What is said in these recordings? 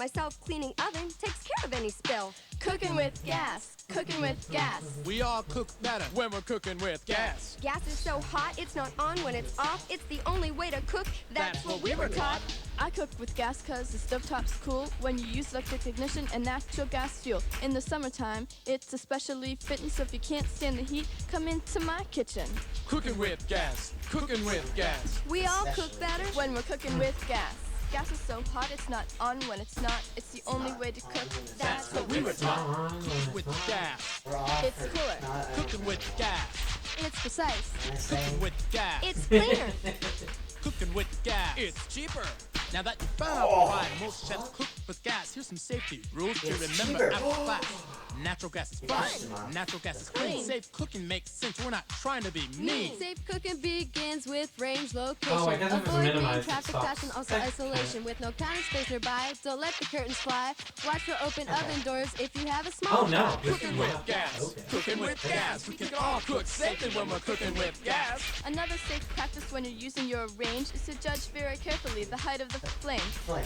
My self-cleaning oven takes care of any spill. Cooking with gas. Cooking with gas. We all cook better when we're cooking with gas. Gas is so hot, it's not on when it's off. It's the only way to cook. That's what we were taught. I cook with gas cause the stovetop's cool when you use electric ignition and natural gas fuel. In the summertime, it's especially fitting, so if you can't stand the heat, come into my kitchen. Cooking with gas. Cooking with gas. We all cook better When we're cooking with gas. Gas is so hot, it's not on when it's not. It's the only way to cook. That's what we were taught. Cooking with gas. It's cooler. Cooking with gas. It's precise. Cooking with gas. It's cleaner. Cooking with gas. It's cheaper. Now that you found out why most chefs cook with gas, here's some safety rules to remember after class. Natural gas is fine. Natural gas is clean. Safe cooking makes sense. We're not trying to be mean. Safe cooking begins with range location. Oh, I guess I have to Avoid minimize main it. traffic Stop. dash and also isolation with no counter space nearby. Don't let the curtains fly. Watch for open oven doors if you have a small Oh no. Cooking with gas. Okay. Cooking with gas. We can all cook safely when we're cooking with gas. Another safe practice when you're using your range is to judge very carefully the height of the flame.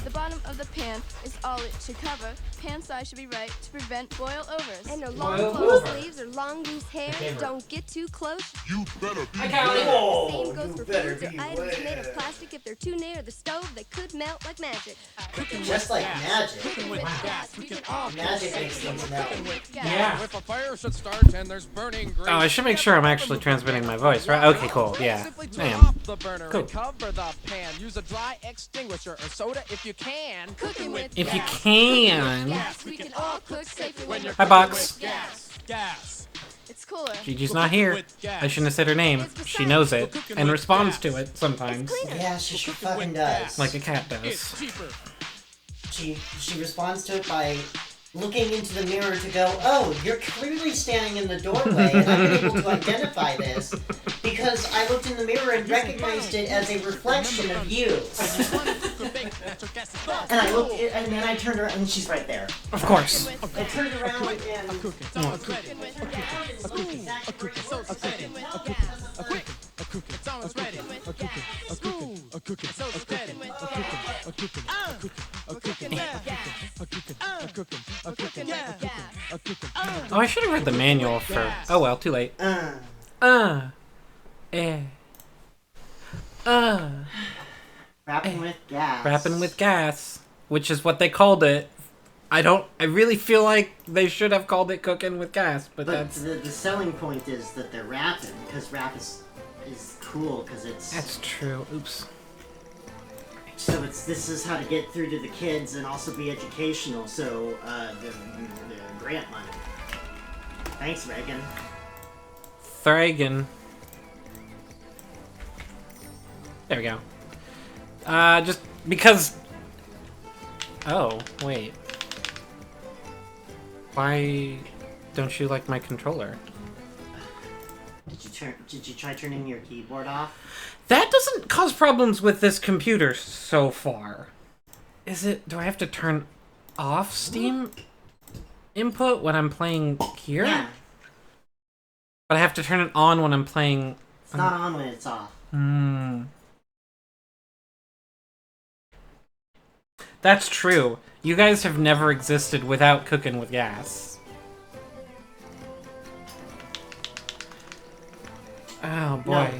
The bottom of the pan is all it should cover. Pan size should be right to prevent boil overs. And no long Boil closed over. sleeves or long loose hair. favorite. Don't get too close. Hi, Callie. The same goes for foods or items made of plastic. If they're too near the stove, they could melt like magic. Just like magic. Cooking with gas. We can all cook Magic safely makes when things we're melt. cooking with gas. Yeah. If a fire should start and there's burning grease. Oh, I should make sure I'm actually transmitting my voice, right? Okay, cool. Yeah, Simply I turn am. off the burner Cool. and cover the pan. Use a dry extinguisher or soda if you can. Cooking with If you gas. can. Gas, we can all cook safely when you're Hi, cooking Box. with gas. Gas. It's cooler. Gigi's not here. I shouldn't have said her name. She knows it and responds to it sometimes, Yeah, she sure Cooking fucking with does. gas. like a cat It's does. cheaper. She responds to it by looking into the mirror to go, oh, you're clearly standing in the doorway, and I'm able to identify this because I looked in the mirror and recognized it as a reflection of you. And I looked, and then I turned around, and she's right there. Of course. I turned around and It's almost ready. Cooking with gas. Cooking with ready. It's Spoon. Cooking. So steady. Cooking. We're cooking with gas. Cooking. We're cooking with gas. Oh, I should have read the manual for. Oh well, too late. Eh. rapping with gas. Rapping with gas, which is what they called it. I really feel like they should have called it cooking with gas, but But that's the selling point is that they're rapping, because rap is cool, because it's true. Oops. so this is how to get through to the kids and also be educational. So the grant money. Thanks, Reagan. Thragan. There we go. Just because. Oh wait. Why don't you like my controller? Did you try turning your keyboard off? That doesn't cause problems with this computer so far. Is it? Do I have to turn off Steam input when I'm playing here? Yeah, But I have to turn it on when I'm playing. it's not on when it's off. That's true. You guys have never existed without cooking with gas. Oh boy.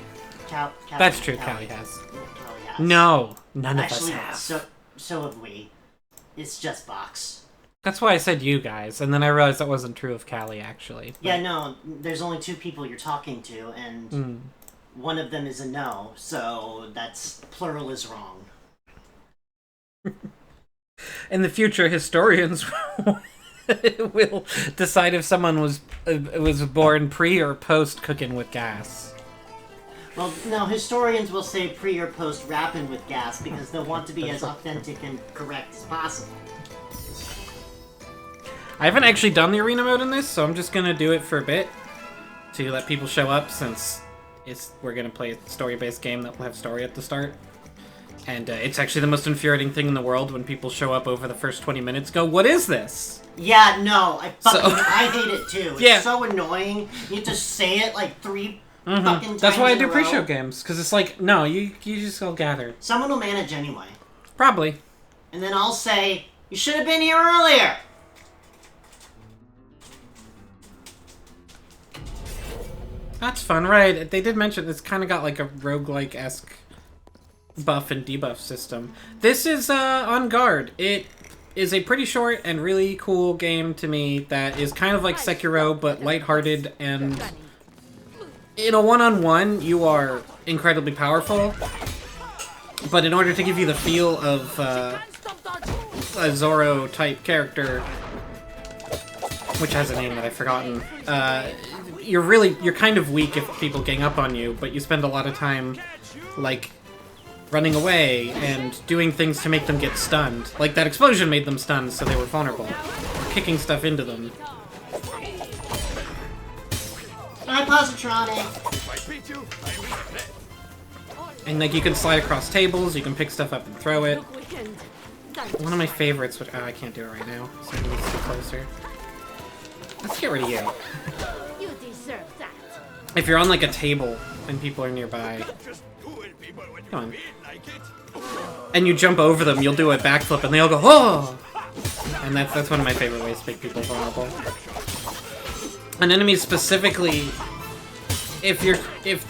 No. That's true, Callie Callie has. Callie has. No, none of Actually, us have. so have we. It's just Box. That's why I said you guys, and then I realized that wasn't true of Callie, actually. But- Yeah, no, there's only two people you're talking to, and one of them is a no, so that's plural is wrong. In the future, historians will decide if someone was born pre or post cooking with gas. Well, no, historians will say pre or post rapping with gas because they'll want to be as authentic and correct as possible. I haven't actually done the arena mode in this, so I'm just gonna do it for a bit to let people show up, since we're gonna play a story-based game that will have story at the start. And it's actually the most infuriating thing in the world when people show up over the first 20 minutes, go, "What is this?" Yeah, no, I hate it too. It's Yeah. so annoying. You just say it like three fucking times. That's why I in do a row. pre-show games, because it's like, no, you just all gather. Someone will manage anyway. Probably. And then I'll say, You should have been here earlier! That's fun, right? They did mention it's kind of got like a roguelike-esque buff and debuff system. This is On Guard. It is a pretty short and really cool game to me that is kind of like Sekiro, but lighthearted, and in a one-on-one, you are incredibly powerful. But in order to give you the feel of a Zoro-type character, which has a name that I've forgotten, you're kind of weak if people gang up on you, but you spend a lot of time, like, running away and doing things to make them get stunned. Like, that explosion made them stunned, so they were vulnerable. Or kicking stuff into them. Hi, Positronic! And, like, you can slide across tables, you can pick stuff up and throw it. One of my favorites, which... Oh, I can't do it right now, so I need to get closer. Let's get rid of you. You deserve that. If you're on, like, a table and people are nearby... Come on. And you jump over them, you'll do a backflip, and they all go, oh! And that's one of my favorite ways to make people vulnerable. And enemies specifically, if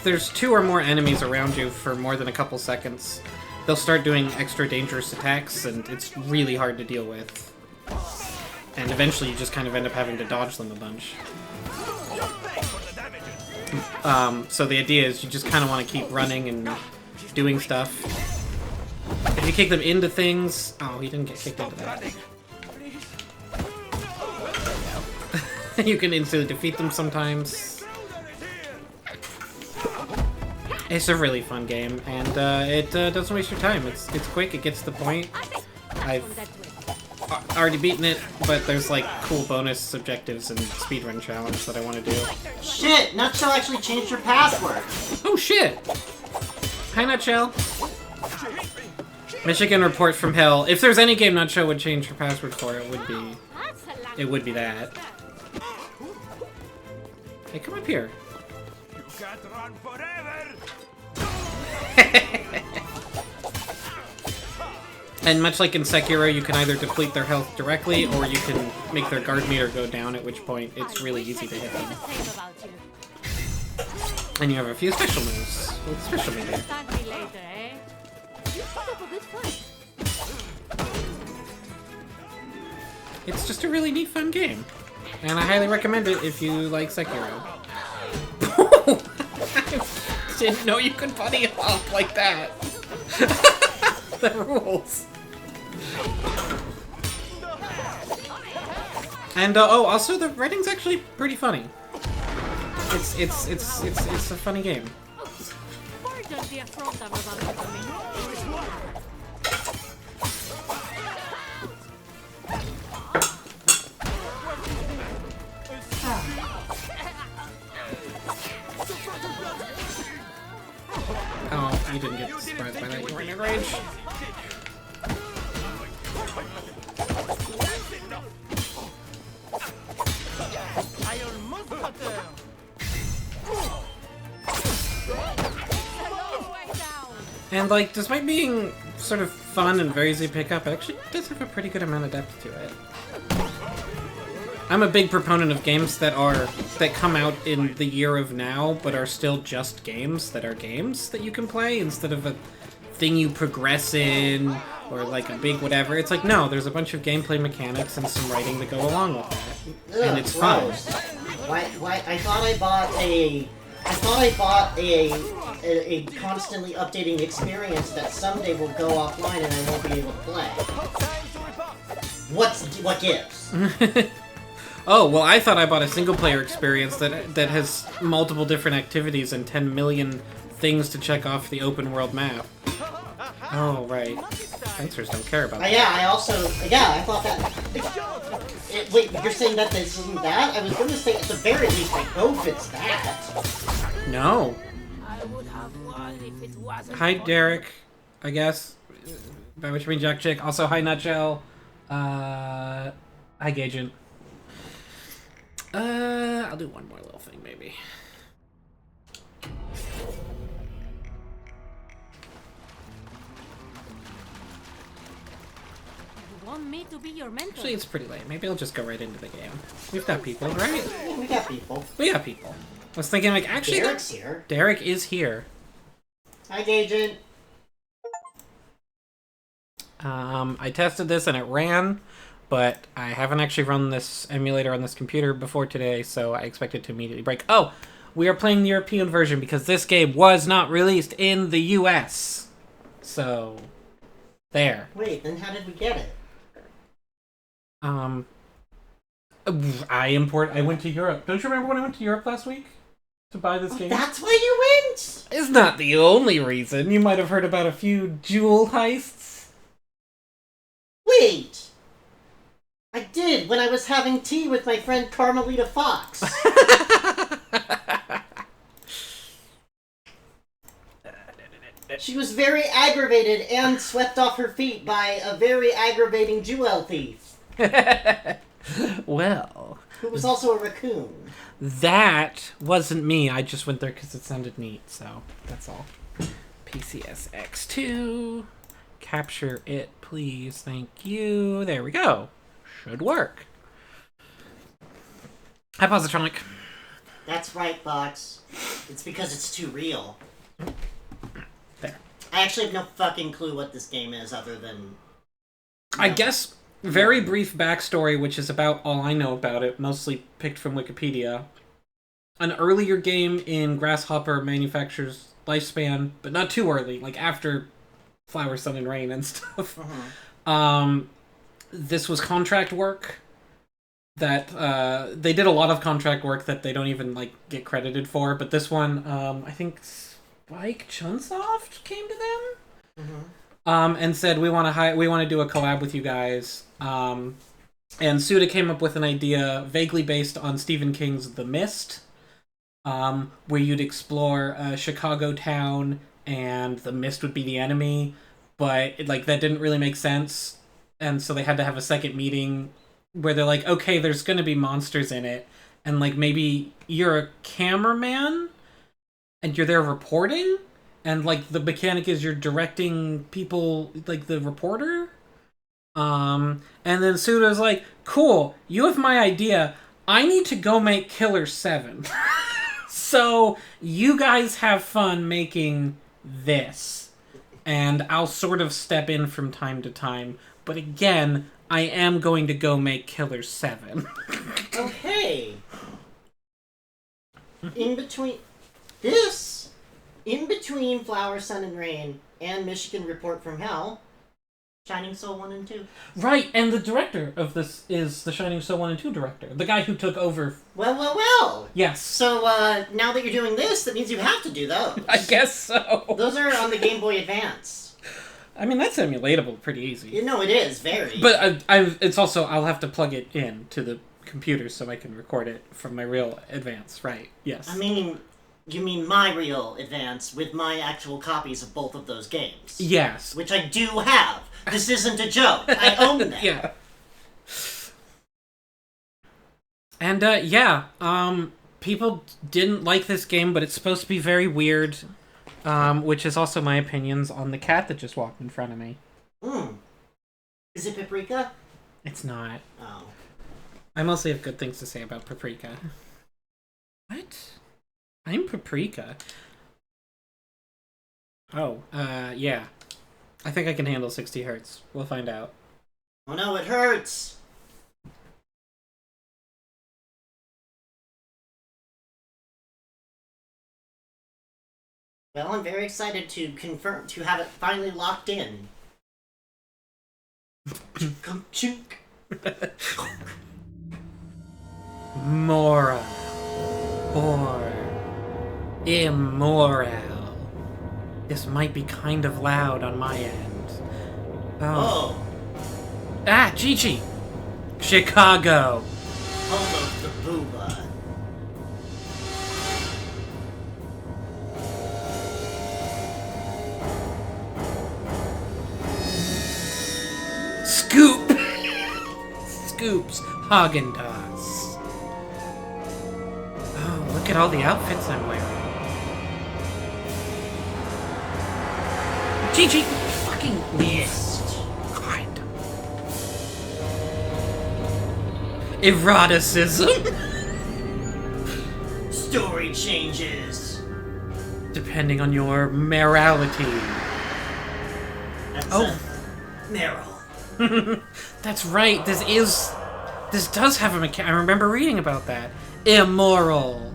there's 2 or more enemies around you for more than a couple seconds, they'll start doing extra dangerous attacks, and it's really hard to deal with. And eventually you just kind of end up having to dodge them a bunch. So the idea is you just kind of want to keep running and doing stuff. If you kick them into things... Oh, he didn't get kicked into that. You can instantly defeat them sometimes. It's a really fun game, and it doesn't waste your time. It's quick, it gets to the point. I've already beaten it, but there's like cool bonus objectives and speedrun challenge that I want to do. Shit! Nutshell actually changed her password! Oh shit! Hi Nutshell! Michigan report from hell. If there's any game Nutshell would change her password for, it would be that. Hey, come up here. You can't run forever. And much like in Sekiro, you can either deplete their health directly, or you can make their guard meter go down, at which point it's really easy to hit them. And you have a few special moves with special meter. It's just a really neat, fun game. And I highly recommend it if you like Sekiro. I didn't know you could bunny hop like that. The rules. And oh, also the writing's actually pretty funny. It's a funny game. Oh, you didn't get surprised by that. You were in a rage. And like, despite being sort of fun and very easy to pick up, it actually does have a pretty good amount of depth to it. I'm a big proponent of games that come out in the year of now, but are still just games that are games that you can play instead of a thing you progress in or like a big whatever. It's like, no, there's a bunch of gameplay mechanics and some writing to go along with that, and it's fun. Why? I thought I bought a constantly updating experience that someday will go offline and I won't be able to play. What gives? Oh, well, I thought I bought a single-player experience that has multiple different activities and 10 million things to check off the open-world map. Oh, right. Fencers don't care about that. Yeah, I thought that... wait, you're saying that this isn't that? I was going to say, at the very least, I hope it's that. No. Hi, Derek, I guess. By which I mean Jack Chick. Also, hi, Nutshell. Hi, Gaugent. I'll do one more little thing, maybe. Want me to be your mentor? Actually, it's pretty late. Maybe I'll just go right into the game. We've got people, right? Yeah, we got people. We got people. I was thinking, like, actually, Derek's here. Derek is here. Hi, Agent. I tested this and it ran, but I haven't actually run this emulator on this computer before today, so I expect it to immediately break. Oh, we are playing the European version because this game was not released in the US. So, there. Wait, then how did we get it? I went to Europe. Don't you remember when I went to Europe last week to buy this game? That's why you went? It's not the only reason. You might have heard about a few jewel heists. Wait! I did when I was having tea with my friend Carmelita Fox. She was very aggravated and swept off her feet by a very aggravating jewel thief. Well, Who was also a raccoon. that wasn't me. I just went there because it sounded neat, so that's all. PCSX2. Capture it, please. Thank you. There we go. Should work. Hi, Positronic. That's right, Fox. It's because it's too real. There. I actually have no fucking clue what this game is other than... I guess very brief backstory, which is about all I know about it, mostly picked from Wikipedia. An earlier game in Grasshopper Manufacture's lifespan, but not too early, like after Flower, Sun, and Rain and stuff. This was contract work that they did a lot of contract work that they don't even like get credited for, but this one, I think Spike Chunsoft came to them and said we want to do a collab with you guys. And Suda came up with an idea vaguely based on Stephen King's The Mist, where you'd explore a Chicago town and the mist would be the enemy, but that didn't really make sense, and so they had to have a second meeting where they're like, okay, there's gonna be monsters in it, and maybe you're a cameraman and you're there reporting, and the mechanic is you're directing people, the reporter. And then Suda's like, cool, you have my idea, I need to go make Killer 7. So you guys have fun making this, and I'll sort of step in from time to time, but again, I am going to go make Killer 7. Okay. In between Flower, Sun, and Rain and Michigan Report from Hell, Shining Soul 1 and 2. Right, and the director of this is the Shining Soul 1 and 2 director. The guy who took over... Well! Yes. So, now that you're doing this, that means you have to do those. I guess so. Those are on the Game Boy Advance. I mean, that's emulatable pretty easy. You know, it is, very. But it's also, I'll have to plug it in to the computer so I can record it from my real Advance, right? Yes. I mean... You mean my real Advance with my actual copies of both of those games? Yes. Which I do have. This isn't a joke. I own them. Yeah. And, people didn't like this game, but it's supposed to be very weird, which is also my opinions on the cat that just walked in front of me. Is it Paprika? It's not. Oh. I mostly have good things to say about Paprika. What? I'm Paprika. Oh, yeah. I think I can handle 60 hertz. We'll find out. Oh no, it hurts! Well, I'm very excited to have it finally locked in. Chunk. Mora. Or immoral. This might be kind of loud on my end. Oh. Ah, Gigi! Chicago! Home of the booba. Scoop! Scoops Haagen-Dazs. Oh, look at all the outfits I'm wearing. Gigi, fucking list. God. Eroticism. Story changes. Depending on your morality. That's Oh. Meryl. That's right. This does have a mechanic. I remember reading about that. Immoral.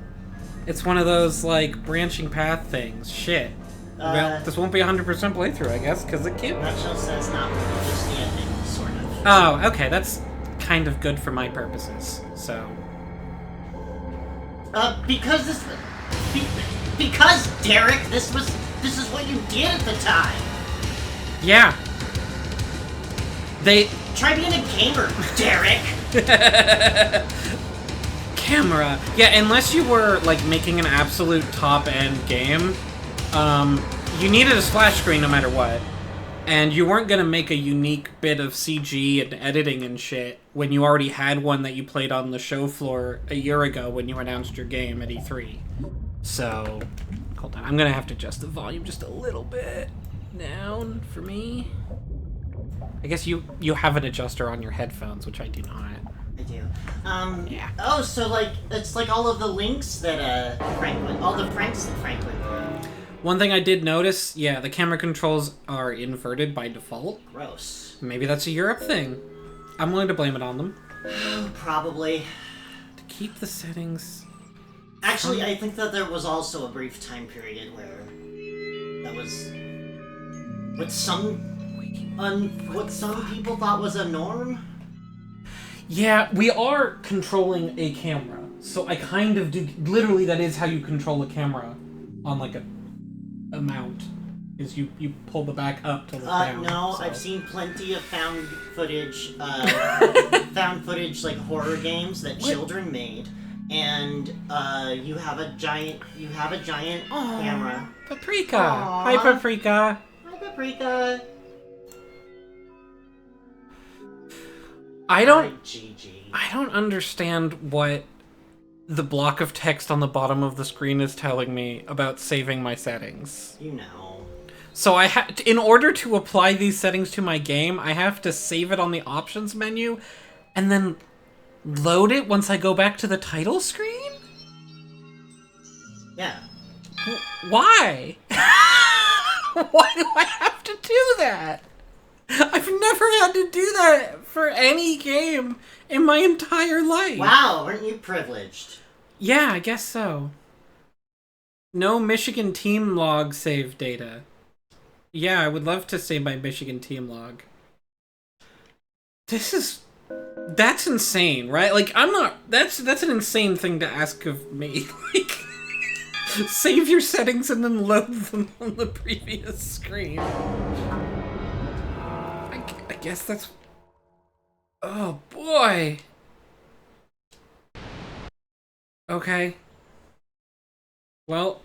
It's one of those like branching path things. Shit. Well, this won't be 100% playthrough, I guess, because it can't. Nutshell says not really, just the ending, sort of. Oh, okay. That's kind of good for my purposes. So. Because this, because Derek, this is what you did at the time. Yeah. They. Try being a gamer, Derek. Camera. Yeah, unless you were like making an absolute top-end game, you needed a splash screen no matter what. And you weren't gonna make a unique bit of CG and editing and shit when you already had one that you played on the show floor a year ago when you announced your game at E3. So, hold on. I'm gonna have to adjust the volume just a little bit down for me. I guess you have an adjuster on your headphones, which I do not. I do. Yeah. Oh, so like it's like all of the links that all the pranks that Franklin did. One thing I did notice, yeah, the camera controls are inverted by default. Gross. Maybe that's a Europe thing. I'm willing to blame it on them. Probably. To keep the settings. Actually, I think that there was also a brief time period where that was what some people thought was a norm. Yeah, we are controlling a camera, so I kind of do. Literally, that is how you control a camera on like a mount. Is you pull the back up to look down. No, so. I've seen plenty of found footage like horror games that children made, and you have a giant camera. Paprika. Aww. Hi, Paprika. Hi, Paprika. I don't. Hi, Gigi. I don't understand what the block of text on the bottom of the screen is telling me about saving my settings. You know. So in order to apply these settings to my game, I have to save it on the options menu and then load it once I go back to the title screen? Yeah. Why? Why do I have to do that? I've never had to do that for any game in my entire life. Wow, aren't you privileged? Yeah, I guess so. No Michigan team log save data. Yeah, I would love to save my Michigan team log. That's insane, right? Like, that's an insane thing to ask of me. Like, save your settings and then load them on the previous screen. I guess that's... Oh, boy! Okay. Well...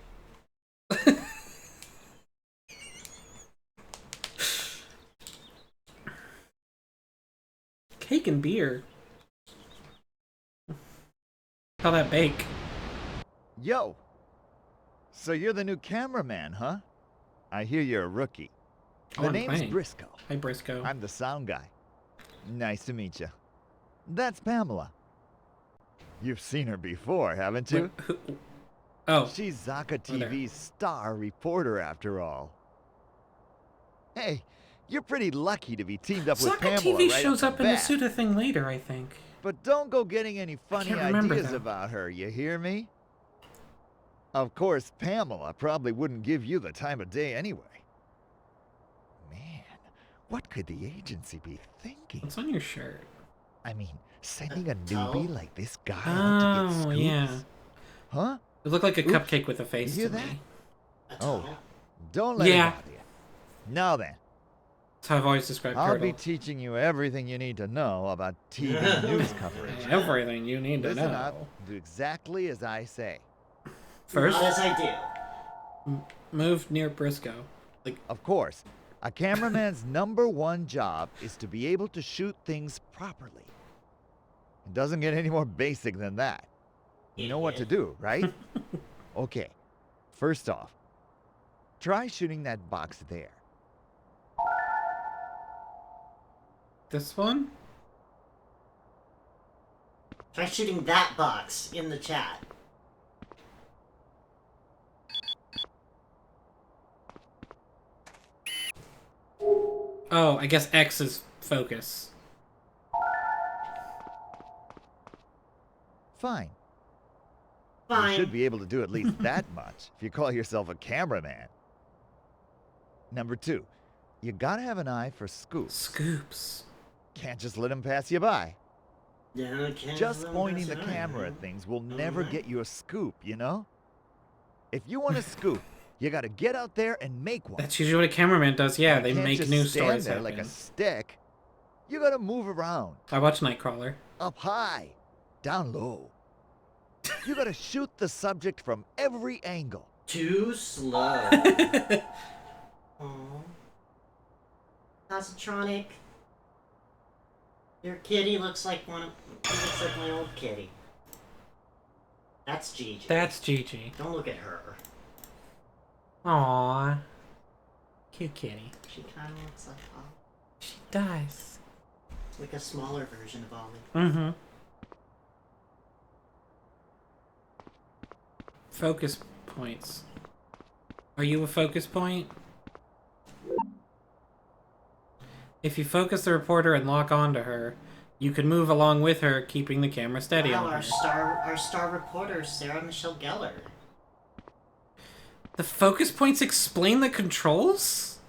Cake and beer. How that bake? Yo! So you're the new cameraman, huh? I hear you're a rookie. Oh, The I'm name's playing. Briscoe. Hi, Briscoe. I'm the sound guy. Nice to meet you. That's Pamela. You've seen her before, haven't you? Oh. She's Zaka Oh, there. TV's star reporter, after all. Hey, you're pretty lucky to be teamed up with Zaka Pamela TV right shows off up the in the bat. Suda thing later, I think. But don't go getting any funny can't remember ideas that. about her, you hear me? Of course, Pamela probably wouldn't give you the time of day anyway. Man, what could the agency be thinking? What's on your shirt? I mean, sending a towel? newbie like this guy out to get Oh, scoops? yeah. Huh? It looked like a Oops. cupcake with a face You to hear me. A Oh, tunnel? don't let it Yeah. bother you. Now then, That's how I've always described I'll Turtle. be teaching you everything you need to know about TV news coverage. Everything you need to Listen know. up, do exactly as I say. First, As I do. move near Briscoe. Like, Of course, a cameraman's #1 job is to be able to shoot things properly. It doesn't get any more basic than that. You know what to do, right? Okay, first off, try shooting that box there. this one? Try shooting that box in the chat. Oh, I guess X is focus. Fine. Fine. You should be able to do at least that much if you call yourself a cameraman. Number 2, you gotta have an eye for scoops. Scoops. Can't just let them pass you by. Yeah, can't Just let 'em pointing pass the it on, camera man. at things will never Alright. get you a scoop, you know? If you want a scoop, you gotta get out there and make one. That's usually what a cameraman does. Yeah, they You can't make just news stand stories there happen. like a stick. You gotta move around. I watch Nightcrawler. Up high, down low. You gotta shoot the subject from every angle. Too slow. Aw. Positronic. Your kitty looks like one of. He looks like my old kitty. That's Gigi. That's Gigi. Don't look at her. Aww. Cute kitty. She kind of looks like Ollie. She does. Like a smaller version of Ollie. Mm-hmm. Focus points. Are you a focus point? If you focus the reporter and lock onto her, you can move along with her, keeping the camera steady Wow, on our her. our star reporter, Sarah Michelle Gellar. The focus points explain the controls?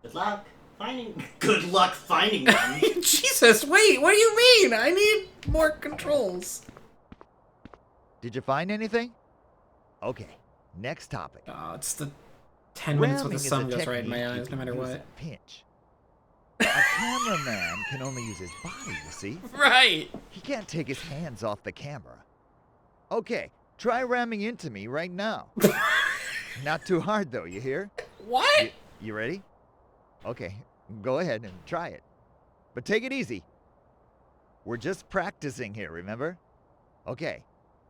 Good luck finding. Good luck finding them. Jesus, wait, what do you mean? I need more controls. Did you find anything? Okay, next topic. Oh, it's the 10 minutes with Ramming the is sun a goes right in my technique you eyes, no can matter use what. at a pinch. A cameraman can only use his body, you see? Right. He can't take his hands off the camera. Okay, try ramming into me right now. Not too hard though, you hear? What? You ready? Okay, go ahead and try it. But take it easy. We're just practicing here, remember? Okay,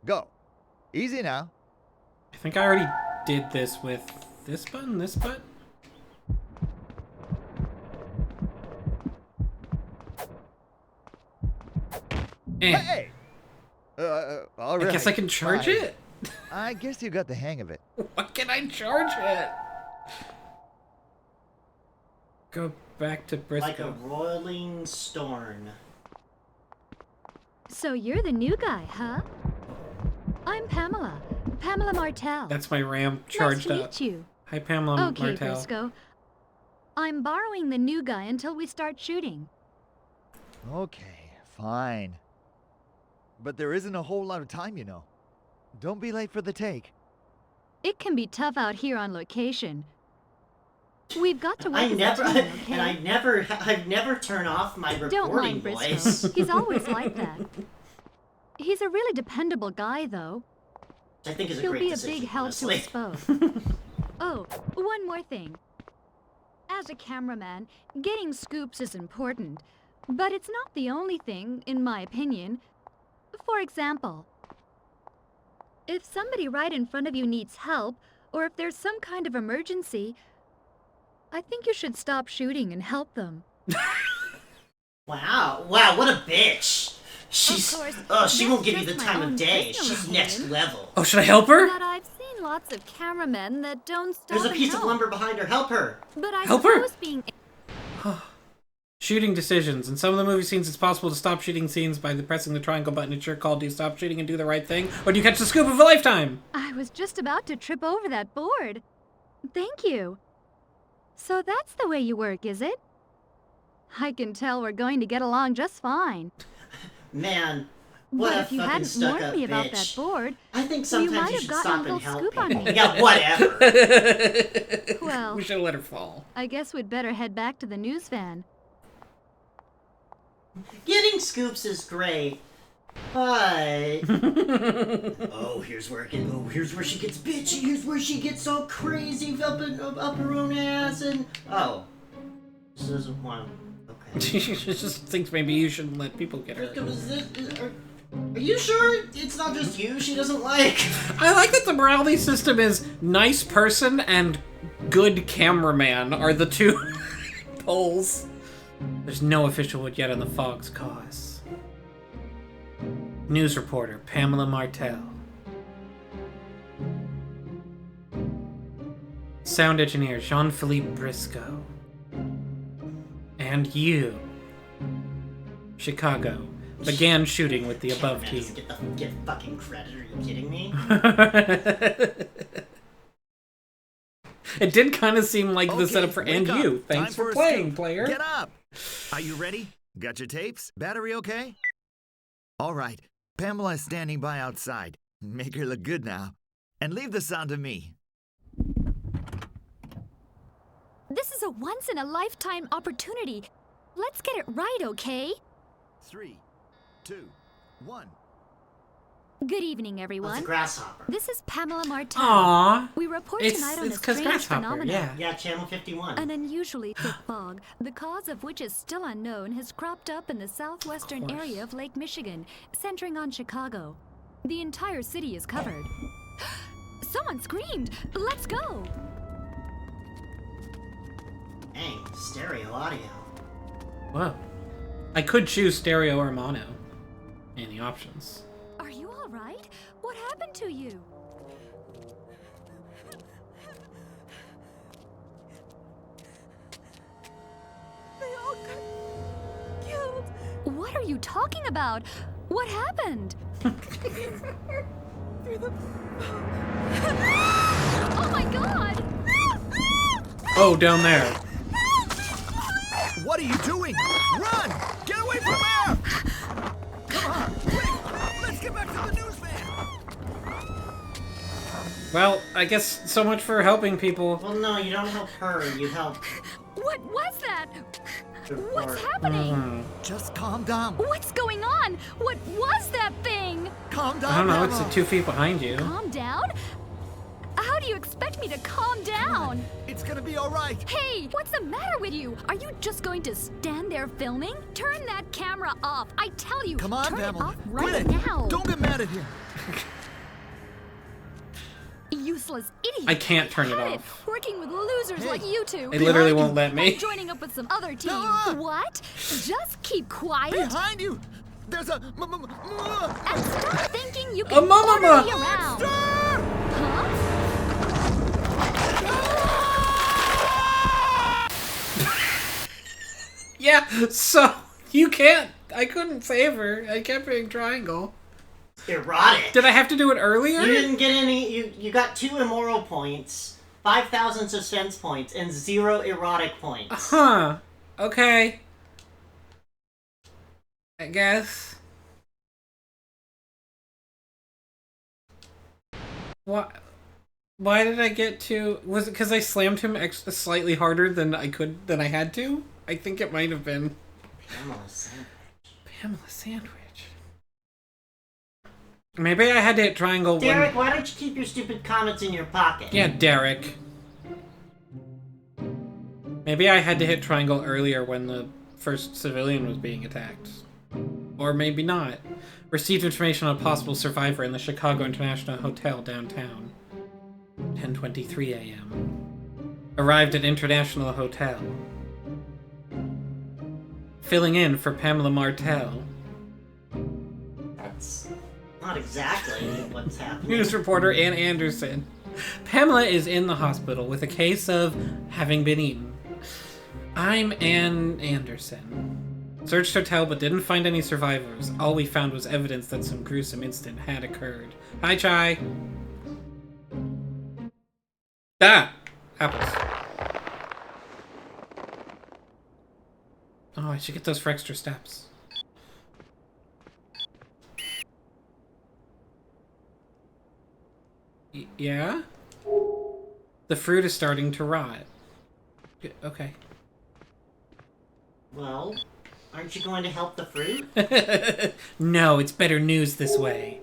go. Easy now. I think I already did this with this button, this button. Eh. Hey! All right. I guess I can charge fine. it? I guess you got the hang of it. What can I charge it? Go back to Briscoe. Like a rolling storm. So you're the new guy, huh? I'm Pamela. Pamela Martell. That's my RAM charged nice to up. meet you. Hi, Pamela Okay, Martell. Briscoe. I'm borrowing the new guy until we start shooting. Okay, fine. But there isn't a whole lot of time, you know. Don't be late for the take. It can be tough out here on location. We've got to work I as never, a team, okay? and I've never turned off my Don't recording mind Briscoe. voice. He's always like that. He's a really dependable guy, though. I think is a He'll great be a decision, big help honestly. to us both. Oh, one more thing. As a cameraman, getting scoops is important, but it's not the only thing, in my opinion. For example, if somebody right in front of you needs help, or if there's some kind of emergency, I think you should stop shooting and help them. Wow, what a bitch. She's, Of course, oh, she won't that's give you the just my time of own day. personal She's next opinion. level. Oh, should I help her? But I've seen lots of cameramen that don't stop There's a and piece of help. lumber behind her. Help her. But I Help her? suppose being Shooting decisions. In some of the movie scenes, it's possible to stop shooting scenes by pressing the triangle button. It's your call. Do you stop shooting and do the right thing? Or do you catch the scoop of a lifetime? I was just about to trip over that board. Thank you. So that's the way you work, is it? I can tell we're going to get along just fine. Man, what but a if you fucking hadn't stuck-up warned me about that bitch. board, I think well, you sometimes might you have should gotten stop a and little help scoop on people. me. Yeah, whatever. Well, We should have let her fall. I guess we'd better head back to the news van. Getting scoops is great, but oh, here's where she gets bitchy. Here's where she gets all crazy up her own ass, and oh, this doesn't want. Okay. She just thinks maybe you shouldn't let people get hurt. Are you sure it's not just you she doesn't like? I like that the morality system is nice person and good cameraman are the two poles. There's no official wood yet on the Fog's cause. News reporter Pamela Martell. Sound engineer Jean-Philippe Briscoe. And you, Chicago, began shooting with the above team. Get fucking credit, are you kidding me? It did kind of seem like the setup for "and wake you." up. Thanks Time for a playing, scoop. player. Get up! Are you ready? Got your tapes? Battery okay? All right. Pamela is standing by outside. Make her look good now. And leave the sound to me. This is a once-in-a-lifetime opportunity. Let's get it right, okay? 3, 2, 1. Good evening, What's everyone. a grasshopper? This is Pamela Martell. Aww. We report It's tonight on a 'cause strange grasshopper, phenomenon. yeah. Yeah, Channel 51. An unusually thick fog, the cause of which is still unknown, has cropped up in the southwestern area of Lake Michigan, centering on Chicago. The entire city is covered. Someone screamed! Let's go! Dang, stereo audio. Whoa. I could choose stereo or mono in the options. Are you all right? What happened to you? They all got killed. What are you talking about? What happened? Through the... Oh my god! Oh, down there. What are you doing? Run! Get away from there! Come on, quick! Let's get back to the news van! Well, I guess so much for helping people. Well, no, you don't help her, you help What was that? the What's report. happening? Just calm down. What's going on? What was that thing? Calm down, I don't know, it's Pamela. 2 feet behind you. Calm down? How do you expect me to calm down? It's gonna be all right. Hey, what's the matter with you? Are you just going to stand there filming? Turn that camera off. I tell you, Come on, turn Pamela. it off Quit right it. now. Don't get mad at him. Useless idiot. I can't turn it Had off. Working with losers Hey. like you two. It literally Behind won't you. let me. And joining up with some other teams. Ah. What? Just keep quiet Behind you! There's a and stop thinking you A can mama. order me around. monster! Huh? Yeah, so you can't. I couldn't save her. I kept hitting triangle. Erotic. Did I have to do it earlier? You didn't get any. You got 2 immoral points, 5,000 suspense points, and 0 erotic points. Huh. Okay. I guess. What? Why did I get to? Was it because I slammed him slightly harder than I had to? I think it might have been. Pamela Sandwich. Pamela Sandwich. Maybe I had to hit triangle. Derek, why don't you keep your stupid comments in your pocket? Yeah, Derek. Maybe I had to hit triangle earlier when the first civilian was being attacked. Or maybe not. Received information on a possible survivor in the Chicago International Hotel downtown. 10:23 a.m. Arrived at International Hotel. Filling in for Pamela Martell. That's not exactly what's happening. News reporter Ann Anderson. Pamela is in the hospital with a case of having been eaten. I'm Ann Anderson. Searched hotel but didn't find any survivors. All we found was evidence that some gruesome incident had occurred. Hi, Chai. Ah! Apples. Oh, I should get those for extra steps. Yeah? The fruit is starting to rot. Okay. Well, aren't you going to help the fruit? No, it's better news this way.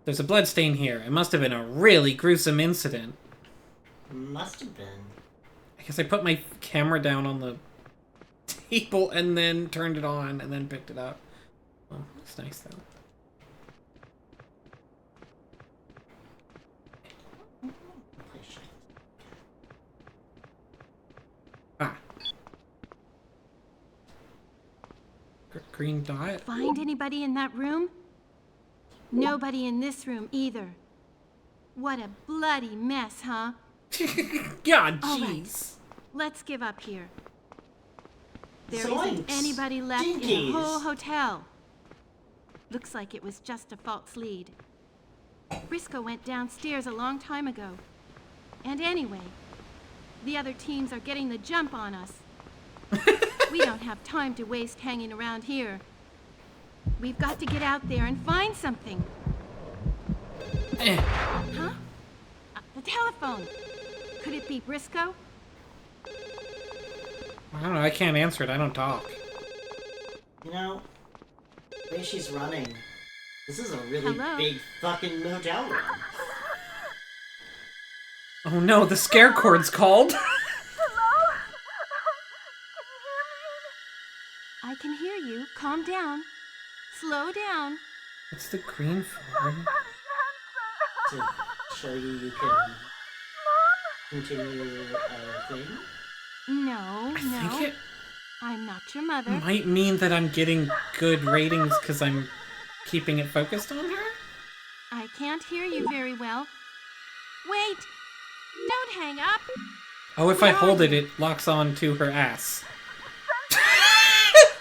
There's a blood stain here. It must have been a really gruesome incident. Must have been. I guess I put my camera down on the table and then turned it on and then picked it up. Oh, that's nice though. Ah. Green dot? Find anybody in that room? Nobody in this room either. What a bloody mess, huh? God, All right. jeez. Let's give up here. There Zoinks. isn't anybody left in the Jinkies. whole hotel. Looks like it was just a false lead. Briscoe went downstairs a long time ago. And anyway, the other teams are getting the jump on us. We don't have time to waste hanging around here. We've got to get out there and find something. Eh. Huh? The telephone. Could it be Briscoe? I don't know, I can't answer it, I don't talk. You know, the way she's running, this is a really Hello? big fucking motel room. Oh no, the scare chord's called. I can hear you. Calm down. Slow down. What's the green for? To show you can continue thing. No, I no. think it I'm not your mother. might mean that I'm getting good ratings because I'm keeping it focused on her? I can't hear you very well. Wait! Don't hang up! Oh, if I hold it, it locks on to her ass.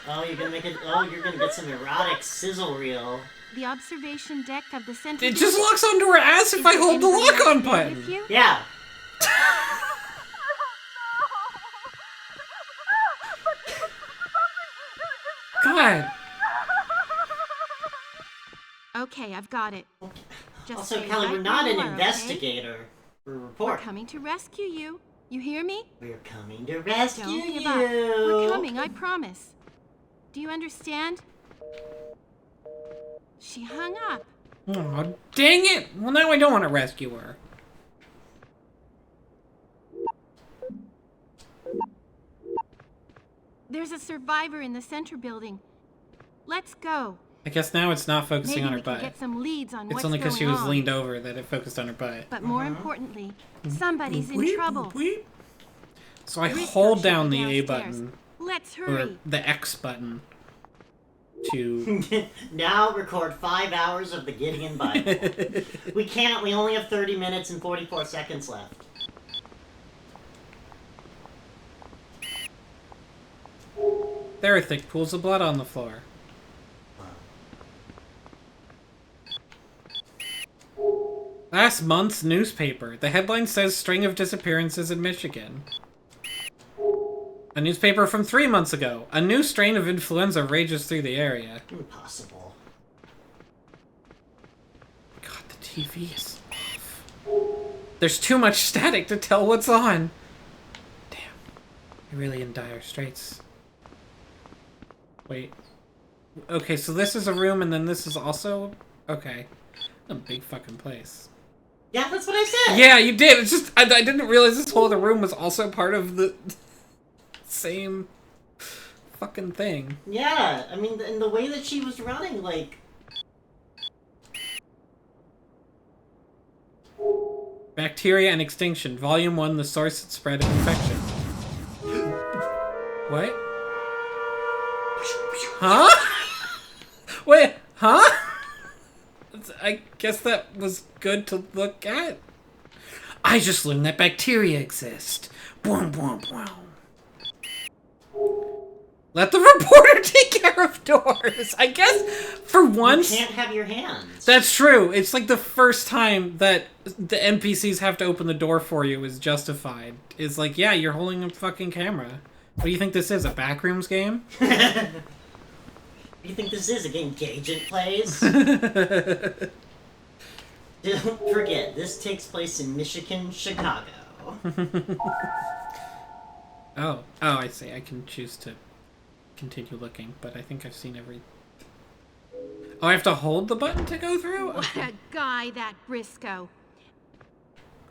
Oh, you're gonna make it. Oh, you're gonna get some erotic sizzle reel. The observation deck of the center. It just locks onto her ass if I hold the lock-on button. Yeah. God. Okay, I've got it. Just Also, stay Kelly, right we're not where an you are, okay? investigator. We're a We're reporter. coming to rescue you. You hear me? We're coming to rescue Don't give you. up. We're coming, I promise. Do you understand? She hung up. Oh, dang it! Well, now I don't want to rescue her. There's a survivor in the center building. Let's go. I guess now it's not focusing Maybe on her we can butt. get some leads on It's what's only because she was on. leaned over that it focused on her butt. But more importantly, somebody's in Weep, trouble. weep. So I Briscoe hold should down be the A downstairs. button, Let's or hurry. the X button, to... Now record 5 hours of the Gideon Bible. We can't. We only have 30 minutes and 44 seconds left. There are thick pools of blood on the floor. Last month's newspaper. The headline says string of disappearances in Michigan. A newspaper from 3 months ago. A new strain of influenza rages through the area. Impossible. God, the TV is off. There's too much static to tell what's on. Damn. You're really in dire straits. Wait. Okay, so this is a room and then this is also... Okay. A big fucking place. Yeah, that's what I said. Yeah, you did. It's just... I didn't realize this whole other room was also part of the... same... fucking thing. Yeah, I mean, and the way that she was running, like... Bacteria and Extinction, Volume 1, The Source and Spread of Infection. What? Huh? Wait, huh? I guess that was good to look at. I just learned that bacteria exist. Boom, boom, boom. Let the reporter take care of doors. I guess for once... You can't have your hands. That's true. It's like the first time that the NPCs have to open the door for you is justified. It's like, yeah, you're holding a fucking camera. What do you think this is, a Backrooms game? You think this is a game Gagent plays? Don't forget, this takes place in Michigan, Chicago. Oh, I see. I can choose to continue looking, but I think I've seen every... Oh, I have to hold the button to go through? What a guy, that Briscoe.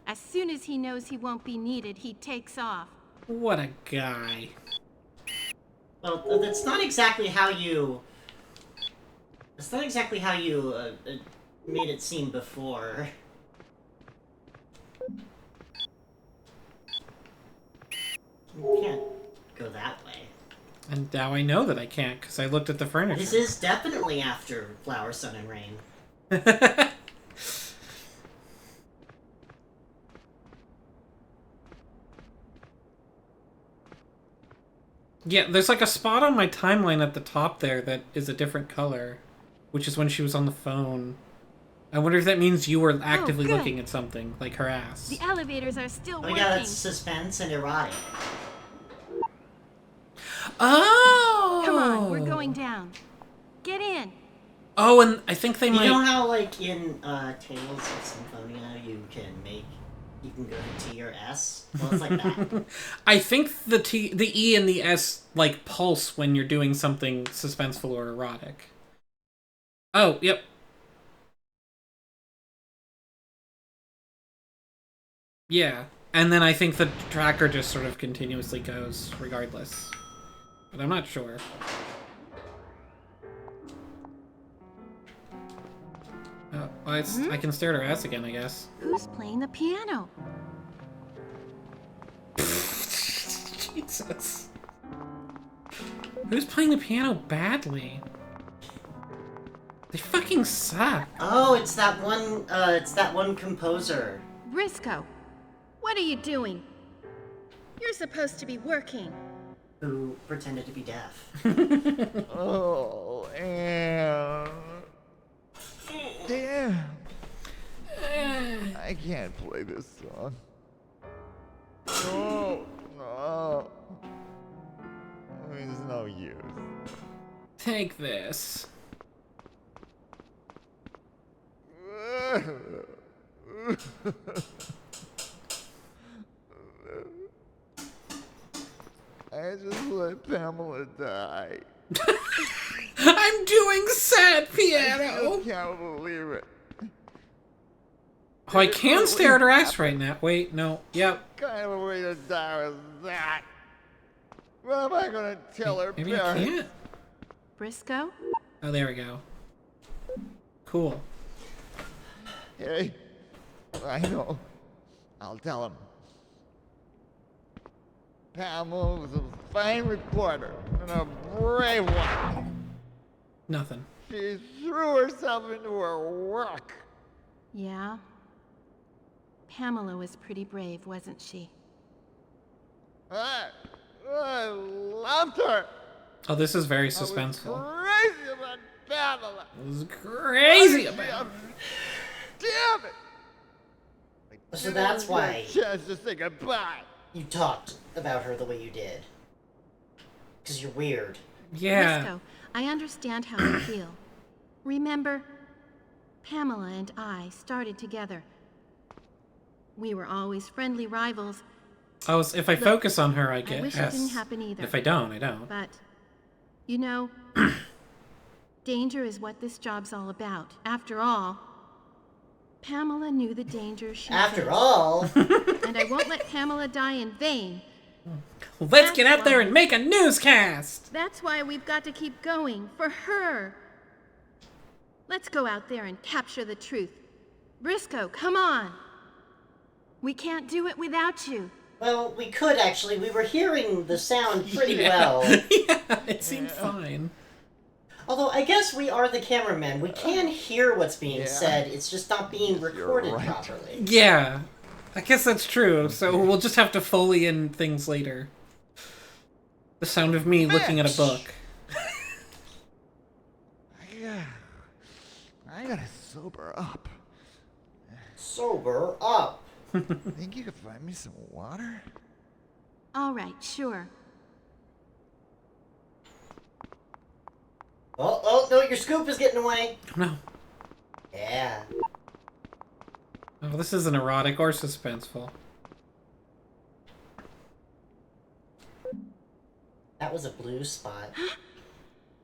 As soon as he knows he won't be needed, he takes off. What a guy. Well, that's not exactly how you... That's not exactly how you made it seem before. You can't go that way. And now I know that I can't, because I looked at the furniture. This is definitely after Flower, Sun, and Rain. Yeah, there's like a spot on my timeline at the top there that is a different color, which is when she was on the phone. I wonder if that means you were actively good. looking at something, like her ass. The elevators are still Oh working. yeah, that's suspense and erotic. Oh! Come on, we're going down. Get in. Oh, and I think they You might... know how, like, in Tales of Symphonia, you can go to T or S? Well, it's like that. I think the E and the S, like, pulse when you're doing something suspenseful or erotic. Oh, yep. Yeah. And then I think the tracker just sort of continuously goes regardless. But I'm not sure. Well, I can stare at her ass again, I guess. Who's playing the piano? Jesus. Who's playing the piano badly? They fucking suck. Oh, it's that one composer. Briscoe, what are you doing? You're supposed to be working. Who pretended to be deaf. Oh, and... Damn. I can't play this song. No, no. There's no use. Take this. I just let Pamela die. I'm doing sad I piano. can't believe it. Oh, I can stare at her ass right now. Wait, no. Yep. What kind of a way to die was that? What am I gonna tell her Maybe I parents? can't. Briscoe? Oh, there we go. Cool. Hey, I know. I'll tell him. Pamela was a fine reporter and a brave one. Nothing. She threw herself into her work. Yeah. Pamela was pretty brave, wasn't she? I loved her. Oh, this is very I was suspenseful. crazy about Pamela. I was crazy about it. Damn it! So that's why Chance to say goodbye. you talked about her the way you did. Because you're weird. Yeah. Briscoe, I understand how you feel. Remember, Pamela and I started together. We were always friendly rivals, Oh, if I focus on her, I I get wish S. it didn't happen either. If I don't, I don't. but, you know, danger is what this job's all about. After all, Pamela knew the danger she After faced. all, And I won't let Pamela die in vain. Let's get out there and make a newscast! That's why we've got to keep going, for her. Let's go out there and capture the truth. Briscoe, come on. We can't do it without you. well, we could actually. We were hearing the sound pretty Yeah. well. Yeah, it seemed fine. Although, I guess we are the cameramen. We can hear what's being Yeah. said. It's just not being recorded right. properly. Yeah. I guess that's true, so we'll just have to Foley in things later. The sound of me looking at a book. I gotta sober up. Sober up. Think you could find me some water? All right, sure. Oh, no, your scoop is getting away. No. Yeah. Oh, this isn't erotic or suspenseful. That was a blue spot.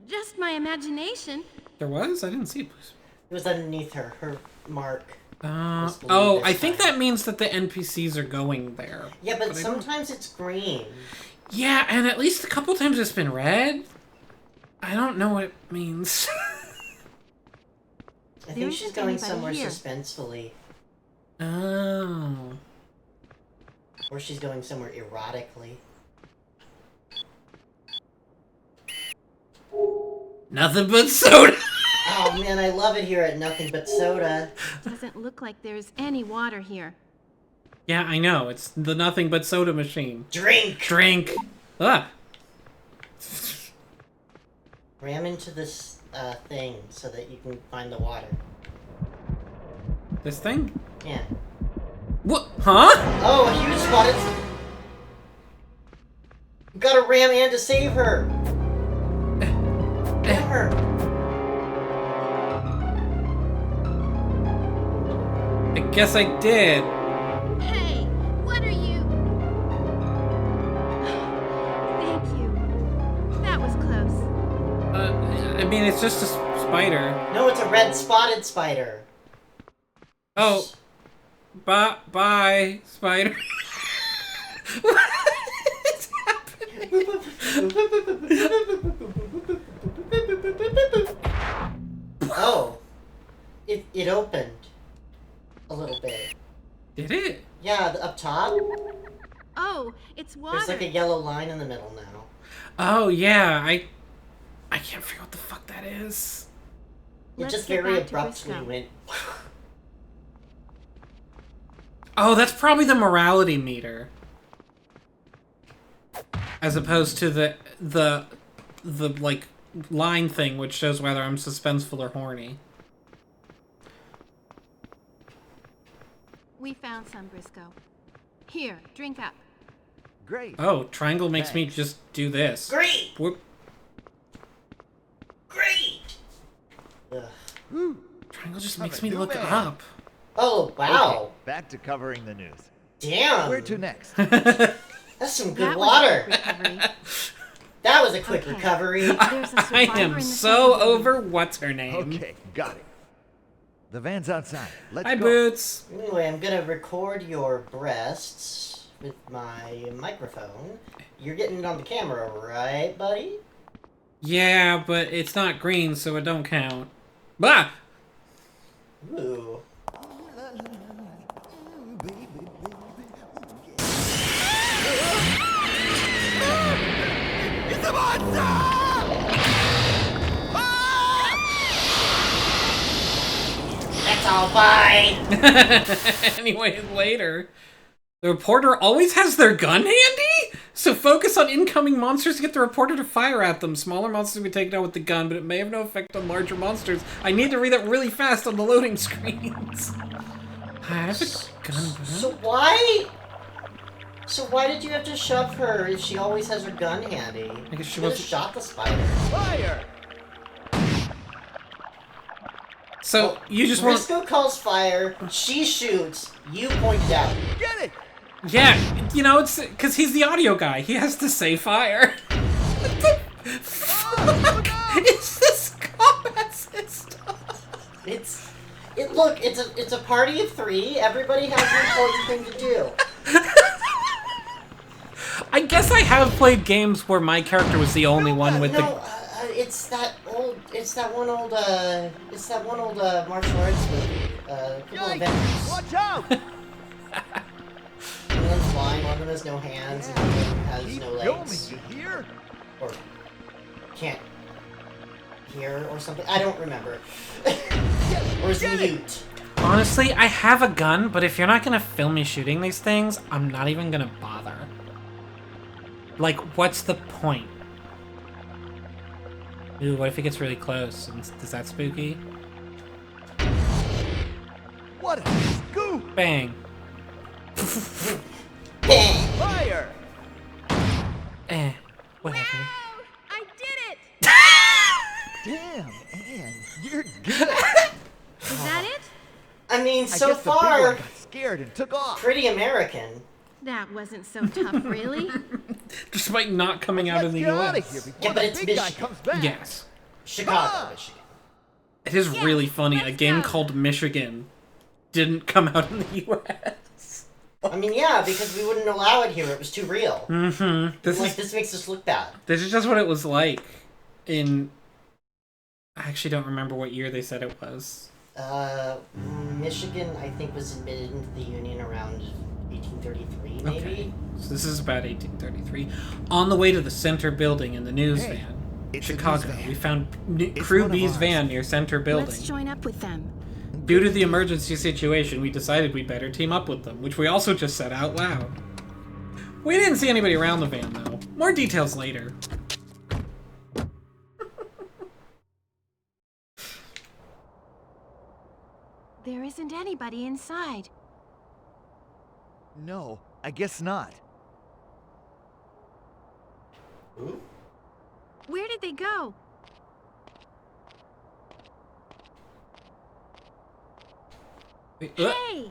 Just my imagination. There was? I didn't see it. It was underneath her mark. was blue Oh, this I think time. that means that the NPCs are going there. Yeah, but I don't- sometimes it's green. Yeah, and at least a couple times it's been red. I don't know what it means. I There think she's isn't going anybody somewhere here. suspensefully. Oh. Or she's going somewhere erotically. Nothing but soda! Oh, Oh man, I love it here at Nothing But Soda. Doesn't look like there's any water here. Yeah, I know. It's the Nothing But Soda machine. Drink! Drink! Ah! Ram into this thing so that you can find the water. This thing? Yeah. What? Huh? Oh, a huge spot. You gotta ram and to save her. Ram her. I guess I did. Hey, what are you? Thank you. That was close. I mean, it's just a spider. No, it's a red spotted spider. Oh. Bye, spider. What is happening? Oh. It opened. A little bit. Did it? Yeah, up top. Oh, it's water. There's like a yellow line in the middle now. Oh, yeah, I can't figure what the fuck that is. It Let's just get very back to abruptly Briscoe. went... Oh, that's probably the morality meter. As opposed to the like line thing which shows whether I'm suspenseful or horny. We found some, Briscoe. Here, drink up. Great. Oh, triangle makes me Thanks. just do this. Great! Whoop. Great! Ugh. Triangle just I'm makes a me new look man. up. Oh, wow. Okay, back to covering the news. Damn. Where to next? That's some good That was a water. quick recovery. That was a quick Okay. recovery. There's a I survivor am in the so second building. over what's her name. Okay, got it. The van's outside. Let's Hi, go. Boots. Anyway, I'm gonna record your breasts with my microphone. You're getting it on the camera, right, buddy? Yeah, but it's not green, so it don't count. Bah! Ooh. It's a monster! That's all fine. Anyway, later. The reporter always has their gun handy? So focus on incoming monsters to get the reporter to fire at them. Smaller monsters will be taken out with the gun, but it may have no effect on larger monsters. I need to read that really fast on the loading screens. I have a gun, So why? So why did you have to shove her if she always has her gun handy? I guess she She would have wasn't- shot the spider. Fire! So, you just want... Briscoe calls fire, she shoots, you point it out. Get it! Yeah, you know, it's... Because he's the audio guy. He has to say fire. What the fuck is this combat system? It's a party of three. Everybody has an important thing to do. I guess I have played games where my character was the only one with the... It's that one old martial arts movie. People Yikes! Avengers. Watch out! One of them's blind, one of them has no hands, and one of them has Keep no filming, legs. you hear? Or can't hear or something. I don't remember. Or is Get it! mute. Honestly, I have a gun, but if you're not gonna film me shooting these things, I'm not even gonna bother. Like, what's the point? Ooh, what if he gets really close? Is that spooky? What a scoop! Bang. Bang! Fire! Whatever. I did it! Damn, Anne, you're good. Is that it? I mean, I so guess the big far, one got scared and took off. pretty American. That wasn't so tough, really. Despite not coming out Let's of the get out of US. here before Yeah, but the it's big guy Michigan. comes back. Yes. Chicago, Michigan. It is Yeah, really funny. A let's game go. called Michigan didn't come out in the US. I mean, yeah, because we wouldn't allow it here. It was too real. Mm-hmm. This makes us look bad. This is just what it was like in... I actually don't remember what year they said it was. Michigan, I think, was admitted into the Union around 1833, maybe? Okay. So this is about 1833. On the way to the center building in the news Hey, van. It's a news Chicago. van. We found It's Crew one of B's ours. van near Center Building. Let's join up with them. Due to the emergency situation, we decided we'd better team up with them, which we also just said out loud. We didn't see anybody around the van, though. More details later. There isn't anybody inside. No, I guess not. Ooh. Where did they go? Wait, Hey!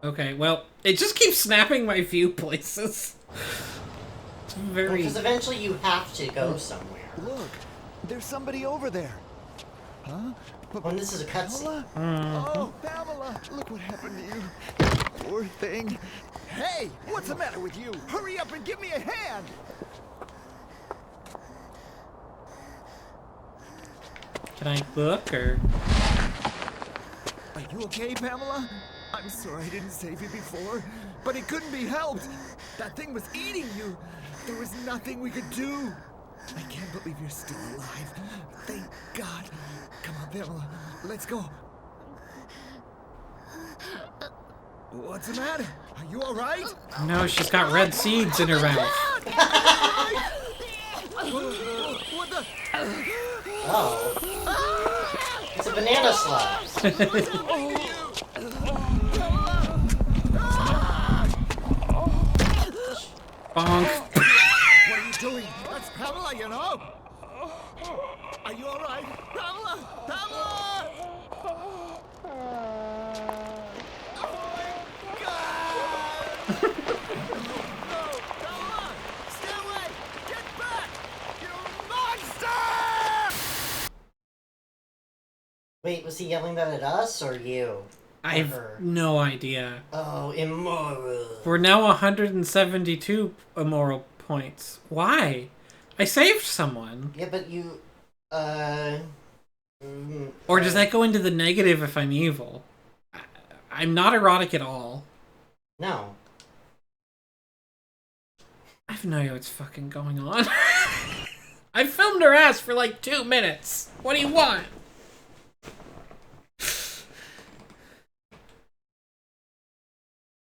okay, well, it just keeps snapping my view places. It's very... Because eventually you have to go somewhere. Look, there's somebody over there. Huh? Oh, and this is a cutscene. Pamela? Oh, Pamela, look what happened to you. Poor thing. Hey, what's the matter with you? Hurry up and give me a hand. Can I look, or... Are you okay, Pamela? I'm sorry I didn't save you before, but it couldn't be helped. That thing was eating you. There was nothing we could do. I can't believe you're still alive. Thank God. Come on, Pamela. Let's go. What's the matter? Are you all right? No, she's got red seeds in her mouth. What the? Oh. It's a banana slug. Bonk. What are you doing? That's Pamela, you know. Are you all right? Pamela! Pamela! Oh my God! No, Pamela! Stay away! Get back! You monster! Wait, was he yelling that at us or you? I've Her. no idea. Oh, immoral. We're now 172 immoral points. Why? I saved someone. Yeah, but you, Or does that go into the negative if I'm evil? I'm not erotic at all. No. I have no idea what's fucking going on. I filmed her ass for like 2 minutes. What do you want?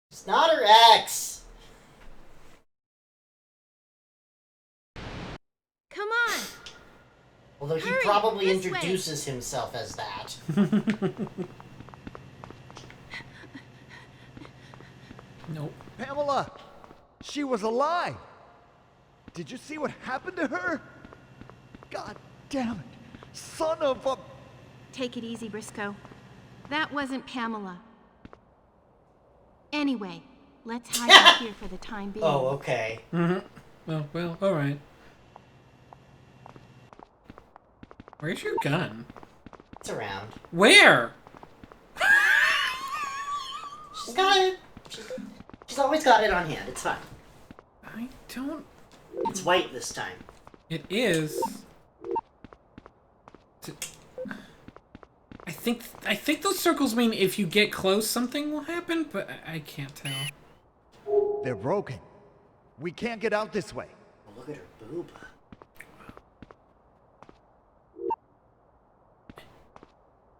It's not her ex! Come on! Although he Hurry, probably this way. introduces himself as that. Nope. Pamela! She was alive! Did you see what happened to her? God damn it! Son of a... Take it easy, Briscoe. That wasn't Pamela. Anyway, let's hide out here for the time being. Oh, okay. Mm-hmm. Well, alright. Where's your gun? It's around. Where? She's got it. She's always got it on hand. It's fine. I don't... It's white this time. It is... I think those circles mean if you get close, something will happen, but I can't tell. They're broken. We can't get out this way. Oh, look at her boob.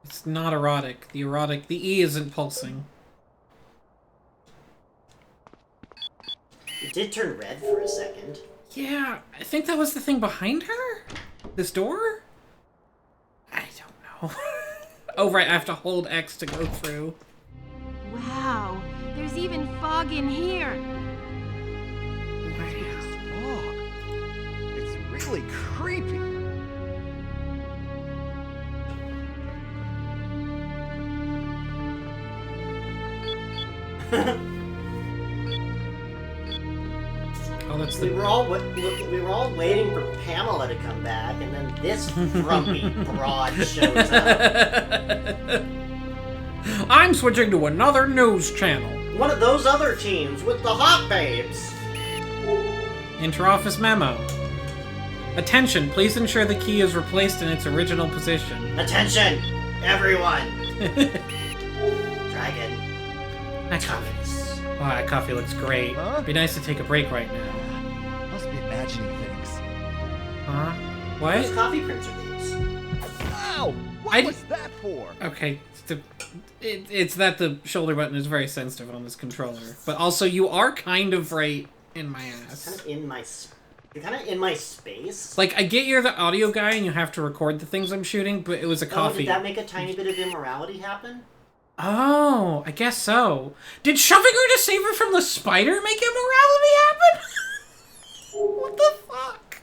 It's not erotic. The E isn't pulsing. It did turn red for a second. Yeah, I think that was the thing behind her? This door? I don't know. Oh, right, I have to hold X to go through. Wow, there's even fog in here. Fog. It's really creepy. Oh, that's We the... were all waiting for Pamela to come back, and then this grumpy broad shows up. I'm switching to another news channel. One of those other teams with the hot babes. Interoffice memo. Attention, please ensure the key is replaced in its original position. Attention, everyone. Dragon. That coffee. Oh, that coffee looks great. Huh? Be nice to take a break right now. Must be imagining things. Huh? What? Whose coffee prints are these? Ow! What was that for? Okay, it's that the shoulder button is very sensitive on this controller. But also, you are kind of right in my ass. Kind of in my... You're kind of in my space. Like, I get you're the audio guy and you have to record the things I'm shooting, but it was a coffee. Oh, did that make a tiny bit of immorality happen? Oh, I guess so. Did shoving her to save her from the spider make immorality happen? What the fuck?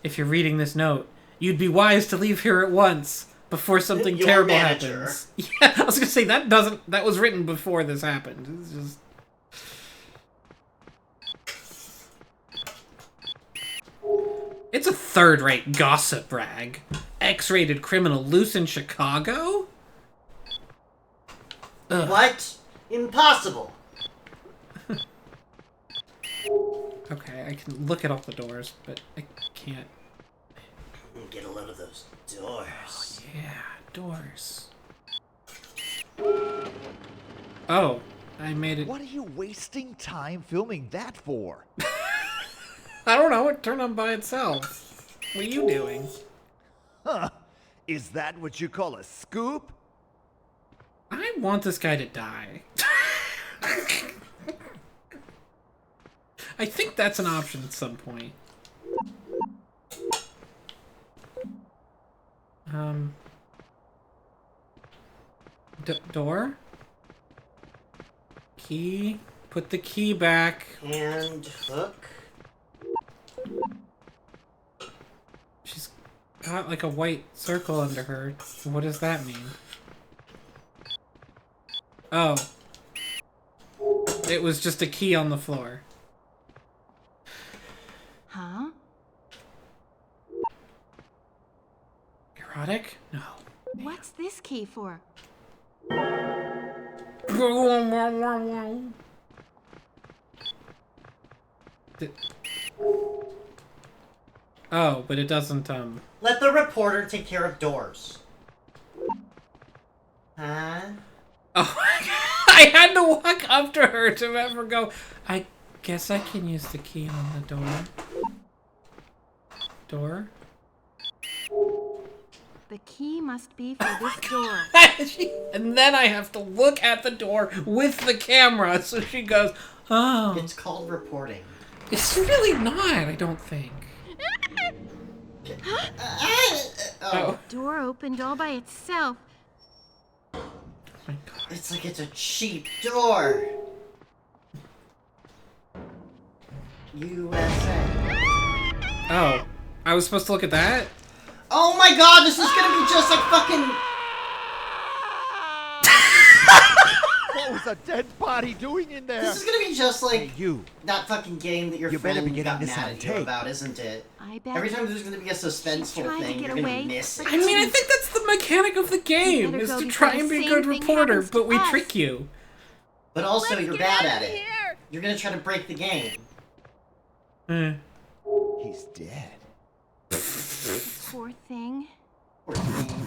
If you're reading this note, you'd be wise to leave here at once before something terrible happens. Yeah, I was gonna say that was written before this happened. It's just... It's a third-rate gossip rag. X-rated criminal loose in Chicago? Ugh. What? Impossible! Okay, I can look at all the doors, but I can't. Get a load of those doors. Oh, yeah, doors. Oh, I made it. What are you wasting time filming that for? I don't know, it turned on by itself. What are you doing? Huh. Is that what you call a scoop? I want this guy to die. I think that's an option at some point. Door? Key? Put the key back. And hook. She's got like a white circle under her. What does that mean? Oh. It was just a key on the floor. Huh? Erotic? No. What's this key for? Oh, but it doesn't, Let the reporter take care of doors. Huh? Oh, I had to walk up to her to ever go, I guess I can use the key on the door. Door? The key must be for this door. And then I have to look at the door with the camera, so she goes, oh. It's called reporting. It's really not, I don't think. Oh. Door opened all by itself. Oh my God. It's like it's a cheap door. USA. Oh, I was supposed to look at that? Oh my god, this is gonna be just like fucking... What was a dead body doing in there? This is gonna be just like Hey, you. that fucking game that your You better friend be getting got this mad on at you tape. about, isn't it? I bet. Every time there's gonna be a suspenseful trying to thing, get you're gonna away, miss it. but I mean, I think that's the mechanic of the game, better is go to before try and the be a same good thing reporter, happens but to we us. trick you. But also, Let's you're get bad out at of it. here. You're gonna try to break the game. He's dead. Poor thing. Poor thing.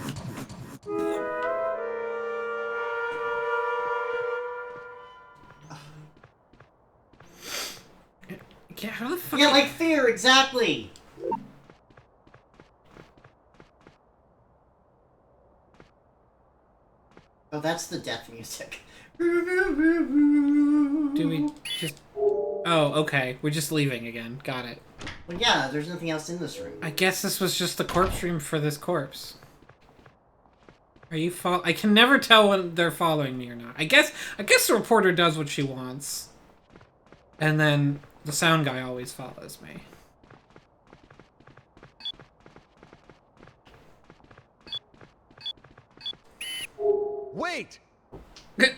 Yeah, how the fuck? Yeah, like fear, exactly! Oh, that's the death music. Do we just... Oh, okay. We're just leaving again. Got it. Well, yeah, there's nothing else in this room. I guess this was just the corpse room for this corpse. Are you I can never tell when they're following me or not. I guess the reporter does what she wants. And then the sound guy always follows me. Wait!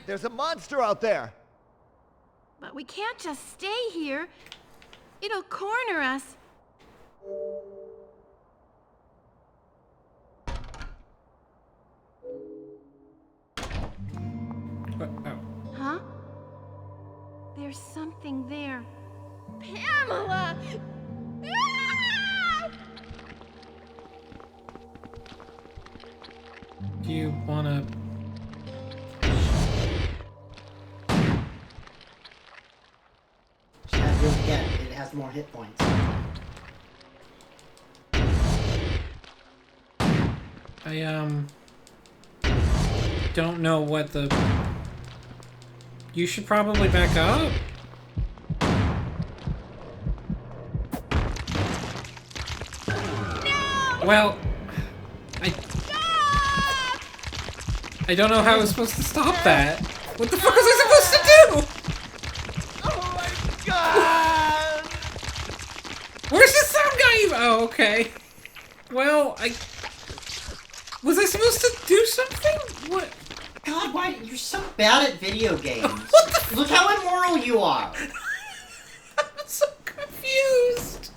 There's a monster out there! But we can't just stay here. It'll corner us. Oh. Huh? There's something there. Pamela! Ah! Do you wanna... Don't forget, it has more hit points. don't know what the... You should probably back up. No! Well, I don't know how I was supposed to stop that. What the fuck was I supposed to do? Oh my god! Where's the sound guy? Oh, okay. Well, was I supposed to do something? What? God, why you're so bad at video games? Look how immoral you are. I'm so confused.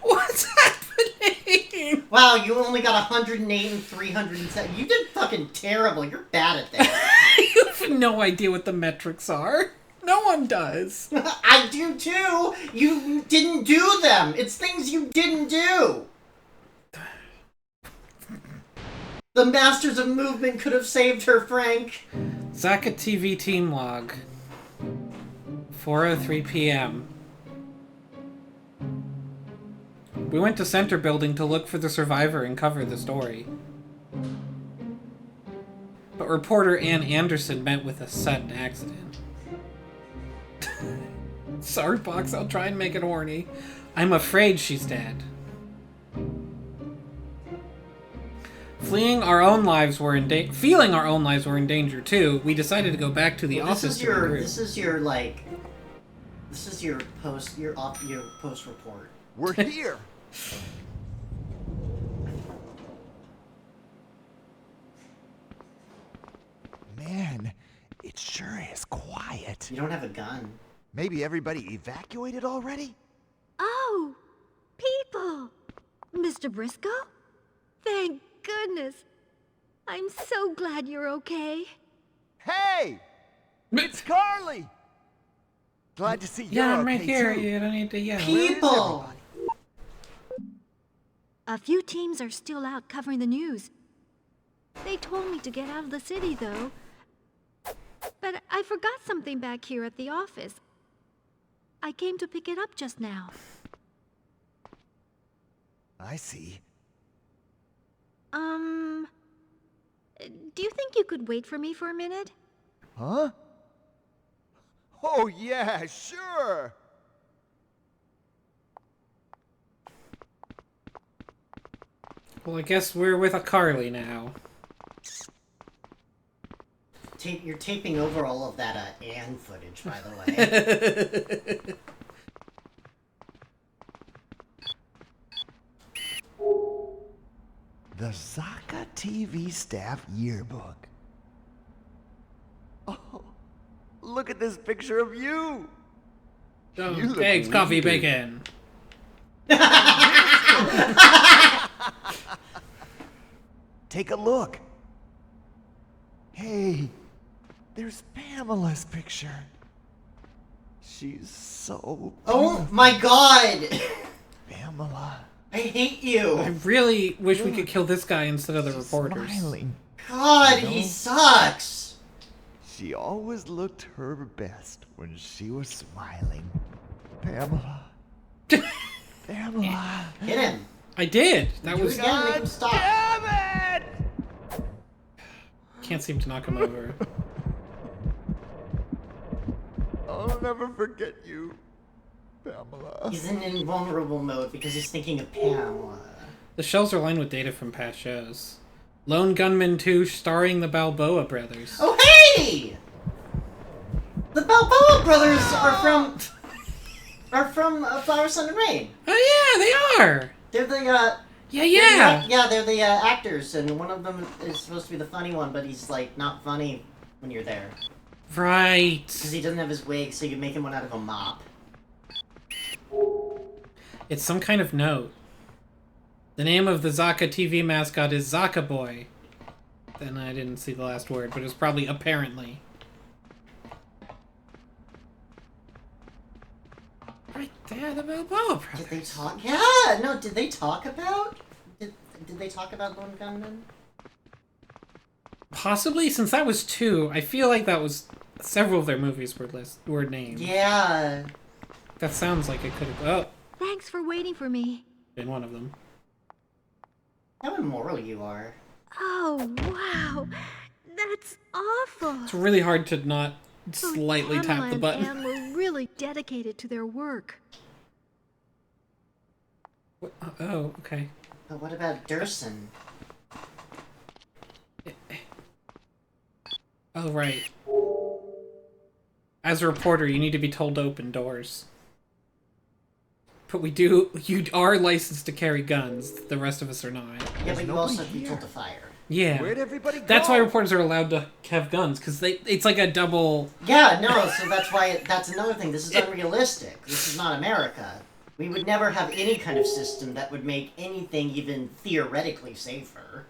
What's happening? Wow, you only got 108 and 307. You did fucking terrible. You're bad at that. You have no idea what the metrics are. No one does. I do too. You didn't do them. It's things you didn't do. The Masters of Movement could have saved her, Frank. Zaka TV team log. 4:03 p.m. We went to Center Building to look for the survivor and cover the story. But reporter Ann Anderson met with a sudden accident. Sorry, Box, I'll try and make it horny. I'm afraid she's dead. Feeling our own lives were in danger too. We decided to go back to the office. This is your post report. We're here. Man, it sure is quiet. You don't have a gun. Maybe everybody evacuated already? Oh, people! Mr. Briscoe? Thank goodness. I'm so glad you're okay. Hey! It's Carly! Glad to see you. Yeah, I'm okay right here. too. You don't need to yell. People! A few teams are still out covering the news. They told me to get out of the city, though. But I forgot something back here at the office. I came to pick it up just now. I see. Do you think you could wait for me for a minute? Huh? Oh, yeah, sure. Well, I guess we're with a Carly now. You're taping over all of that Anne footage, by the way. The Zaka TV staff yearbook. Oh, look at this picture of you. Oh, You look eggs, coffee, weepy. bacon. Take a look. Hey, there's Pamela's picture. She's so Oh my god! Pamela. I hate you! I really wish we could kill this guy instead of the reporters. Smiling. God, he sucks! She always looked her best when she was smiling. Pamela. Pamela. Hit him! I did. That Do was. it again, make him stop. Damn it! Can't seem to knock him over. I'll never forget you, Pamela. He's in invulnerable mode because he's thinking of Pamela. The shelves are lined with data from past shows. Lone Gunman 2 starring the Balboa brothers. Oh, hey! The Balboa brothers are from Flower, Sun, and Rain. Oh yeah, they are! They're the, Yeah. they're the actors, and one of them is supposed to be the funny one, but he's, like, not funny when you're there. Right. Because he doesn't have his wig, so you make him one out of a mop. It's some kind of note. The name of the Zaka TV mascot is Zaka Boy. Then I didn't see the last word, but it was probably apparently. Right there, the Balboa brothers. Did they talk? Yeah! No, did they talk about? Did they talk about Lone Gunman? Possibly, since that was 2, I feel like that was several of their movies were named. Yeah. That sounds like it could have Thanks for waiting for me. been one of them. How immoral you are. Oh, wow. That's awful. It's really hard to not slightly Both tap Pamela the button. and Anne were really dedicated to their work. Oh, okay. But what about Durson? Oh, right. As a reporter, you need to be told to open doors. But you are licensed to carry guns. The rest of us are not. Yeah, but you nobody also have to be here. told to fire. Yeah. Where'd everybody go? That's why reporters are allowed to have guns, because it's like a double... Yeah, no, so that's another thing. This is unrealistic. This is not America. We would never have any kind of system that would make anything even theoretically safer.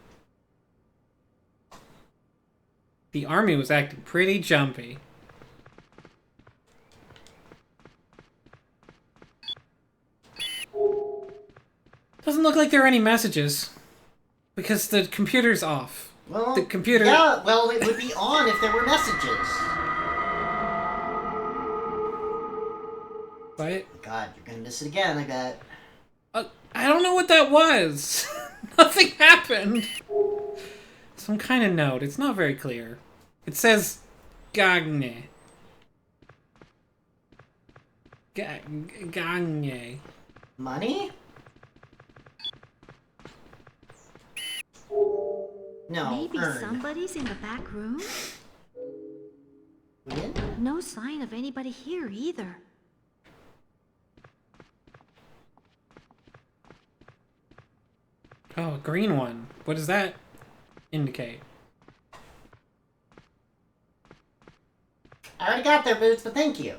The army was acting pretty jumpy. Doesn't look like there are any messages. Because the computer's off. Well, The computer... Yeah, well, it would be on if there were messages. What? God, you're gonna miss it again, I bet. I don't know what that was. Nothing happened. Some kind of note. It's not very clear. It says Gagne. Gagne. Money? No, Maybe earn. somebody's in the back room? Win? No sign of anybody here either. Oh, a green one. What does that indicate? I already got their boots, but thank you.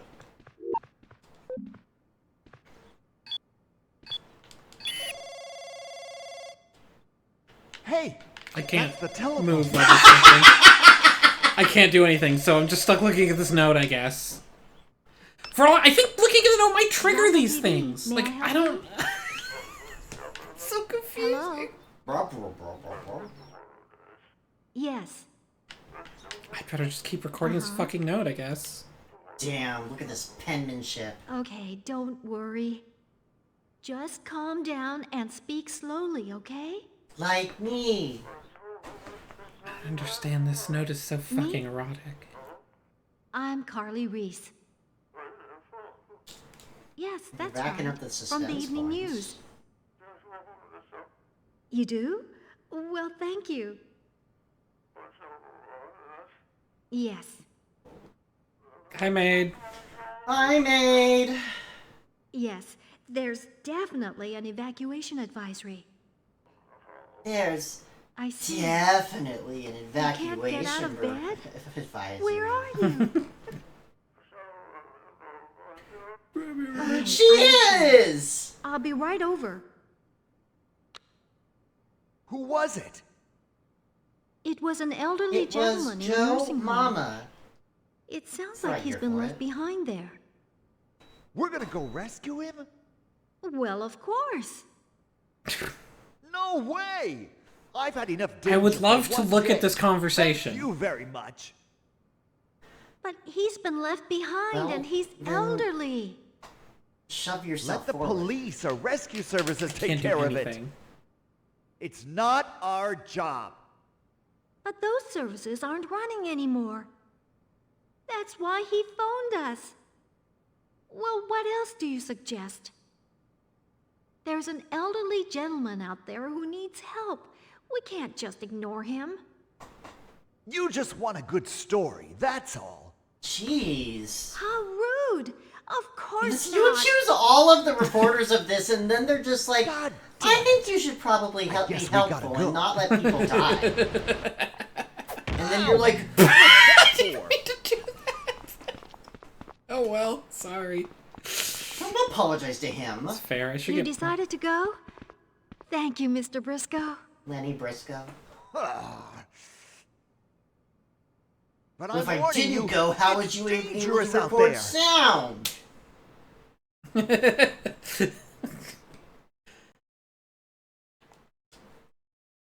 Hey, I can't that's the telephone. move while this thing. I can't do anything, so I'm just stuck looking at this note, I guess. For all I think looking at the note might trigger these things. May Like, I help I don't... So confusing. Hello? Yes. I better just keep recording this fucking note, I guess. Damn, look at this penmanship. Okay, don't worry. Just calm down and speak slowly, okay? Like me. I understand this note is so fucking erotic. I'm Carly Reese. Yes, that's racking right. up the From the suspense Evening points. News. You do? Well, thank you. Yes. Hi, maid. Hi, maid. Yes, there's definitely an evacuation advisory. There's I see. definitely an can't evacuation get out of bed? advisory. Where are you? She is! I'll be right over. Who was it? It was an elderly It was gentleman in a Joe nursing home. Mama. It sounds Right like he's here been for left it. behind there. We're gonna go rescue him? Well, of course. No way! I've had enough I would danger love for to one look day. at this conversation. Thank you very much. But he's been left behind Well, and he's then- elderly. Shove yourself Let the forward. police or rescue services take Can't do care of it. anything. It's not our job. But those services aren't running anymore. That's why he phoned us. Well, what else do you suggest? There's an elderly gentleman out there who needs help. We can't just ignore him. You just want a good story, that's all. Jeez. How rude! Of course You would not. choose all of the reporters of this, and then they're just like, God I damn think you should probably be guess we gotta helpful go." and not let people die. And then you're like, Oh well, sorry. don't apologize to him. It's fair. I should You get. decided to go? Thank you, Mr. Briscoe. Lenny Briscoe. But Well, if I'm I warning didn't you, go, how it's would you be able dangerous to out record there. sound?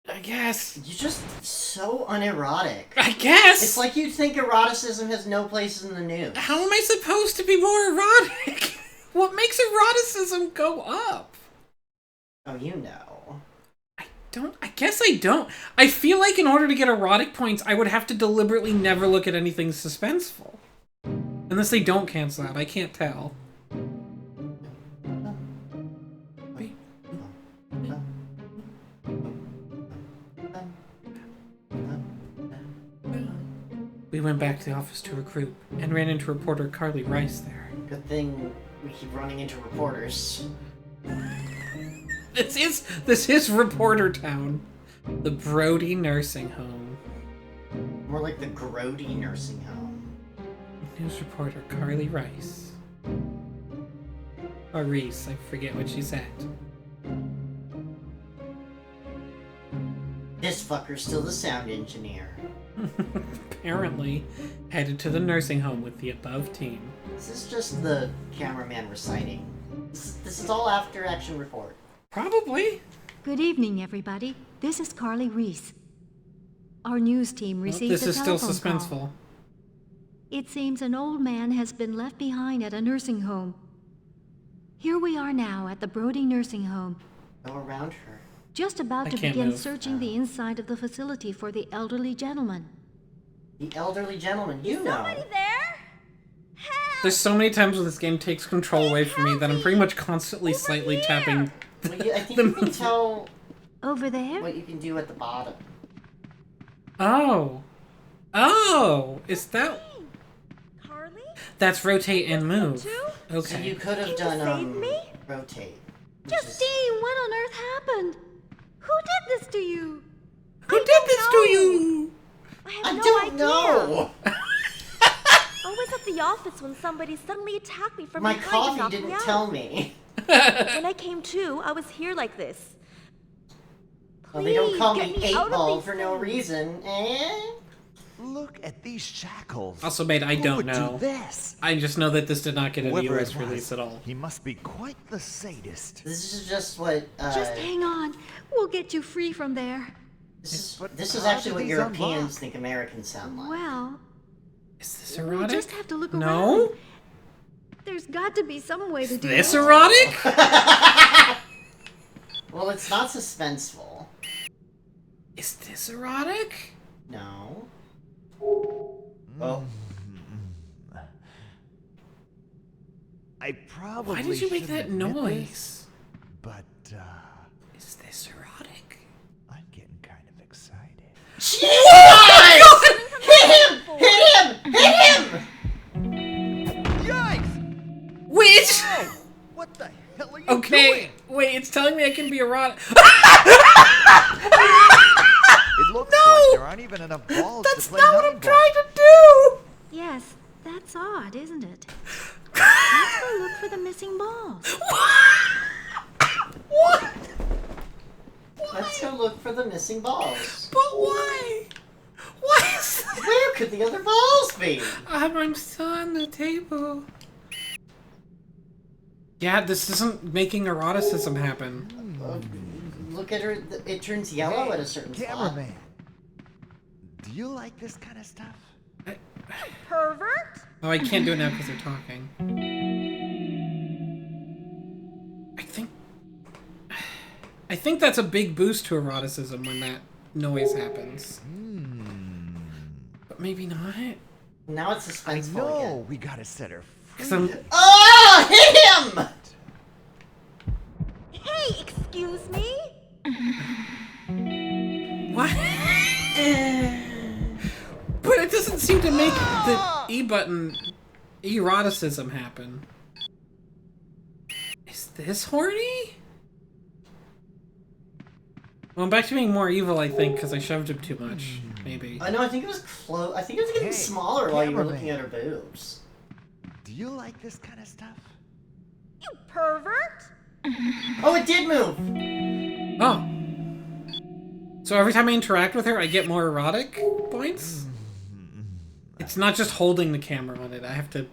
I guess. You're just so unerotic. I guess. It's like you think eroticism has no place in the news. How am I supposed to be more erotic? What makes eroticism go up? Oh, you know. I guess I don't. I feel like in order to get erotic points, I would have to deliberately never look at anything suspenseful. Unless they don't cancel out. I can't tell. We went back to the office to recruit and ran into reporter Carly Rice there. Good thing we keep running into reporters. This is Reporter Town. The Brody Nursing Home. More like the Grody Nursing Home. News reporter Carly Rice. Or Reese, I forget what she said. This fucker's still the sound engineer. Apparently, headed to the nursing home with the above team. Is this just the cameraman reciting? This is all after action report. Probably. Good evening, everybody. This is Carly Reese. Our news team received This a is still telephone suspenseful. call. It seems an old man has been left behind at a nursing home. Here we are now at the Brody Nursing Home. Go around her. Just about I to can't begin move. searching the inside of the facility for the elderly gentleman. The elderly gentleman, you know. there? There's so many times when this game takes control away from me that I'm pretty much constantly slightly tapping. Well, I think you can tell Over there? what you can do at the bottom. Oh. Oh! Is that... Carly? That's rotate and move. So Okay. you could have done, rotate. which is- Justine, what on earth happened? Who did this to you? Who did this to you? I don't know! I was at the office when somebody suddenly attacked me from My behind and coffee knocked me didn't out. tell me. When I came to, I was here like this. Well, they don't Please, call get me me 8 out of Ball these for no things. reason, eh? Look at these shackles. Also, mate, I Who don't would know. do this? I just know that this did not get a Whoever US it was, release at all. He must be quite the sadist. This is just what, Just hang on. We'll get you free from there. this is how actually did what these Europeans unlock? think Americans sound like. Well, Is this we erotic? just have to look No? around. There's got to be some way to do This it. erotic? Well, it's not suspenseful. Is this erotic? No. Oh. I probably Why did you make shouldn't that admit noise? this, but Is this erotic? I'm getting kind of excited. Jesus! Hit him! Hit him! Hit him! Yikes! Which? Oh, what the hell are you Okay, doing? wait, it's telling me I can be erotic. It looks No! like there aren't even enough balls That's to play not what I'm nine trying ball. to do! Yes, that's odd, isn't it? Let's go look for the missing balls. What? Let's go look for the missing balls. But why? Why is that? Where could the other balls be? I'm still on the table. Yeah, this isn't making eroticism happen. Look at her. It turns yellow at a certain spot. Cameraman, do you like this kind of stuff? Pervert? Oh, I can't do it now because they're talking. I think that's a big boost to eroticism when that noise happens. But maybe not. Now it's suspenseful No, again. we gotta set her free. 'Cause I'm... Oh! Hit him! Hey, excuse me? What? But it doesn't seem to make the E button eroticism happen. Is this horny? Well, I'm back to being more evil, I think, because I shoved him too much. Maybe. I know. I think it was close. I think it was getting Hey, smaller while you were cameraman. looking at her boobs. Do you like this kind of stuff? You pervert? Oh, it did move. Oh. So every time I interact with her, I get more erotic points? It's not just holding the camera on it. I have to...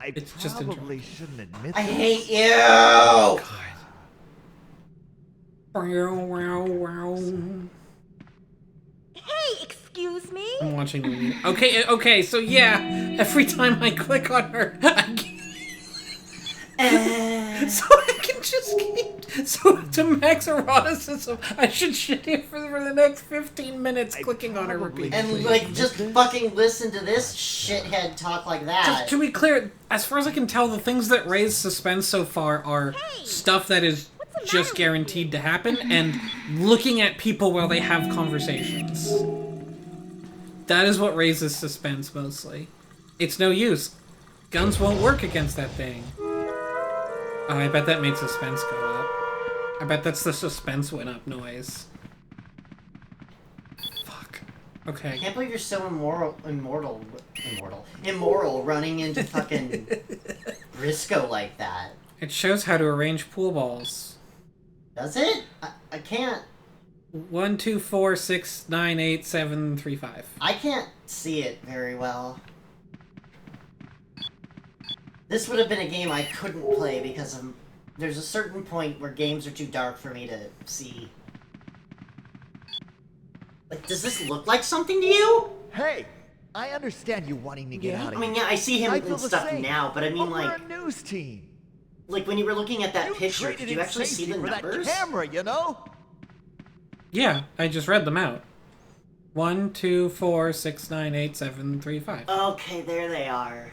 I It's just probably shouldn't admit I this. hate you. Hey, excuse me? I'm watching the video. Okay, so yeah, every time I click on her, I get... So I can just keep... So to max eroticism, I should sit here for the next 15 minutes clicking on her repeat. And, like, just fucking listen to this shithead talk like that. Just to be clear, as far as I can tell, the things that raise suspense so far are stuff that is just guaranteed to happen, and looking at people while they have conversations. That is what raises suspense, mostly. It's no use. Guns won't work against that thing. Oh, I bet that made suspense go up. I bet that's the suspense went up noise. Fuck. Okay. I can't believe you're so immoral running into fucking Risco like that. It shows how to arrange pool balls. Does it? I can't. 1, 2, 4, 6, 9, 8, 7, 3, 5. I can't see it very well. This would have been a game I couldn't play because there's a certain point where games are too dark for me to see. Like, does this look like something to you? Hey, I understand you wanting to get out of here. I mean, yeah, I see him I and feel the stuff same. now, but I mean, But like... we're a news team. Like, when you were looking at that picture, traded did you in actually see safety the for numbers? That camera, you know? Yeah, I just read them out. 1, 2, 4, 6, 9, 8, 7, 3, 5. Okay, there they are.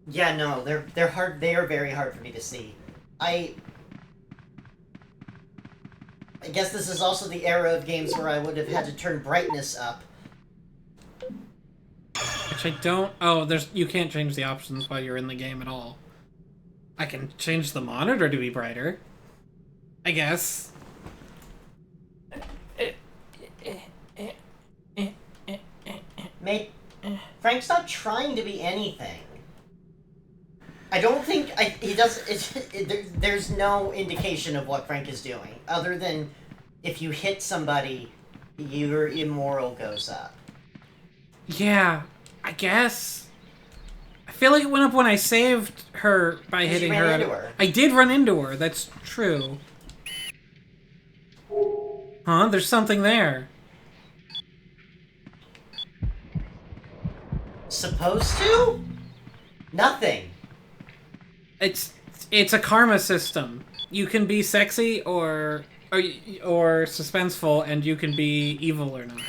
Yeah, no, they're hard. They are very hard for me to see. I guess this is also the era of games where I would have had to turn brightness up. Which I don't... Oh, you can't change the options while you're in the game at all. I can change the monitor to be brighter. I guess. Mate, Frank's not trying to be anything. I don't think he does. There's no indication of what Frank is doing, other than if you hit somebody, your immoral goes up. Yeah, I guess. I feel like it went up when I saved her by hitting her. Into her. I did run into her. That's true. Huh? There's something there. Supposed to? Nothing. It's a karma system. You can be sexy or suspenseful, and you can be evil or not.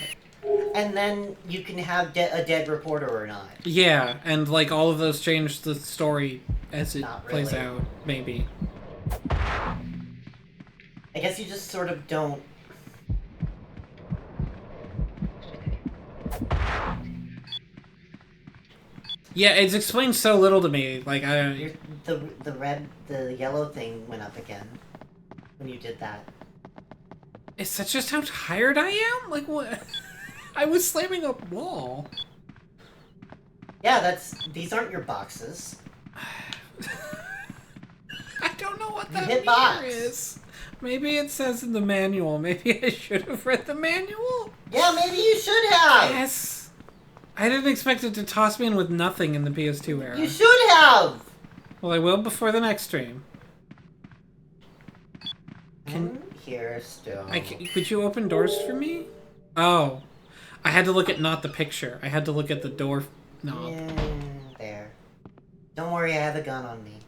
And then you can have a dead reporter or not. Yeah, and like all of those change the story as it Not plays really. out. Maybe. I guess you just sort of don't. Yeah, it's explained so little to me. Like I don't. The yellow thing went up again when you did that. Is that just how tired I am? Like what? I was slamming a wall. Yeah, these aren't your boxes. I don't know what that hit meter box. is. Maybe it says in the manual. Maybe I should have read the manual. Yeah, maybe you should have. Yes. I didn't expect it to toss me in with nothing in the PS2 era. You should have. Well, I will before the next stream. Here still. Could you open doors for me? Oh. I had to look at not the picture. I had to look at the door knob. Yeah, there. Don't worry, I have a gun on me.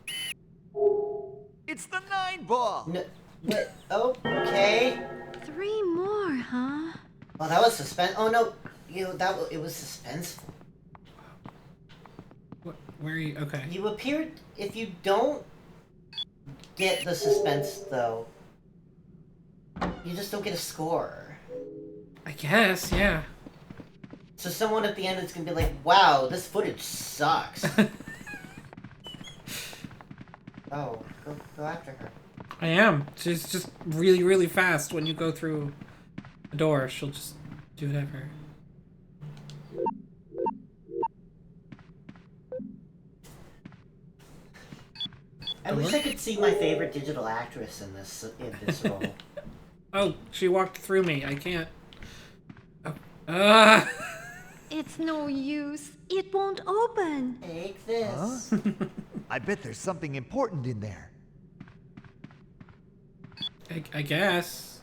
It's the 9-ball! No, what? Oh, okay. 3 more, huh? Oh, that was suspense. Oh no, it was suspenseful. Where are you? Okay. You appeared. If you don't get the suspense, though, you just don't get a score. I guess, yeah. So someone at the end is gonna be like, "Wow, this footage sucks." Oh, go after her. I am. She's just really, really fast when you go through the door. She'll just do whatever. I wish I could see my favorite digital actress in this role. Oh, she walked through me. I can't. Oh. It's no use. It won't open. Take this. Huh? I bet there's something important in there. I guess.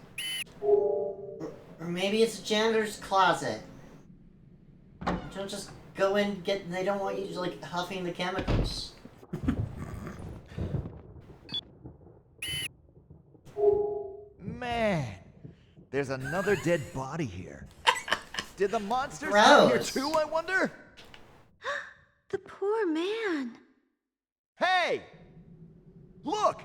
Or maybe it's a janitor's closet. Don't just go in and get. They don't want you like huffing the chemicals. man. There's another dead body here. Did the monsters come here Gross. too, I wonder? The poor man. Hey! Look!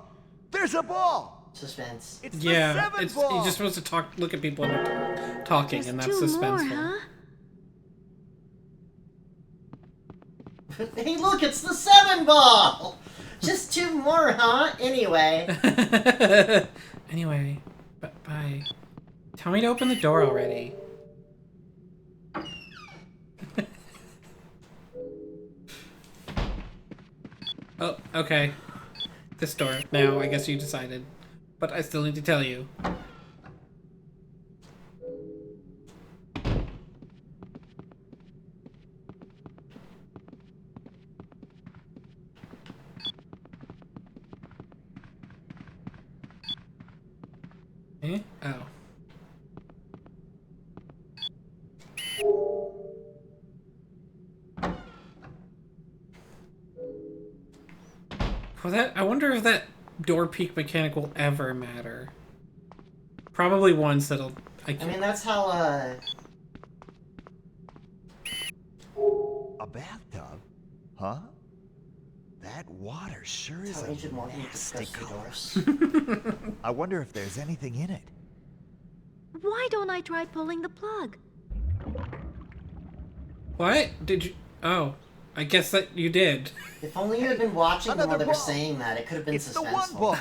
There's a ball! Suspense. It's Yeah, the seven it's ball! you're just supposed to look at people and they're talking, Just and that's 2 more, suspenseful. huh? Hey, look, it's the 7 ball! Just 2 more, huh? Anyway. Anyway, bye. Tell me to open the door already. Oh, okay. This door. Now, I guess you decided. But I still need to tell you. Eh? Oh. Well, I wonder if that door peak mechanic will ever matter. Probably once that'll... I mean, that's how, A bathtub? Huh? That water sure is how a Agent Morgan nasty discussed the color. doors. I wonder if there's anything in it. Why don't I try pulling the plug? What? Did you... Oh. I guess that you did. If only you had been watching them while Another they were ball. saying that, it could have been It's suspenseful. the one ball.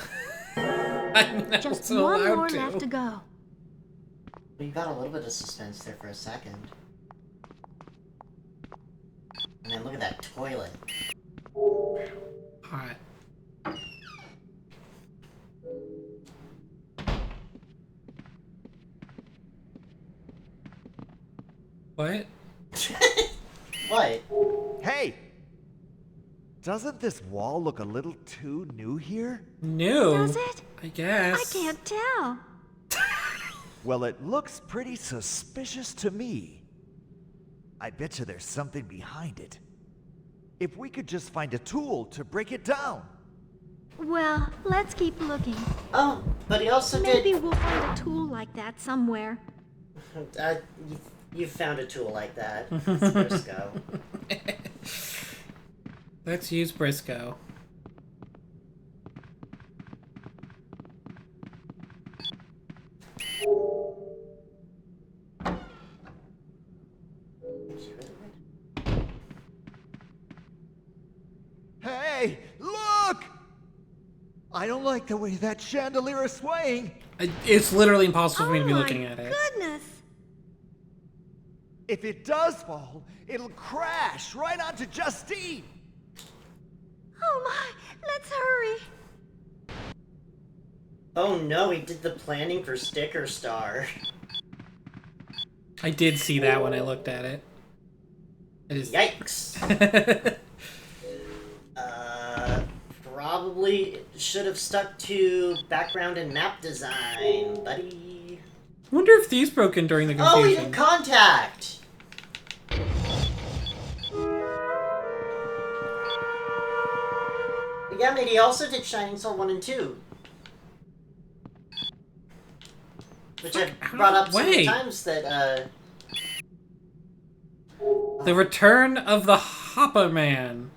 I'm not Just so one allowed more to. left to go. But you got a little bit of suspense there for a second. And then look at that toilet. Hot. What? What? Hey! Doesn't this wall look a little too new here? New? Does it? I guess. I can't tell. Well, it looks pretty suspicious to me. I bet you there's something behind it. If we could just find a tool to break it down. Well, let's keep looking. Oh, but he also Maybe did... we'll find a tool like that somewhere. You found a tool like that. It's Briscoe. Let's use Briscoe. Hey, look! I don't like the way that chandelier is swaying. It's literally impossible for me to be Oh my looking at it. Goodness! If it does fall, it'll crash right onto Justine. Oh my! Let's hurry! Oh no, he did the planning for Sticker Star. I did see that when I looked at it. It is... Yikes. Probably should have stuck to background and map design, buddy. I wonder if these broke in during the Oh, he confusion. did contact! But yeah, mate, he also did Shining Soul 1 and 2. Which I've brought up so many Wait. times that, The Return of the Hopper Man.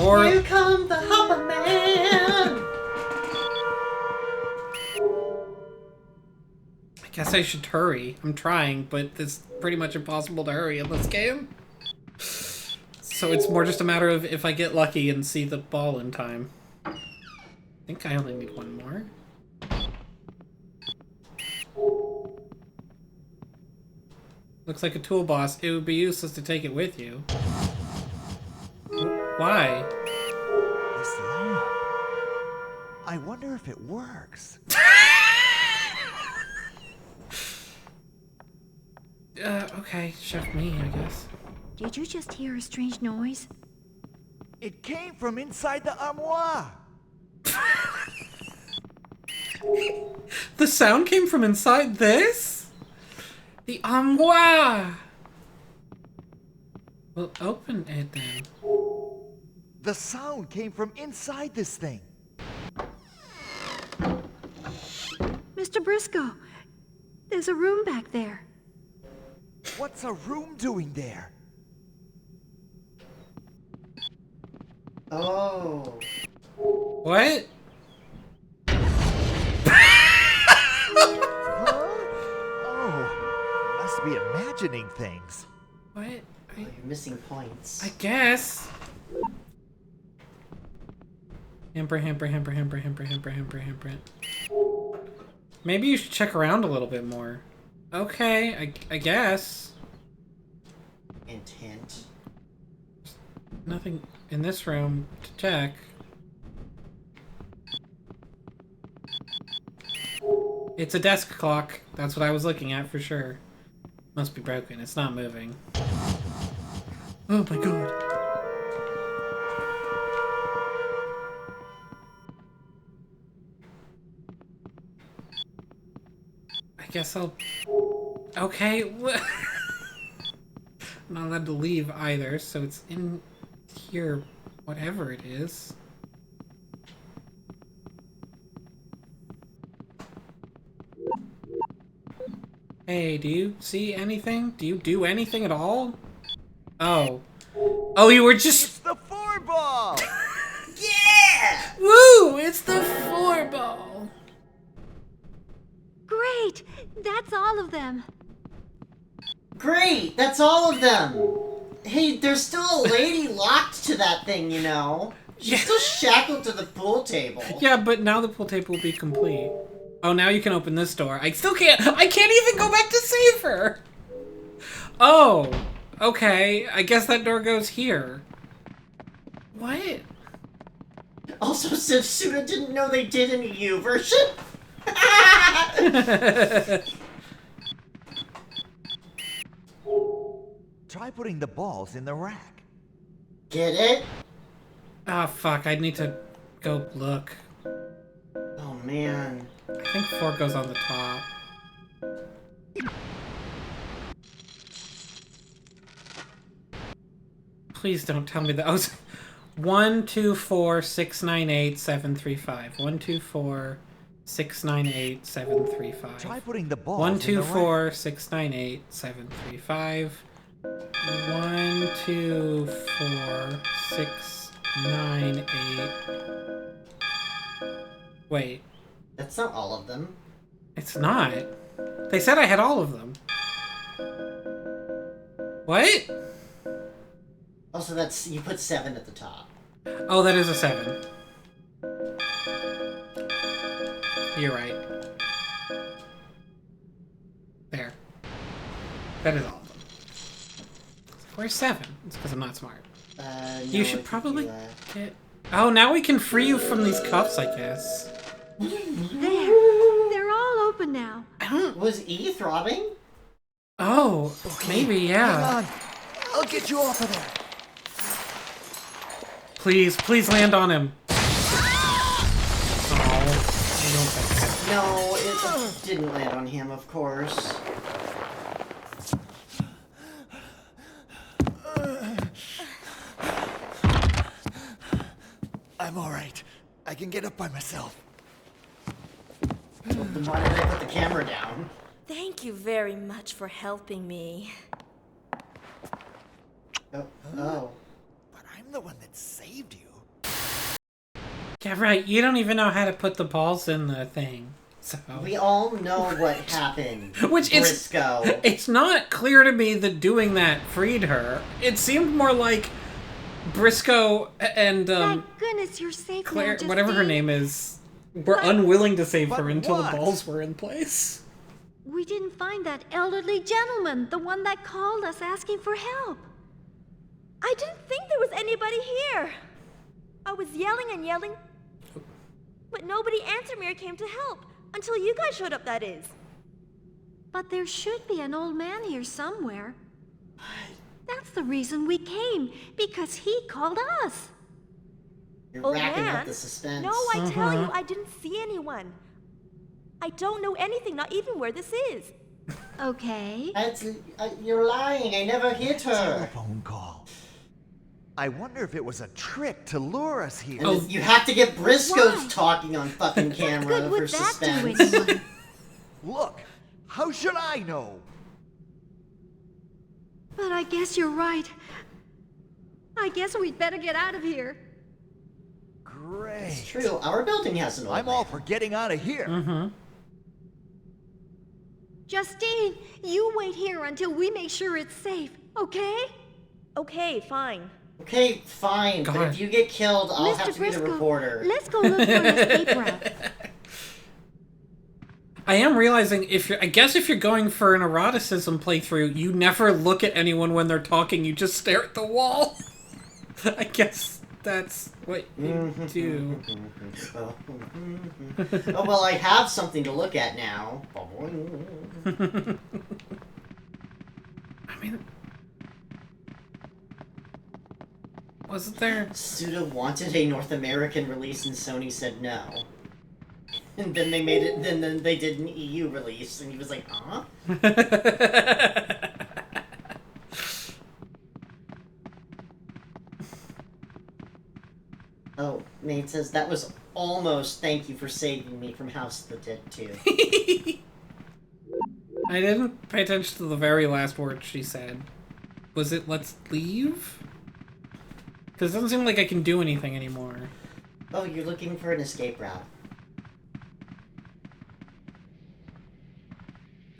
Or... Here come the Hopper Man! I guess I should hurry. I'm trying, but it's pretty much impossible to hurry in this game. So it's more just a matter of if I get lucky and see the ball in time. I think I only need one more. Looks like a tool boss. It would be useless to take it with you. Why? This lamp. I wonder if it works. Okay, chef me, I guess. Did you just hear a strange noise? It came from inside the armoire. The sound came from inside this? The armoire! Well, open it then. The sound came from inside this thing. Mr. Mr. Briscoe, there's a room back there. What's a room doing there? Oh. What? Oh, must be imagining things. What? Oh, you're missing points. I guess. Hamper. Maybe you should check around a little bit more. Okay, I guess. Hint, hint. Nothing in this room to check. It's a desk clock. That's what I was looking at for sure. Must be broken. It's not moving. Oh my god. I guess I'll... Okay. I'm not allowed to leave either, so it's in here, whatever it is. Hey, do you see anything? Do you do anything at all? Oh. Oh, you were just... It's the 4-ball! Yeah! Woo! It's the 4-ball! Great! That's all of them. Great! That's all of them! Hey, there's still a lady locked to that thing, you know? She's still shackled to the pool table. Yeah, but now the pool table will be complete. Oh, now you can open this door. I still can't... I can't even go back to save her! Oh. Okay. I guess that door goes here. What? Also, since Suda didn't know they did an EU version. Try putting the balls in the rack. Get it? Ah, fuck. I need to go look. Oh, man. I think 4 goes on the top. Please don't tell me that. Oh, 1, 2, 4, 6, 9, 8, 7, 3, 5. 1, 2, 4, 6, 9, 8, 7, 3, 5. Try putting the balls 1, 2, in the 4, rack. 6, 9, 8, 7, 3, 5. 1, 2, 4, 6, 9, 8. Wait. That's not all of them. It's not. They said I had all of them. What? Also, that's... You put 7 at the top. Oh, that is a 7. You're right. There. That is all of them. Where's 7? It's because I'm not smart. No, You should probably get... Oh, now we can free you from these cuffs, I guess. There. They're all open now. I don't... Was E throbbing? Oh, maybe, yeah. Hang on. I'll get you off of there. Please, please land on him. No, it didn't land on him, of course. I'm alright. I can get up by myself. Well, then why did I put the camera down? Thank you very much for helping me. Oh. Oh. But I'm the one that saved you. Yeah, right. You don't even know how to put the balls in the thing. So. We all know what happened. Which Briscoe. it's not clear to me that doing that freed her. It seemed more like Briscoe and Thank goodness you're safe Claire, now, whatever her Justine. name is, were unwilling to save But her until what? the balls were in place. We didn't find that elderly gentleman, the one that called us asking for help. I didn't think there was anybody here. I was yelling and yelling, but nobody answered me or came to help. Until you guys showed up, that is. But there should be an old man here somewhere. That's the reason we came, because he called us. You're Old racking man? up the suspense. No, I tell you, I didn't see anyone. I don't know anything, not even where this is. Okay. You're lying. I never hit her. Telephone call. I wonder if it was a trick to lure us here. And you have to get Briscoe's Why? talking on fucking camera Good for would that do suspense. anyone? Look, how should I know? But I guess you're right. I guess we'd better get out of here. Great. It's true. Our building has an old I'm all for getting out of here. Mm-hmm. Justine, you wait here until we make sure it's safe, okay? Okay, fine. Okay, fine. But God. if you get killed, I'll Mr. have to be the Briscoe, reporter. let's go look for an escape route. I am realizing I guess if you're going for an eroticism playthrough, you never look at anyone when they're talking, you just stare at the wall. I guess that's what you do. Oh, well, I have something to look at now. I mean, wasn't there? Suda wanted a North American release and Sony said no. And then they made it, then they did an EU release, and he was like, huh? Oh, Nate says, that was almost thank you for saving me from House of the Dead 2. I didn't pay attention to the very last word she said. Was it, let's leave? Because it doesn't seem like I can do anything anymore. Oh, you're looking for an escape route.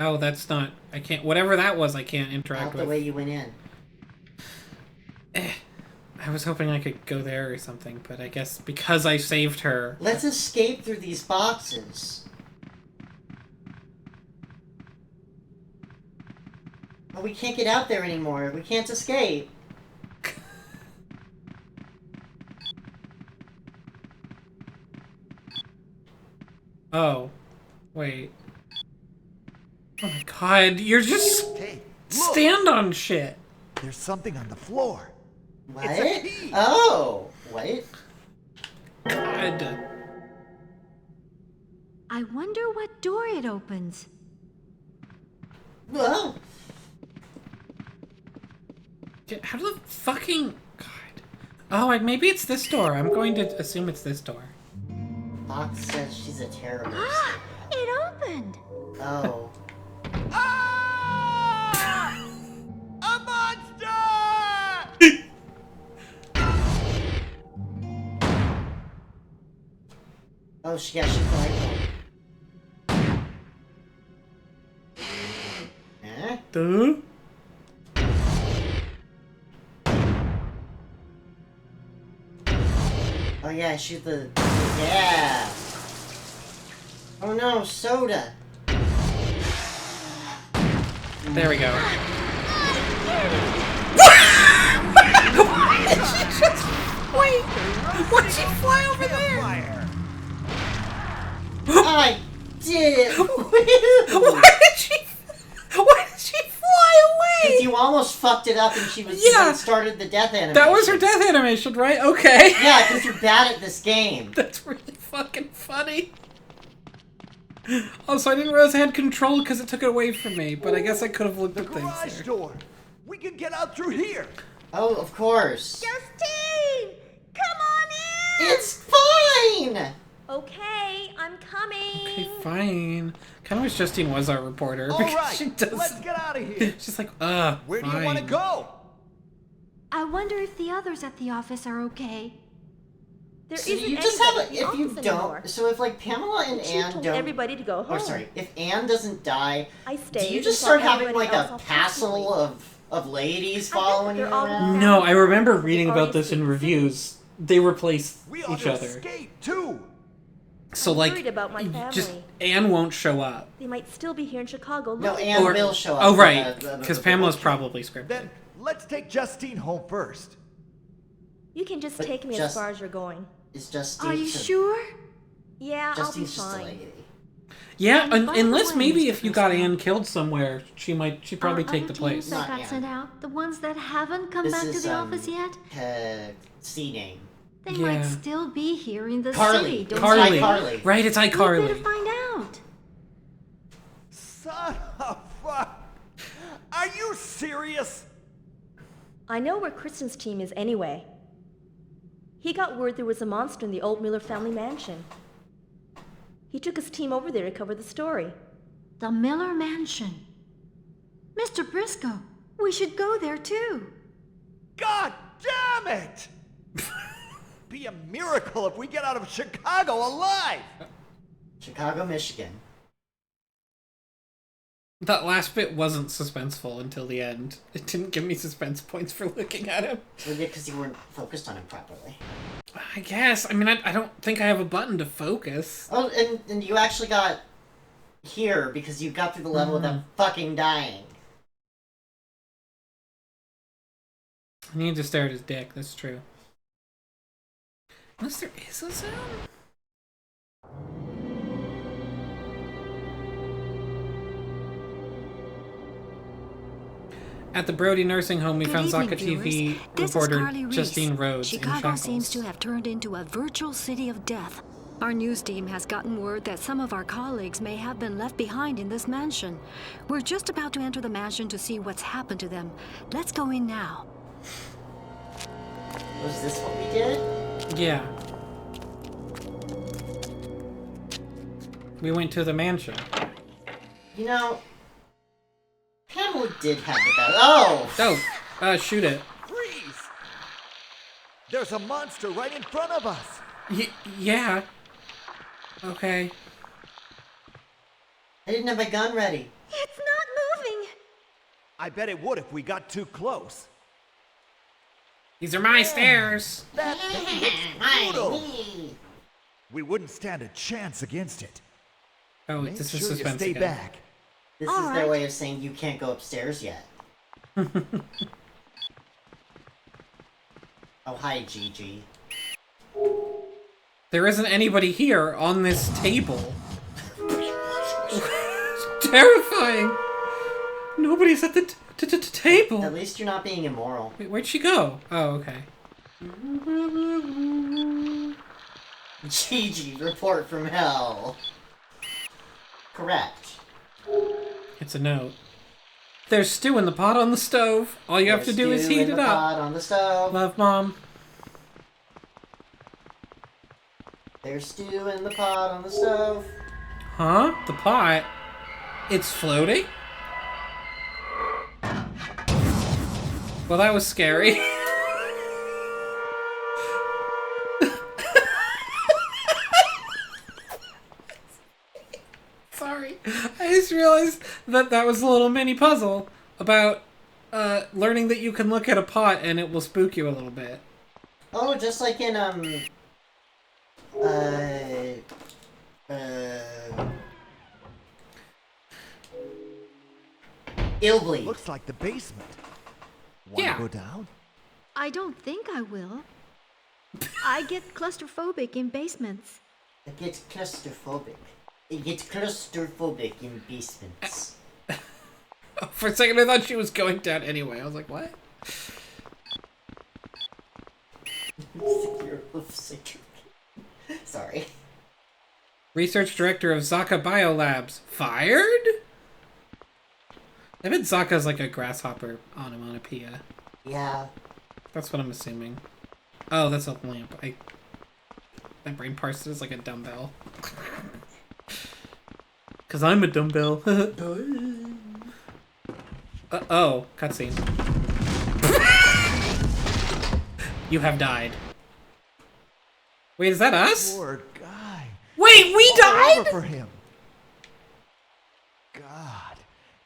Oh, that's not... I can't... Whatever that was, I can't interact Out with. the way you went in. I was hoping I could go there or something, but I guess because I saved her... Let's escape through these boxes. Oh, we can't get out there anymore. We can't escape. Oh. Wait. Oh my god, you're just... Hey, stand on shit. There's something on the floor. What? It's a key. Oh, what? God. I wonder what door it opens. Well, How do the fucking... God. Oh, maybe it's this door. I'm going to assume it's this door. Fox says she's a terrible It opened! Oh. Ah! A monster! Oh, she got shit light bulb. Huh? Duh? Oh yeah, shoot the... Yeah! Oh no, soda! There we go. Wait! Why'd she fly over there? I did it! Why did she fly away? Because you almost fucked it up and she was started the death animation. That was her death animation, right? Okay. Yeah, because you're bad at this game. That's really fucking funny. Also, I didn't realize I had control because it took it away from me, but I guess I could have looked at things Garage there. door. We can get out through here. Oh, of course. Justine! Come on in! It's fine! Okay, I'm coming. Okay, fine. Kind of wish Justine was our reporter. All because right, she does. let's get out of here. She's like, Where do you want to go? I wonder if the others at the office are okay. There So isn't you just have anybody a, at if the you office don't, anymore. so if like Pamela and She Anne told don't, everybody to go home. or sorry, if Anne doesn't die, I do stayed you just until start having everybody like else a off passel of ladies following you they're all around? No, I remember reading Already about this in escaped. reviews. They replace We ought each to other. escape too. So I'm like, worried about my just family. Anne won't show up. They might still be here in Chicago. No, looking Anne for will me. show up. Oh for right, the because Pamela's probably scripted. Then let's take Justine home first. You can just But take me just- as far as you're going. Is Justine? Are you sure? Yeah, Justine's I'll just a be fine. lady. Yeah, And by the unless way, maybe Mr. if you got Frisco. Anne killed somewhere, she'd probably Are take other the place. teams that Not got yet. sent out, the ones that haven't come This back to is, the office yet, C name. they Yeah. might still be here in the Carly. city. Don't Carly. you Carly. think? Right, it's We better iCarly. find out. Son of fuck. Are you serious? I know where Kristen's team is anyway. He got word there was a monster in the old Miller family mansion. He took his team over there to cover the story. The Miller Mansion. Mr. Briscoe, we should go there too. God damn it! Be a miracle if we get out of Chicago alive! Chicago, Michigan. That last bit wasn't suspenseful until the end. It didn't give me suspense points for looking at him. Well, yeah, because you weren't focused on him properly. I guess. I mean, I don't think I have a button to focus. Oh, and you actually got here because you got through the level without fucking dying. I need to stare at his dick, that's true. Unless there is a sound? At the Brody Nursing Home, we found Zaka TV reporter Justine Rhodes in Chicago shackles. seems to have turned into a virtual city of death. Our news team has gotten word that some of our colleagues may have been left behind in this mansion. We're just about to enter the mansion to see what's happened to them. Let's go in now. Was this what we did? Yeah. We went to the mansion. You know, Pamela did have the best. Oh! Oh, shoot it. Freeze! There's a monster right in front of us! Yeah. Okay. I didn't have my gun ready. It's not moving. I bet it would if we got too close. These are my stairs. That looks brutal. We wouldn't stand a chance against it. Oh, Make this sure is you suspense stay again. back. This is their way of saying you can't go upstairs yet. Oh, hi, Gigi. There isn't anybody here on this table. Terrifying. Nobody's at the table. At least you're not being immoral. Wait, where'd she go? Oh, okay. Gigi, report from hell. Correct. It's a note. There's stew in the pot on the stove. All you have to do is heat it up. Pot on the stove. Love, Mom. There's stew in the pot on the stove. Huh? The pot? It's floating? Well, that was scary. Sorry. I just realized that that was a little mini puzzle about learning that you can look at a pot and it will spook you a little bit. Oh, just like in, Illbleed. Looks like the basement. Wanna go down? I don't think I will. I get claustrophobic in basements. It gets claustrophobic. It gets claustrophobic in basements. For a second I thought she was going down anyway. I was like, what? Sorry. Research director of Zaka Biolabs fired? I bet Zaka's like a grasshopper onomatopoeia. Yeah. That's what I'm assuming. Oh, that's a lamp. My brain parsed it as like a dumbbell. Cause I'm a dumbbell. Oh, cutscene. You have died. Wait, is that us? Poor guy. Wait, we died? Over for him. God,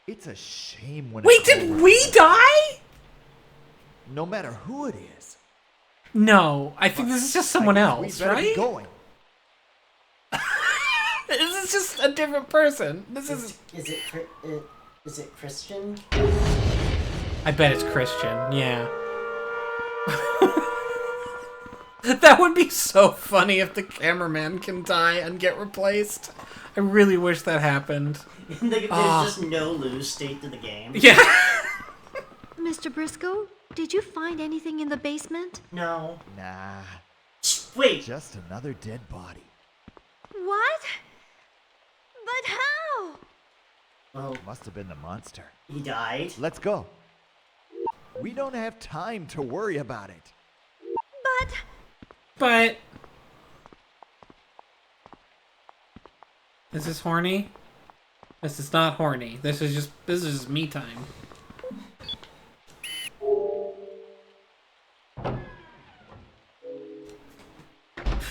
it's a shame when. Wait, did we die? No matter who it is. No, I think this is just someone else, we better right? be going. This is just a different person. This is. Is it Christian? I bet it's Christian. Yeah. That would be so funny if the cameraman can die and get replaced. I really wish that happened. There's just no lose state to the game. Yeah. Mr. Briscoe, did you find anything in the basement? No. Nah. Wait. Just another dead body. What? But how? Well, must have been the monster. He died. Let's go. We don't have time to worry about it. But is this horny? This is not horny. This is just me time.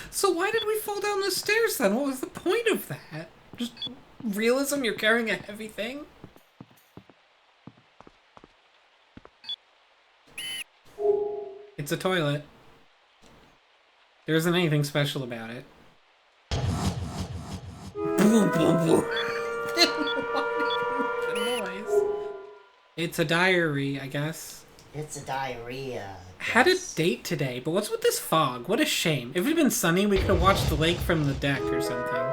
So why did we fall down the stairs then? What was the point of that? Just realism you're carrying a heavy thing? It's a toilet. There isn't anything special about it. It's a diary, I guess. It's a diarrhea. Had a date today, but what's with this fog? What a shame. If it had been sunny, we could have watched the lake from the deck or something.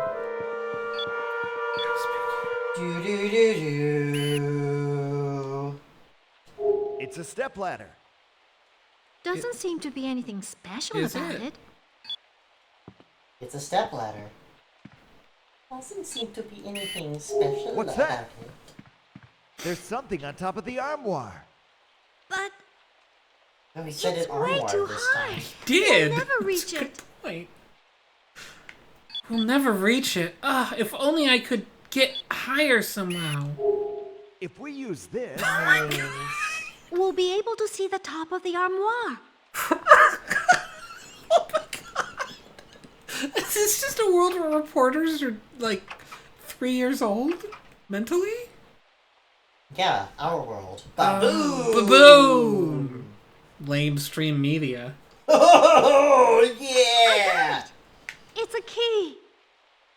It's a stepladder. Doesn't seem to be anything special about it. It's a stepladder. Doesn't seem to be anything special What's about that? it. There's something on top of the armoire. But Oh, he said it way armoire too this high. time. Did! We'll never reach That's a it. good point. We'll never reach it. Ah, if only I could get higher somehow. If we use this... We'll be able to see the top of the armoire. Oh my god! Is this just a world where reporters are, like, 3 years old? Mentally? Yeah, our world. Baboom! Baboom! Lame stream media. Oh, yeah! It's a key.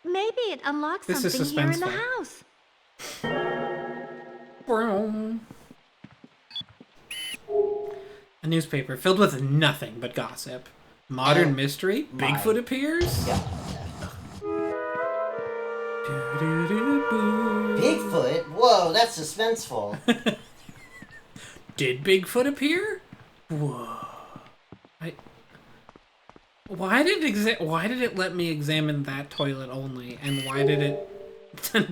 Maybe it unlocks This is something here in the suspenseful. house. Broom. A newspaper filled with nothing but gossip. Modern mystery? Bigfoot appears? Yeah. Bigfoot? Whoa, that's suspenseful. Did Bigfoot appear? Whoa. Why did it let me examine that toilet only? And why did it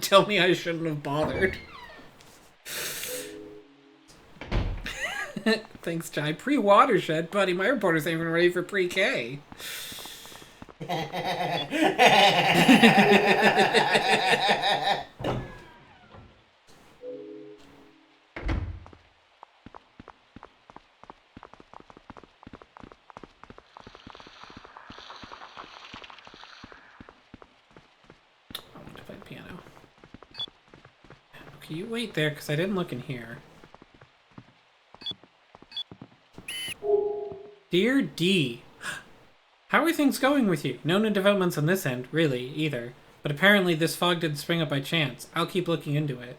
tell me I shouldn't have bothered? Thanks, Jai. Pre-watershed, buddy. My reporters ain't even ready for pre-K. I want to play piano. Okay, you wait there, because I didn't look in here. Dear D, how are things going with you? No new developments on this end, really, either. But apparently this fog didn't spring up by chance. I'll keep looking into it.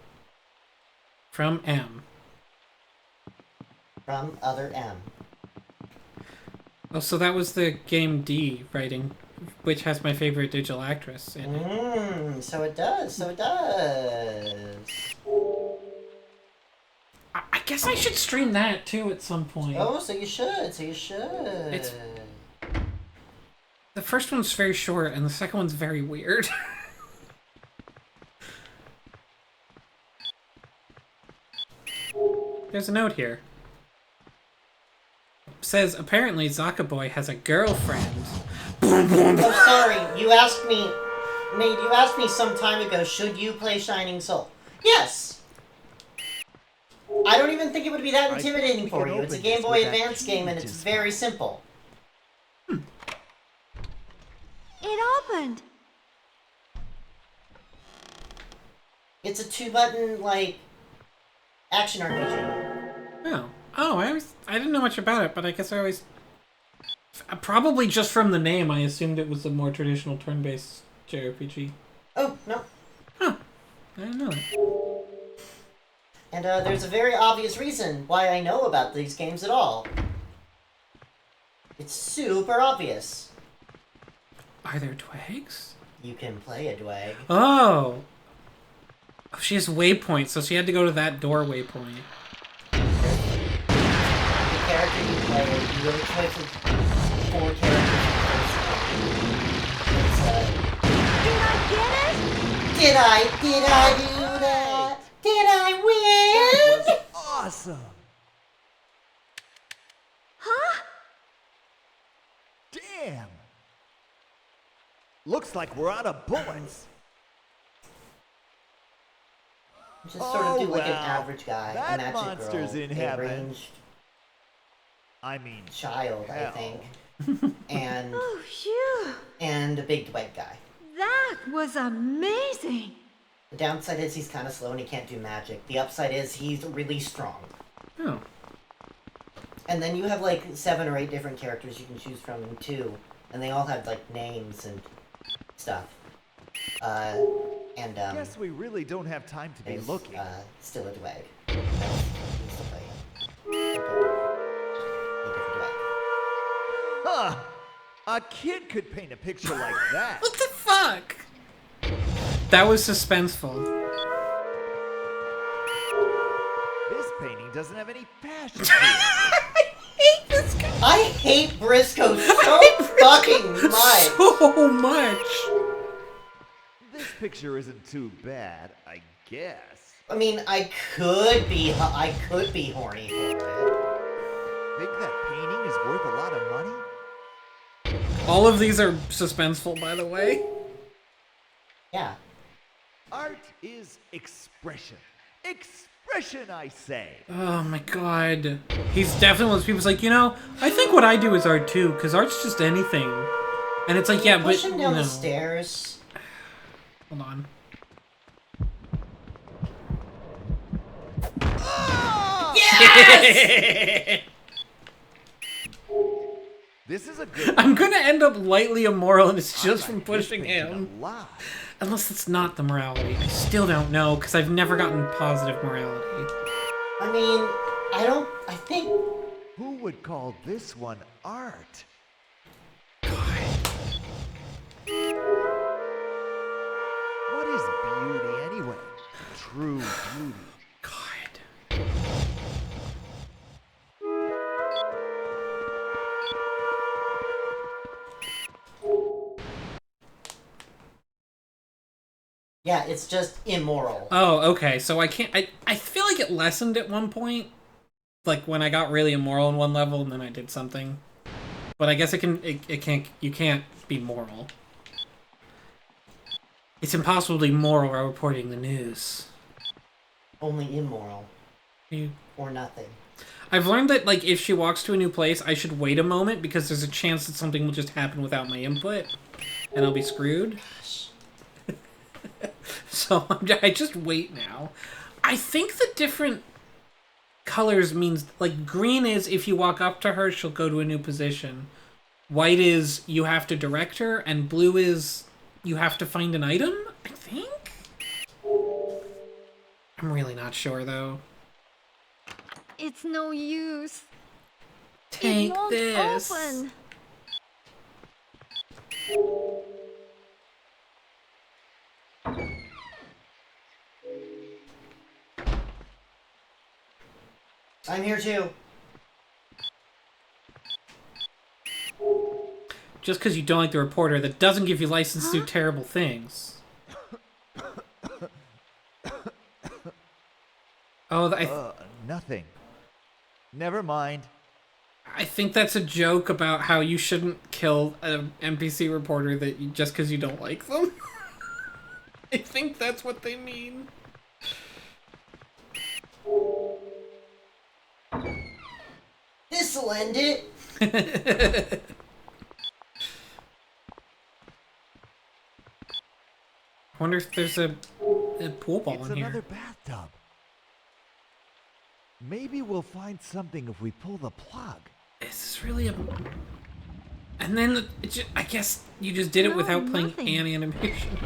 From M. From other M. Oh, so that was the game D writing, which has my favorite digital actress in it. So it does, so it does. I guess I should stream that too at some point. Oh, so you should, It's... The first one's very short, and the second one's very weird. There's a note here. It says, apparently Zakaboy has a girlfriend. Oh, sorry, you asked me... Nate, you asked me some time ago, should you play Shining Soul? Yes! I don't even think it would be that intimidating for you. It's a Game Boy Advance game, and it's very simple. It opened. It's a 2-button, like, action RPG. Oh, I didn't know much about it, but I guess I always... Probably just from the name, I assumed it was a more traditional turn-based JRPG. Oh, no. Huh. I didn't know that. And there's a very obvious reason why I know about these games at all. It's super obvious. Are there twigs? You can play a Dwag. Oh! Oh, she has waypoints, so she had to go to that door waypoint. The character you play, you really play for 4 characters Did I get it? Did I do that? Did I win? That was awesome. Huh? Damn. Looks like we're out of bullets. Just sort of do like an well, average guy, a that magic monster's girl, in a heaven. ranged I mean, child, I hell. think, and Oh, phew. and a big white guy. That was amazing. The downside is he's kind of slow and he can't do magic. The upside is he's really strong. Oh. And then you have like 7 or 8 different characters you can choose from too, and they all have like names and stuff. Guess we really don't have time to be there's, looking. Still a Dwag. That's used to play a different Dwag. Huh. A kid could paint a picture like that. What the fuck? That was suspenseful. This painting doesn't have any passion. I hate Briscoe so fucking much. So much. This picture isn't too bad, I guess. I mean, I could be horny for it. Think that painting is worth a lot of money? All of these are suspenseful, by the way. Yeah. Art is expression. Expression, I say. Oh my god. He's definitely one of those people who's like, you know, I think what I do is art too, because art's just anything. And it's like, yeah, but Push him down no. the stairs. Hold on. Yes! This is a good. I'm gonna end up lightly immoral, and it's just I from like this pushing painting him. a lot. Unless it's not the morality. I still don't know, because I've never gotten positive morality. I mean, I think... Who would call this one art? What is beauty anyway? True beauty. God. Yeah, it's just immoral. Oh, okay. So I can't... I feel like it lessened at one point. Like, when I got really immoral in one level, and then I did something. But I guess it can't... You can't be moral. It's impossible to be moral while reporting the news. Only immoral. You... Or nothing. I've learned that, like, if she walks to a new place, I should wait a moment, because there's a chance that something will just happen without my input. And I'll be screwed. So I just wait now. I think the different colors means, like, green is if you walk up to her, she'll go to a new position. White is you have to direct her, and blue is you have to find an item, I think? I'm really not sure, though. It's no use. Take it won't this. Open. I'm here too. Just because you don't like the reporter, that doesn't give you license to do terrible things. Oh, Nothing. Never mind. I think that's a joke about how you shouldn't kill an NPC reporter just because you don't like them. I think that's what they mean. This'll end it. I wonder if there's a pool ball It's in another here. bathtub. Maybe we'll find something if we pull the plug. Is this really a... And then, I guess you just did it No, without playing nothing. an animation.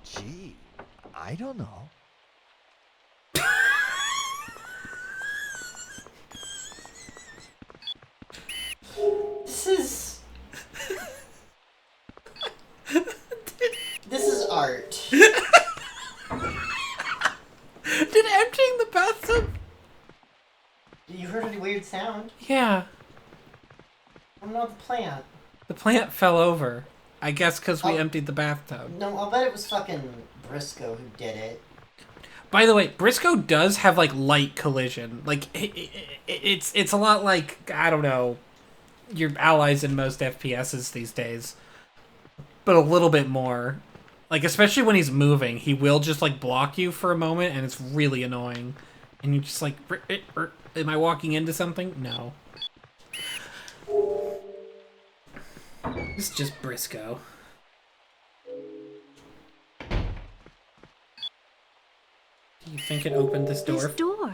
Gee, I don't know. This is... This is art. Did emptying the bathtub... You heard a weird sound? Yeah. I don't know the plant. The plant fell over. I guess because we Oh. emptied the bathtub. No, I'll bet it was fucking Briscoe who did it. By the way, Briscoe does have, like, light collision. Like, it's a lot like, I don't know, your allies in most FPSs these days. But a little bit more. Like, especially when he's moving, he will just, like, block you for a moment, and it's really annoying. And you're just like, am I walking into something? No. It's just Briscoe. Do you think it opened this door? This door.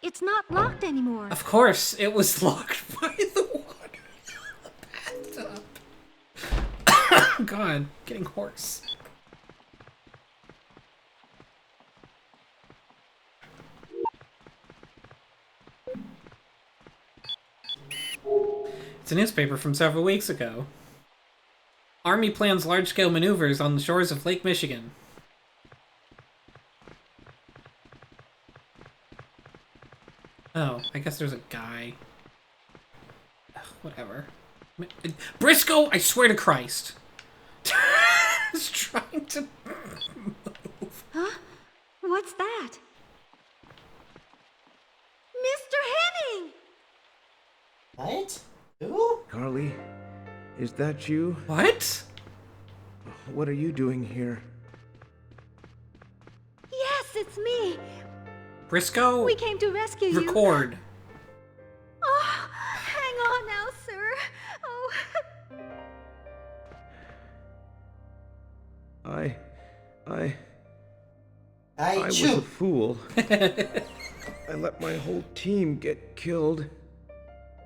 It's not locked anymore. Of course, it was locked by the water in the bathtub. God, getting hoarse. It's a newspaper from several weeks ago. Army plans large-scale maneuvers on the shores of Lake Michigan. Oh, I guess there's a guy. Ugh, whatever. Briscoe, I swear to Christ. I was trying to move. Huh? What's that? Mr. Henning! What? Who? Carly, is that you? What? What are you doing here? Yes, it's me. Briscoe? We came to rescue you. Record. Oh, hang on now, sir. Oh. I was a fool. I let my whole team get killed.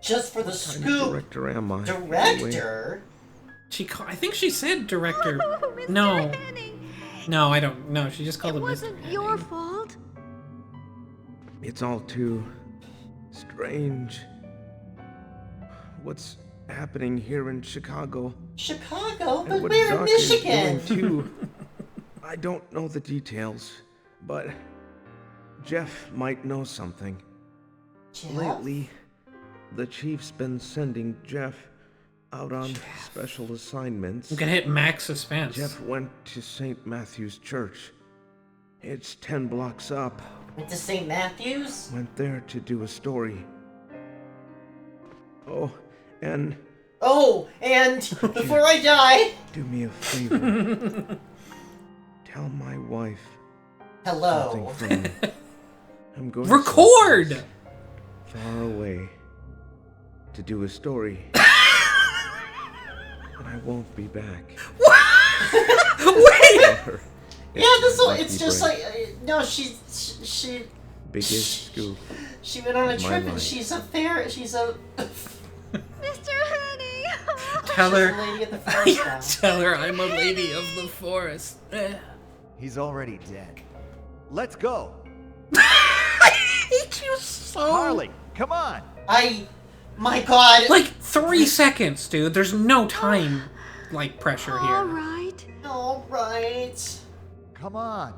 Just for the What kind scoop. of director am I? Director? Anyway? I think she said director. Oh, Mr. No. Henning. No, I don't. No, she just called It him Mr. wasn't your fault. It's all too strange. What's happening here in Chicago? Chicago? And But what we're in Doc is Michigan. doing, too. I don't know the details, but Jeff might know something. Jeff? Lately, the chief's been sending Jeff out on special assignments. I'm gonna hit max suspense. Jeff went to St. Matthew's Church. It's 10 blocks up. Went to St. Matthew's? Went there to do a story. Oh, and before I die... do me a favor. Tell my wife Hello. something from me. I'm going Record! someplace far away to do a story. And I won't be back. Wait! Yeah, this one, it's just like... no, she... Biggest scoop. She went on a of my trip and life. she's a... Mr. Henning. Tell She's her. a lady of the forest now. Tell her I'm a lady of the forest. He's already dead. Let's go. I hate you so. Harley, come on. My God. Like 3 seconds, dude. There's no time, like, pressure here. All right. All right. Come on.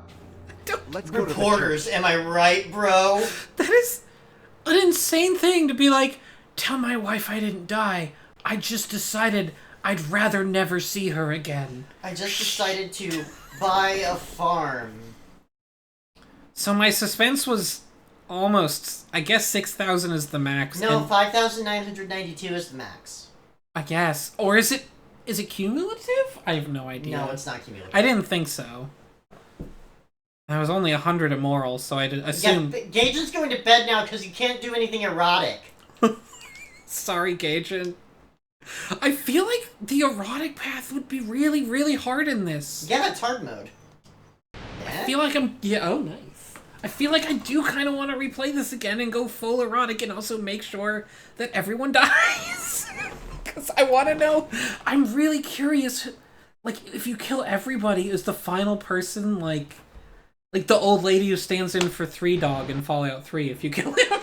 Let's go to the Reporters, am I right, bro? That is an insane thing to be like, tell my wife I didn't die. I just decided I'd rather never see her again. I just decided to buy a farm. So my suspense was almost, I guess 6,000 is the max. No, and 5,992 is the max. I guess. Or is it cumulative? I have no idea. No, it's not cumulative. I didn't think so. I was only 100 immoral, so I assumed... Yeah, Gaijin's going to bed now because you can't do anything erotic. Sorry, Gaijin. I feel like the erotic path would be really, really hard in this. Yeah, it's hard mode. I feel like I'm... Yeah, oh, nice. I feel like I do kind of want to replay this again and go full erotic and also make sure that everyone dies. Because I want to know... I'm really curious. Like, if you kill everybody, is the final person, like the old lady who stands in for 3 Dog in Fallout 3, if you kill him?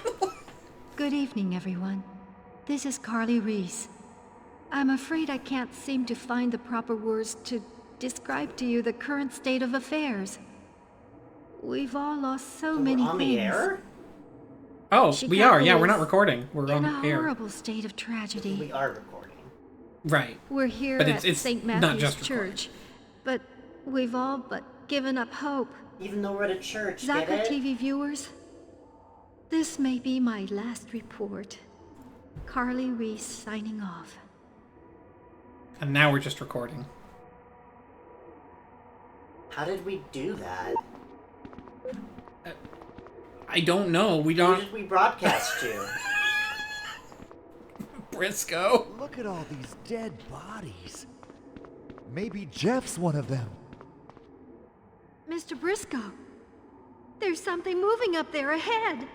Good evening, everyone. This is Carly Reese. I'm afraid I can't seem to find the proper words to describe to you the current state of affairs. We've all lost so many on things. the air? Oh, we are. Yeah, Chicago we're not is recording. We're in on a air. horrible state of tragedy. We are recording. Right. We're here But at it's St. not Matthew's just Church, but we've all but given up hope. Even though we're at a church, get Zaka it? TV viewers, this may be my last report. Carly Reese signing off. And now we're just recording. How did we do that? I don't know. We Who don't. did we broadcast to? Briscoe. Look at all these dead bodies. Maybe Jeff's one of them. Mr. Briscoe, there's something moving up there ahead.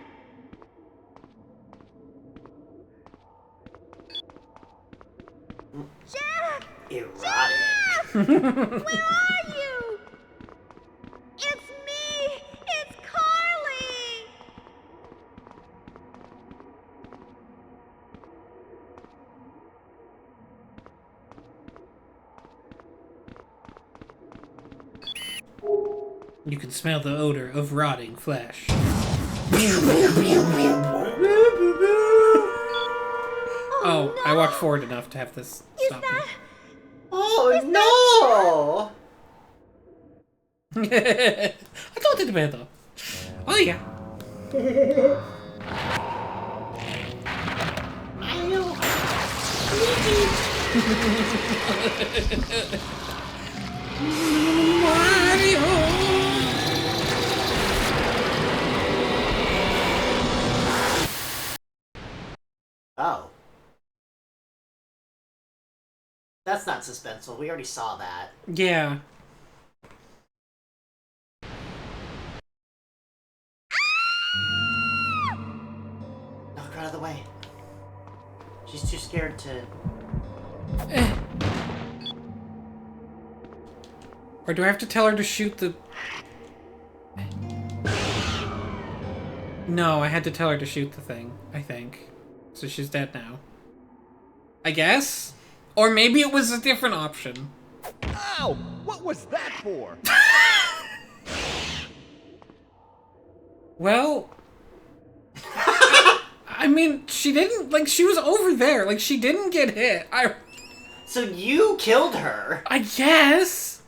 Jeff! Erotic. Where are you? It's me! It's Carly! You can smell the odor of rotting flesh. Oh, I walked forward enough to have this stop me. Oh no! I thought it better. Oh yeah. Oh. That's not suspenseful. We already saw that. Yeah. Knock her out of the way. She's too scared to... Or do I have to tell her to shoot the... No, I had to tell her to shoot the thing, I think. So she's dead now. I guess? Or maybe it was a different option. Ow! What was that for? Well... I mean, she didn't... Like, she was over there. Like, she didn't get hit. So you killed her? I guess?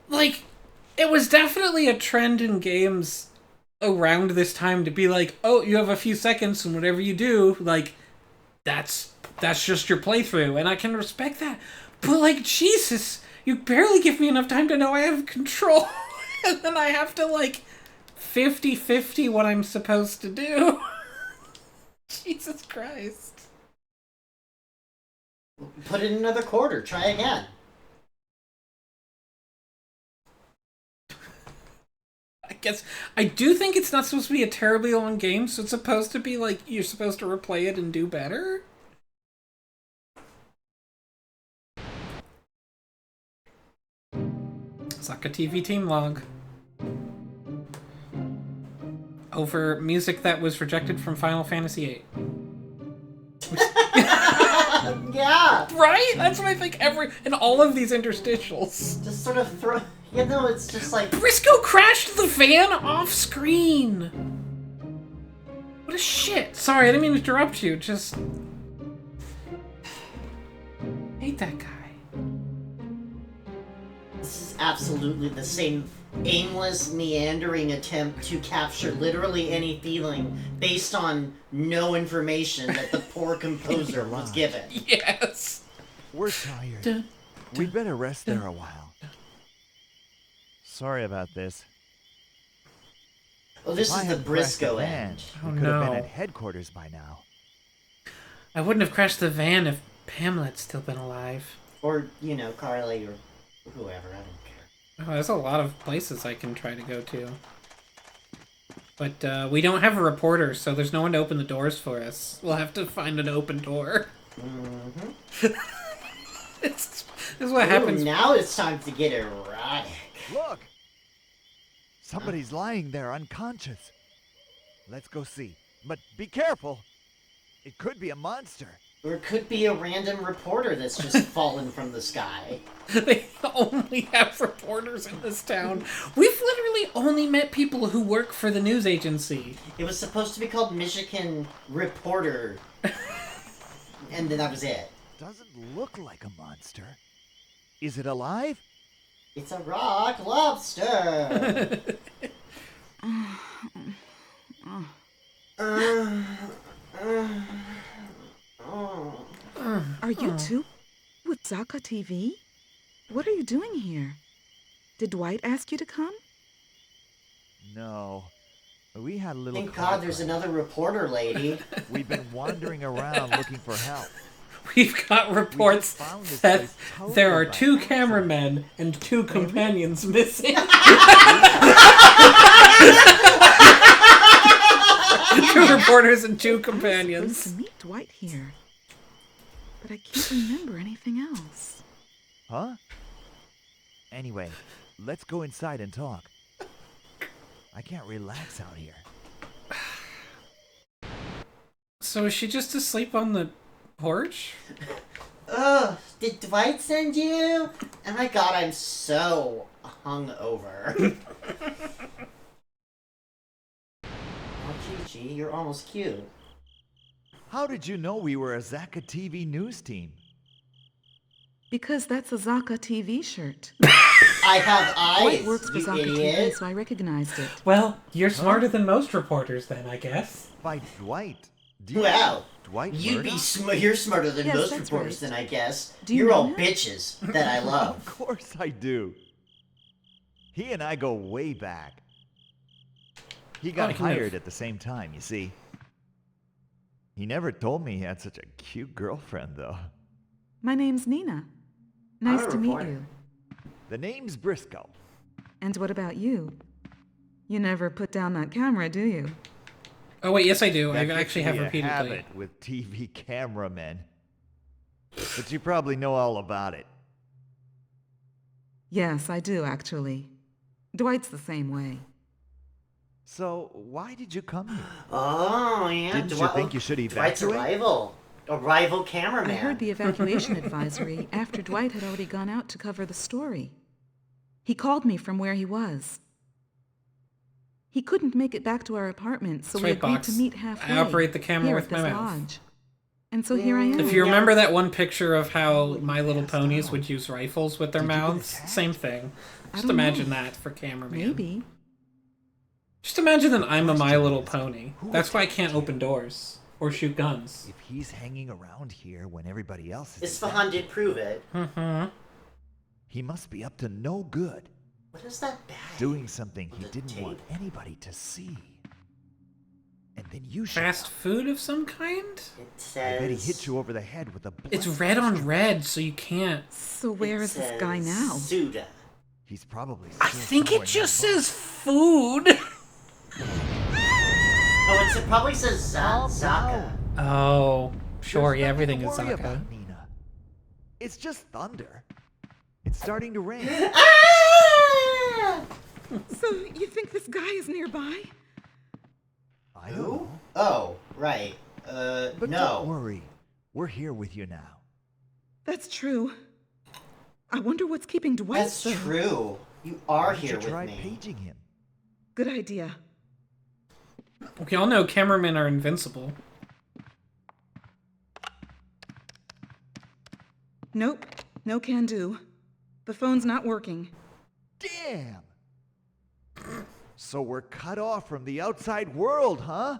Like, it was definitely a trend in games around this time to be like, oh, you have a few seconds and whatever you do, like, that's just your playthrough, and I can respect that. But, like, Jesus, you barely give me enough time to know I have control, and then I have to, like, 50-50 what I'm supposed to do. Jesus Christ. Put in another quarter. Try again. I guess I do think it's not supposed to be a terribly long game, so it's supposed to be like you're supposed to replay it and do better. Saka TV team log. Over music that was rejected from Final Fantasy VIII. Yeah! Right? That's what I think in all of these interstitials. Just sort of throw... You know, it's just like... Briscoe crashed the van off screen! What a shit. Sorry, I didn't mean to interrupt you, just... hate that guy. This is absolutely the same aimless, meandering attempt to capture literally any feeling based on no information that the poor composer was given. Yes! We're tired. We'd better rest there a while. Sorry about this. Oh, this If I is the hadn't crashed Briscoe the end. Oh, We could have been no. at headquarters by now. I wouldn't have crashed the van if Pamela had still been alive. Or, you know, Carly or whoever, I don't care. Oh, there's a lot of places I can try to go to. But we don't have a reporter, so there's no one to open the doors for us. We'll have to find an open door. Mm-hmm. This is what happens. Now it's time to get erotic. Look! Somebody's lying there unconscious. Let's go see. But be careful. It could be a monster. Or it could be a random reporter that's just fallen from the sky. They only have reporters in this town. We've literally only met people who work for the news agency. It was supposed to be called Michigan Reporter. And then that was it. Doesn't look like a monster. Is it alive? It's a rock lobster. Are you too with Zaka TV? What are you doing here? Did Dwight ask you to come? No. We had a little. Thank God there's another reporter lady. We've been wandering around looking for help. We've got reports that there are 2 cameramen and 2 companions missing. 2 reporters and 2 companions. To meet Dwight here, but I can't remember anything else. Huh? Anyway, let's go inside and talk. I can't relax out here. So is she just asleep on the porch? Ugh, did Dwight send you? Oh my God, I'm so hungover. Oh, Chi-Chi, you're almost cute. How did you know we were a Zaka TV news team? Because that's a Zaka TV shirt. I have eyes, Dwight works for you Zaka idiot. TV, so I recognized it. Well, you're smarter than most reporters then, I guess. By Dwight. Do you Well, Dwight you'd be Murdoch? you're smarter than Yes, most that's reporters right. then, I guess. Do you You're know all him? bitches that I love. Of course I do. He and I go way back. He got Oh, he knows. hired at the same time, you see. He never told me he had such a cute girlfriend, though. My name's Nina. Nice to meet you. The name's Briscoe. And what about you? You never put down that camera, do you? Oh wait, yes I do. I That actually gets have me a repeatedly. habit with TV cameramen. But you probably know all about it. Yes, I do, actually. Dwight's the same way. So, why did you come here? Oh, yeah. Didn't you think you should Dwight's a evacuate? rival. A rival cameraman. I heard the evacuation advisory after Dwight had already gone out to cover the story. He called me from where he was. He couldn't make it back to our apartment, so we Sweet agreed box. to meet halfway. I operate the camera here with at my this mouth. lodge. And so here I am. If you remember that one picture of how My Little Ponies would use rifles with their mouths, same thing. Just don't imagine know. that for cameraman. Maybe. Just imagine that I'm a My Little Pony. That's why I can't open doors or shoot guns. If he's hanging around here when everybody else is Isfahan did prove it. he must be up to no good. What is that bag? Doing something he didn't want anybody to see. And then you show Fast up. food of some kind? It I bet he says... hit you over the head with a It's blunt red on instrument. red, so you can't. So where is this guy now? Suda. He's probably I still think somewhere it just nearby. says food. Oh, it probably says Zaka. Oh, sure, There's yeah, nothing everything to is worry Zaka. about, Nina. It's just thunder. It's starting to rain. So you think this guy is nearby? I don't Who? know. Oh, right. But no. don't worry. We're here with you now. That's true. I wonder what's keeping Dwight That's so... true. You are Why don't here you with try me. paging him? Good idea. We all know cameramen are invincible. Nope. No can do. The phone's not working. Damn! So we're cut off from the outside world, huh?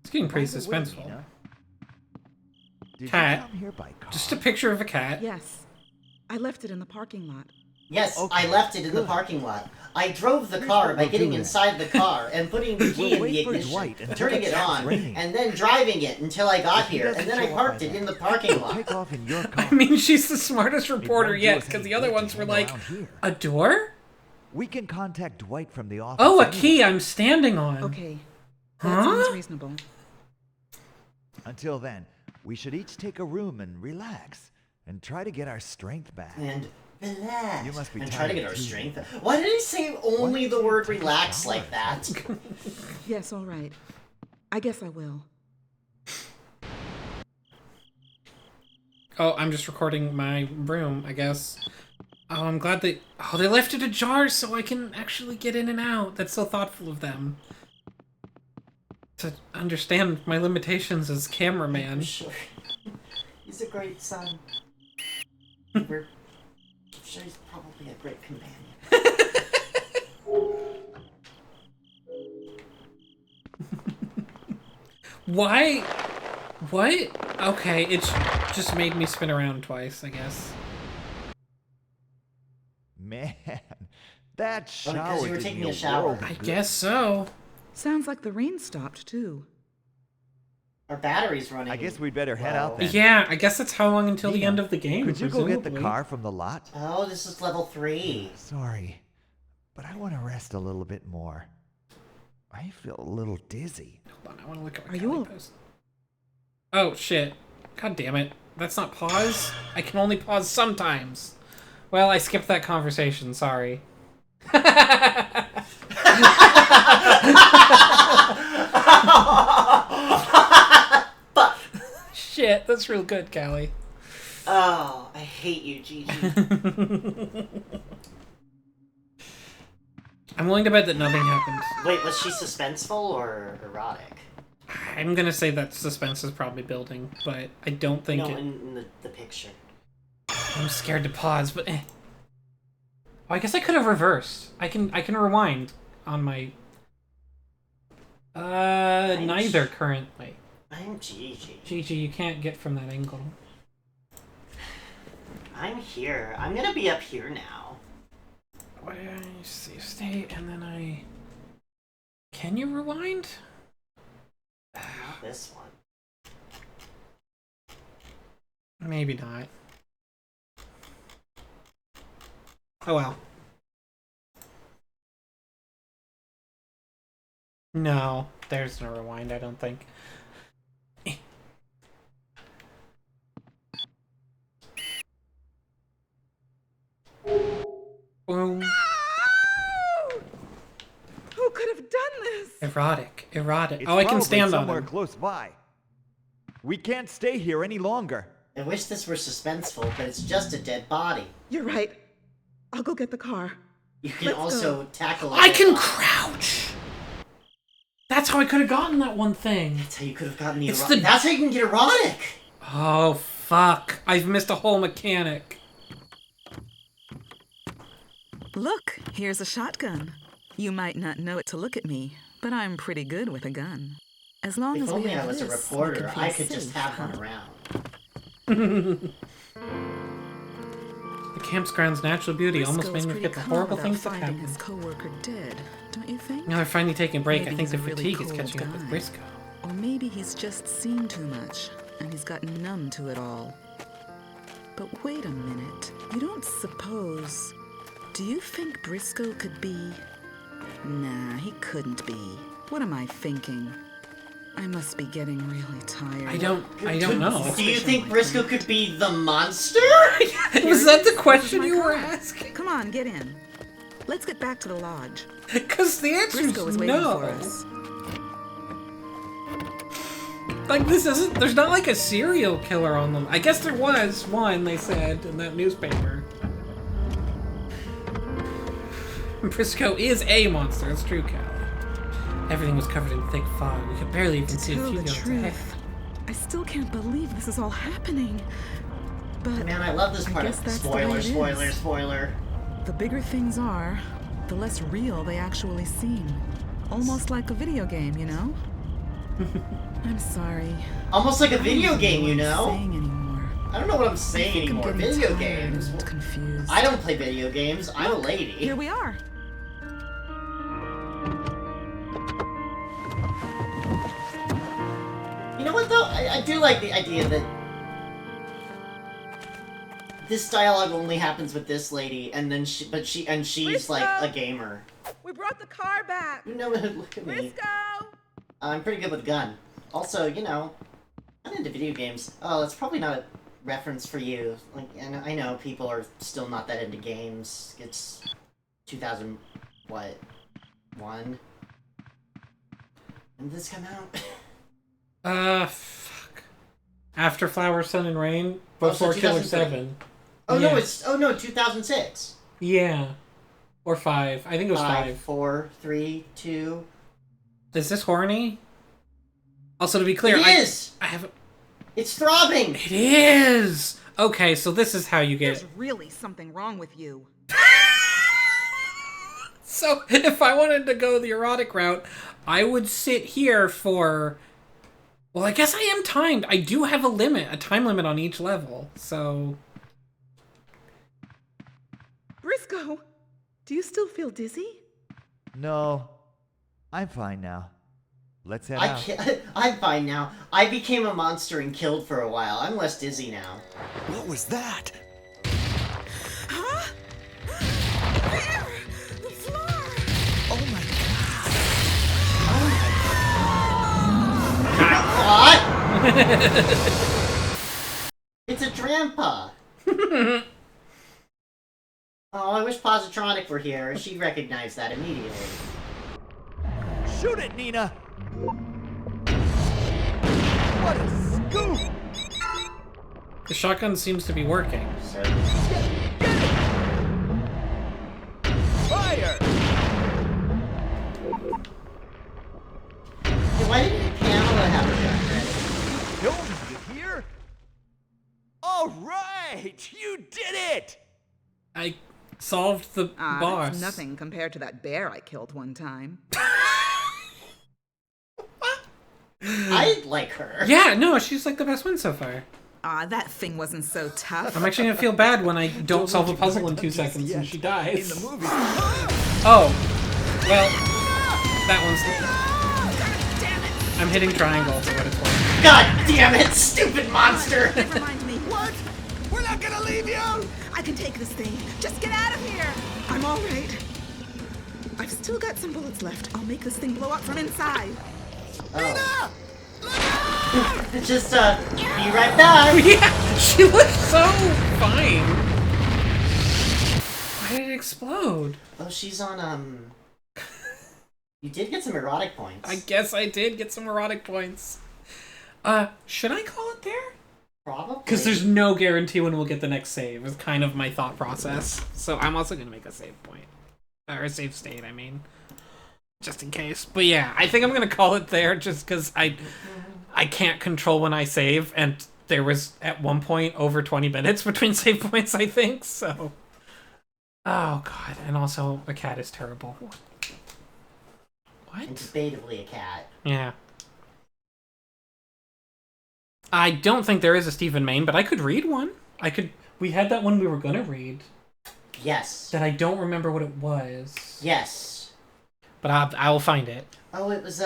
It's getting pretty By the way, suspenseful. Nina, did Cat. you come here by car? Just a picture of a cat. Yes. I left it in the parking lot. Yes, Okay, I left it in the good. parking lot. I drove the Here's car what by we'll getting do then. inside the car and putting the key We'll in wait the for ignition, Dwight until turning it it stops on, raining. and then driving it until I got If he here, doesn't and then I show up parked by it in the then, parking we'll lot. take off in your car. I mean, she's the smartest reporter won't do yet, us because any the other good ones to were hang like, around here. a door? We can contact Dwight from the office. Oh, a anyway. key I'm standing on. Okay. That Huh? sounds reasonable. Until then, we should each take a room and relax and try to get our strength back. And relax. You must be and try to tired get our too. strength. Why did he say only the word relax like that? Yes, all right. I guess I will. Oh, I'm just recording my room, I guess. Oh, I'm glad they... Oh, they left it ajar so I can actually get in and out. That's so thoughtful of them. To understand my limitations as cameraman. Sure. He's a great son. I'm sure he's probably a great companion. Why? What? Okay, it's just made me spin around twice, I guess. that Oh, because shower you were did taking me a shower. world of I good. guess so. Sounds like the rain stopped, too. Our battery's running. I guess we'd better head out low. then. Yeah, I guess that's how long until the Nina, end of the game. Could you go get the presumably. car from the lot? Oh, this is level 3. Sorry, but I want to rest a little bit more. I feel a little dizzy. Hold on, I want to look at my Are you all- post. Oh, shit. God damn it. That's not pause? I can only pause sometimes. Well, I skipped that conversation, sorry. Shit, that's real good, Callie. Oh, I hate you, Gigi. I'm willing to bet that nothing happened. Wait, was she suspenseful or erotic? I'm gonna say that suspense is probably building, but I don't think No, it... in the picture. I'm scared to pause, but eh. Oh, I guess I could have reversed. I can rewind on my... neither currently. I'm Gigi. Gigi, you can't get from that angle. I'm here. I'm gonna be up here now. Why did I save state and then I... Can you rewind? Not this one. Maybe not. Oh well. No, there's no rewind, I don't think. Boom. Who could have done this? Erotic. It's Oh, I can probably stand on somewhere him. close by. We can't stay here any longer. I wish this were suspenseful, but it's just a dead body. You're right. I'll go get the car. You can Let's also go. tackle. I can crouch! That's how I could have gotten that one thing. That's how you could have gotten the It's erotic. the- That's how you can get erotic. Oh, fuck. I've missed a whole mechanic. Look, here's a shotgun. You might not know it to look at me, but I'm pretty good with a gun. As long If as we only have I was a this, we reporter, can feel I could just safe, have huh? one around. The campground's natural beauty almost Briscoe made was me pretty forget the calm horrible about things that finding happened. his coworker dead, don't you think? Now they're finally taking a break. Maybe I think he's the a really fatigue is cold catching up with guy. Briscoe. Or maybe he's just seen too much, and he's gotten numb to it all. But wait a minute. You don't suppose... Do you think Briscoe could be... Nah, he couldn't be. What am I thinking? I must be getting really tired. I don't know. Do you think Briscoe could be the monster? Was that the question you were asking? Come on, get in. Let's get back to the lodge. Because the answer Briscoe is is waiting no. for us. Like, this isn't... There's not like a serial killer on them. I guess there was one, they said, in that newspaper. Briscoe is a monster, it's true, Callie. Everything was covered in thick fog. We could barely even see a Tell few the yards ahead. truth, I still can't believe this is all happening. But Man, I love this I part guess of that's the way spoiler, it is. spoiler, spoiler. The bigger things are, the less real they actually seem. Almost like a video game, you know? I'm sorry. Almost like a I don't video even game, know you what I'm know? saying anymore. I don't know what I'm saying I think I'm anymore. getting Video tired games. and confused. I don't play video games. I'm a lady. Here we are. You know what though? I do like the idea that this dialogue only happens with this lady, and then she's like a gamer. We brought the car back. You know, look at me. Briscoe! I'm pretty good with a gun. Also, you know, I'm into video games. Oh, that's probably not a reference for you. Like, and I know people are still not that into games. It's 2000, what, 1? When did this come out? Fuck. After Flower, Sun, and Rain, Oh, so before Killer 2003. 7. Oh Yeah. no, 2006. Yeah. Or 5. I think it was 5, 5. 4, 3, 2. Is this horny? Also, to be clear, It is! I haven't... It's throbbing! It is! Okay, so this is how you get... There's really something wrong with you. So, if I wanted to go the erotic route, I would sit here for... Well, I guess I am timed. I do have a time limit on each level, so... Briscoe! Do you still feel dizzy? No, I'm fine now. Let's head I out. can't, I'm fine now. I became a monster and killed for a while. I'm less dizzy now. What was that? Huh? There! The floor! Oh my What? It's a Drampa. Oh, I wish Positronic were here. She'd recognize that immediately. Shoot it, Nina! What a scoop! The shotgun seems to be working. Fire! Hey, why didn't Pamela have a gun ready? Don't you hear? All right, you did it! I solved the boss. That's nothing compared to that bear I killed one time. I like her. Yeah, no, she's like the best one so far. That thing wasn't so tough. I'm actually gonna feel bad when I don't solve a puzzle in 2 seconds and she dies. In the movie. Oh, well, that one's. I'm hitting triangle for what it's worth. God damn it, stupid monster! Never mind me. What? We're not gonna leave you! I can take this thing. Just get out of here. I'm all right. I've still got some bullets left. I'll make this thing blow up from inside. Oh. Just, be right back! Yeah, she looks so fine. Why did it explode? Oh, she's on, You did get some erotic points. I guess I did get some erotic points. Should I call it there? Probably. Because there's no guarantee when we'll get the next save, is kind of my thought process. So I'm also going to make a save point. Or a save state, I mean. Just in case. But yeah, I think I'm going to call it there just because I can't control when I save, and there was, at one point, over 20 minutes between save points, I think, so... Oh, God. And also, a cat is terrible. What? And debatably a cat. Yeah. I don't think there is a Stephen Mayne, but I could read one. We had that one we were gonna read. Yes. That I don't remember what it was. Yes. But I will find it. Oh, it was,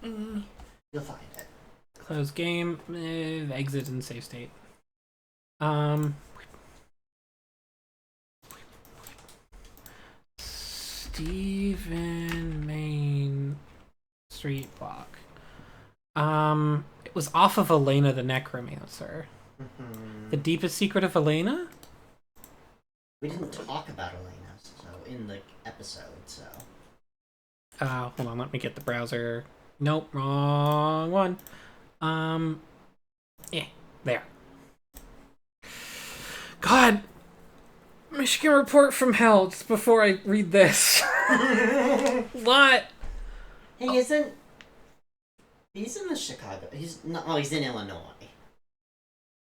You'll find it. Close game, exit and save state. Stephen Mayne Street Block. It was off of Elena the Necromancer. The Deepest Secret of Elena? We didn't talk about Elena, so in the episode, so... Hold on, let me get the browser. Nope, wrong one. Yeah, there. God! Michigan Report from Hell, just before I read this. What? Hey, isn't... He's in the Chicago... He's not... Oh, he's in Illinois.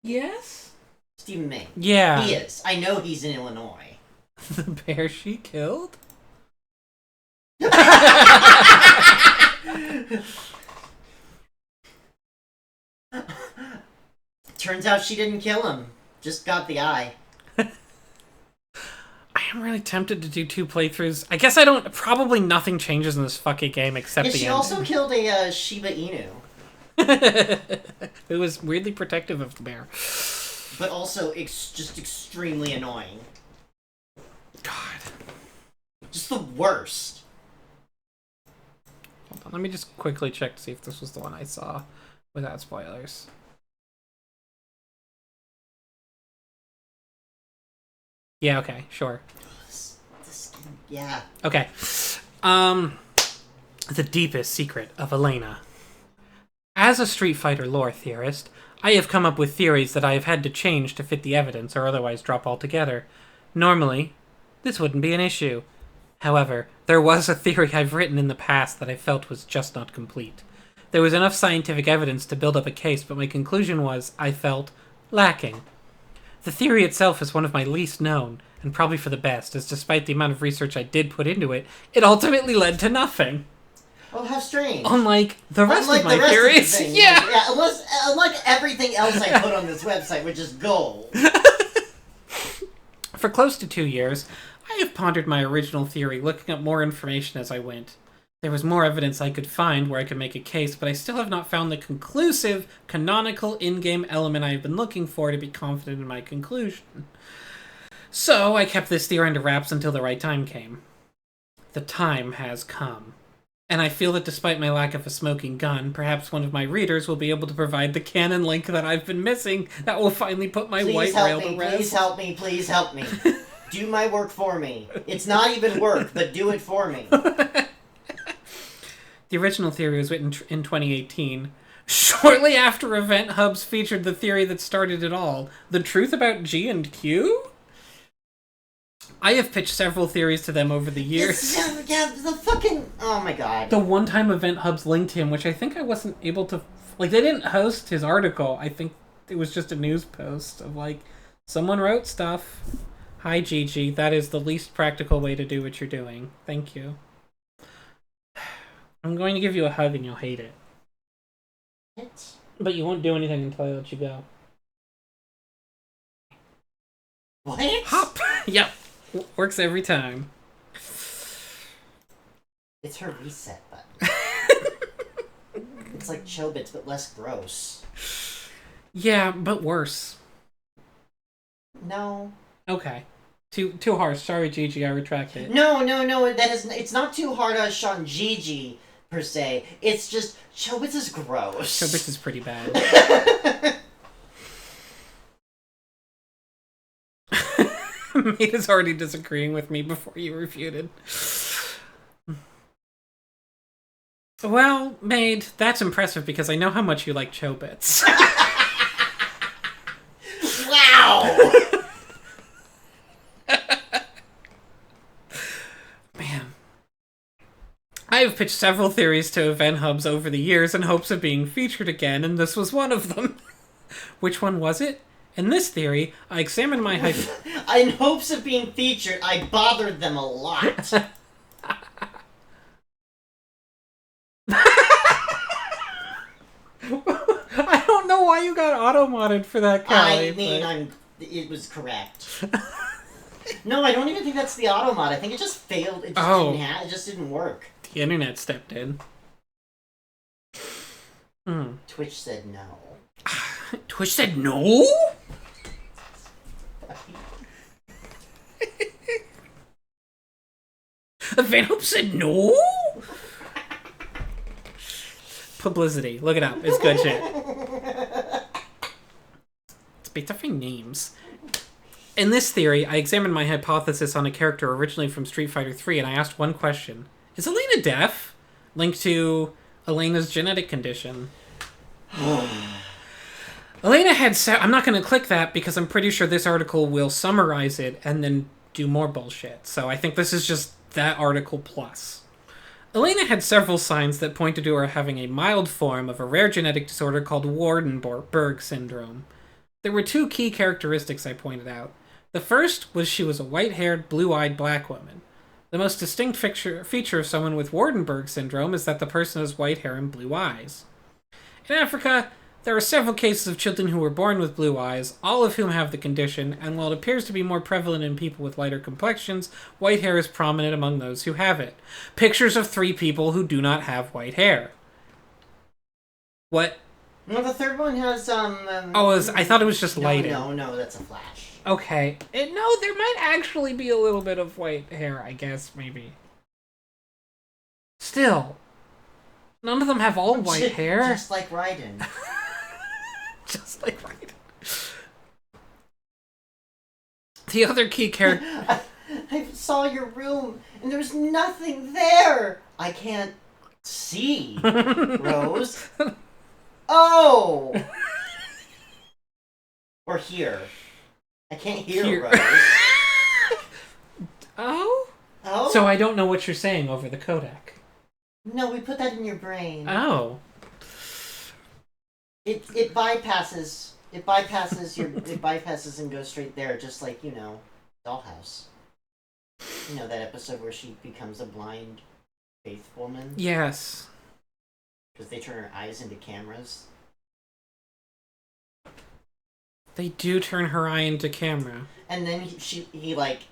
Yes? Stephen Mayne. Yeah. He is. I know he's in Illinois. The bear she killed? Turns out she didn't kill him. Just got the eye. I am really tempted to do 2 playthroughs. I guess I don't... Probably nothing changes in this fucking game except Yeah, the she ending. also killed a Shiba Inu. It was weirdly protective of the bear. But also, it's just extremely annoying. God. Just the worst. Hold on, let me just quickly check to see if this was the one I saw without spoilers. Yeah, okay, sure. Yeah. Okay. The Deepest Secret of Elena. As a Street Fighter lore theorist, I have come up with theories that I have had to change to fit the evidence or otherwise drop altogether. Normally, this wouldn't be an issue. However, there was a theory I've written in the past that I felt was just not complete. There was enough scientific evidence to build up a case, but my conclusion was, I felt, lacking. The theory itself is one of my least known, and probably for the best, as despite the amount of research I did put into it, it ultimately led to nothing. Oh, how strange. Unlike the rest Unlike of my the rest of the theories. thing. Yeah. Unlike everything else I put on this website, which is gold. For close to 2 years, I have pondered my original theory, looking up more information as I went. There was more evidence I could find where I could make a case, but I still have not found the conclusive, canonical in-game element I have been looking for to be confident in my conclusion. So, I kept this theory under wraps until the right time came. The time has come. And I feel that despite my lack of a smoking gun, perhaps one of my readers will be able to provide the canon link that I've been missing that will finally put my white rail to rest. Please help me, please help me. Do my work for me. It's not even work, but do it for me. The original theory was written in 2018, shortly after Event Hubs featured the theory that started it all, the truth about G and Q? I have pitched several theories to them over the years. Yeah, the fucking... Oh my god. The one time Event Hubs linked him, which I think I wasn't able to... Like, they didn't host his article. I think it was just a news post of, like, someone wrote stuff. Hi, Gigi. That is the least practical way to do what you're doing. Thank you. I'm going to give you a hug and you'll hate it. What? But you won't do anything until I let you go. What? Hop! Yep. Works every time. It's her reset button. It's like Chobits, but less gross. Yeah, but worse. No. Okay. Too harsh. Sorry, Gigi, I retract it. No, it's not too hard on Sean Gigi, per se. It's just, Chobits is gross. Chobits is pretty bad. Maida's already disagreeing with me before you refuted. Well, Maid, that's impressive because I know how much you like Chobits. Wow! Man. I have pitched several theories to Event Hubs over the years in hopes of being featured again, and this was one of them. Which one was it? In this theory, I examined my In hopes of being featured, I bothered them a lot. I don't know why you got auto-modded for that, Callie. It was correct. No, I don't even think that's the auto-mod. I think it just failed. It just didn't work. The internet stepped in. Twitch said no. Twitch said no? Event Hubs said no? Publicity. Look it up. It's good shit. It's based off names. In this theory, I examined my hypothesis on a character originally from Street Fighter 3, and I asked one question. Is Elena deaf? Linked to Elena's genetic condition. Elena had I'm not going to click that because I'm pretty sure this article will summarize it and then do more bullshit. So I think this is just that article plus. Elena had several signs that pointed to her having a mild form of a rare genetic disorder called Waardenburg syndrome. There were two key characteristics I pointed out. The first was she was a white-haired, blue-eyed black woman. The most distinct feature of someone with Waardenburg syndrome is that the person has white hair and blue eyes. In Africa, there are several cases of children who were born with blue eyes, all of whom have the condition, and while it appears to be more prevalent in people with lighter complexions, white hair is prominent among those who have it. Pictures of 3 people who do not have white hair. What? No, the third one has, I thought it was just lighting. No, that's a flash. Okay. No, there might actually be a little bit of white hair, I guess, maybe. Still. None of them have all white hair. Just like Raiden. Just like Raiden. The other key character... I saw your room, and there's nothing there! I can't see, Rose. Oh! Or hear. I can't hear Rose. Oh? Oh? So I don't know what you're saying over the codec. No, we put that in your brain. Oh. It bypasses it bypasses and goes straight there, just like, Dollhouse. You know, that episode where she becomes a blind Faith woman? Yes. Because they turn her eyes into cameras. They do turn her eye into camera. And then he like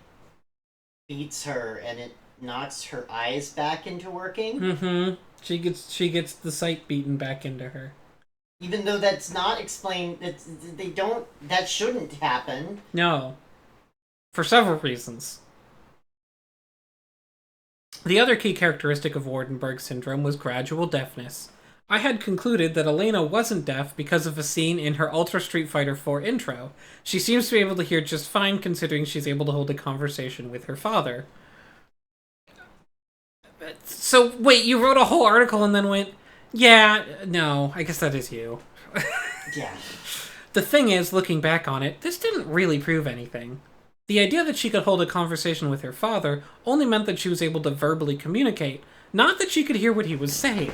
beats her and it knocks her eyes back into working. Mm-hmm. She gets the sight beaten back into her. Even though that's not explained, that shouldn't happen. No. For several reasons. The other key characteristic of Wardenberg syndrome was gradual deafness. I had concluded that Elena wasn't deaf because of a scene in her Ultra Street Fighter 4 intro. She seems to be able to hear just fine considering she's able to hold a conversation with her father. So, wait, you wrote a whole article and then went, yeah, no, I guess that is you. Yeah. The thing is, looking back on it, this didn't really prove anything. The idea that she could hold a conversation with her father only meant that she was able to verbally communicate, not that she could hear what he was saying.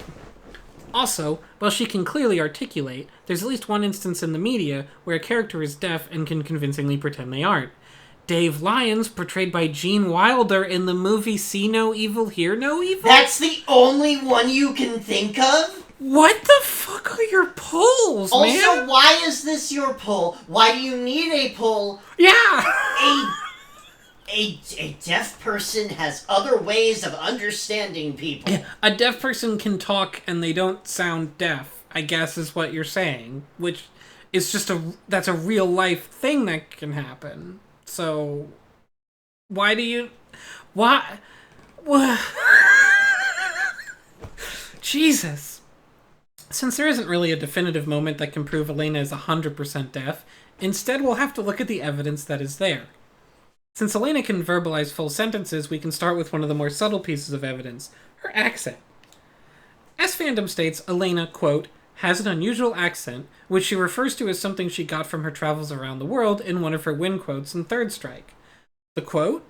Also, while she can clearly articulate, there's at least one instance in the media where a character is deaf and can convincingly pretend they aren't. Dave Lyons, portrayed by Gene Wilder in the movie See No Evil, Hear No Evil? That's the only one you can think of? What the fuck are your pulls, man? Also, why is this your pull? Why do you need a pull? Yeah! A deaf person has other ways of understanding people. Yeah, a deaf person can talk and they don't sound deaf, I guess is what you're saying. Which is just that's a real life thing that can happen. So, why do you... Why? Jesus. Since there isn't really a definitive moment that can prove Elena is 100% deaf, instead we'll have to look at the evidence that is there. Since Elena can verbalize full sentences, we can start with one of the more subtle pieces of evidence, her accent. As fandom states, Elena, quote, has an unusual accent, which she refers to as something she got from her travels around the world in one of her win quotes in Third Strike. The quote?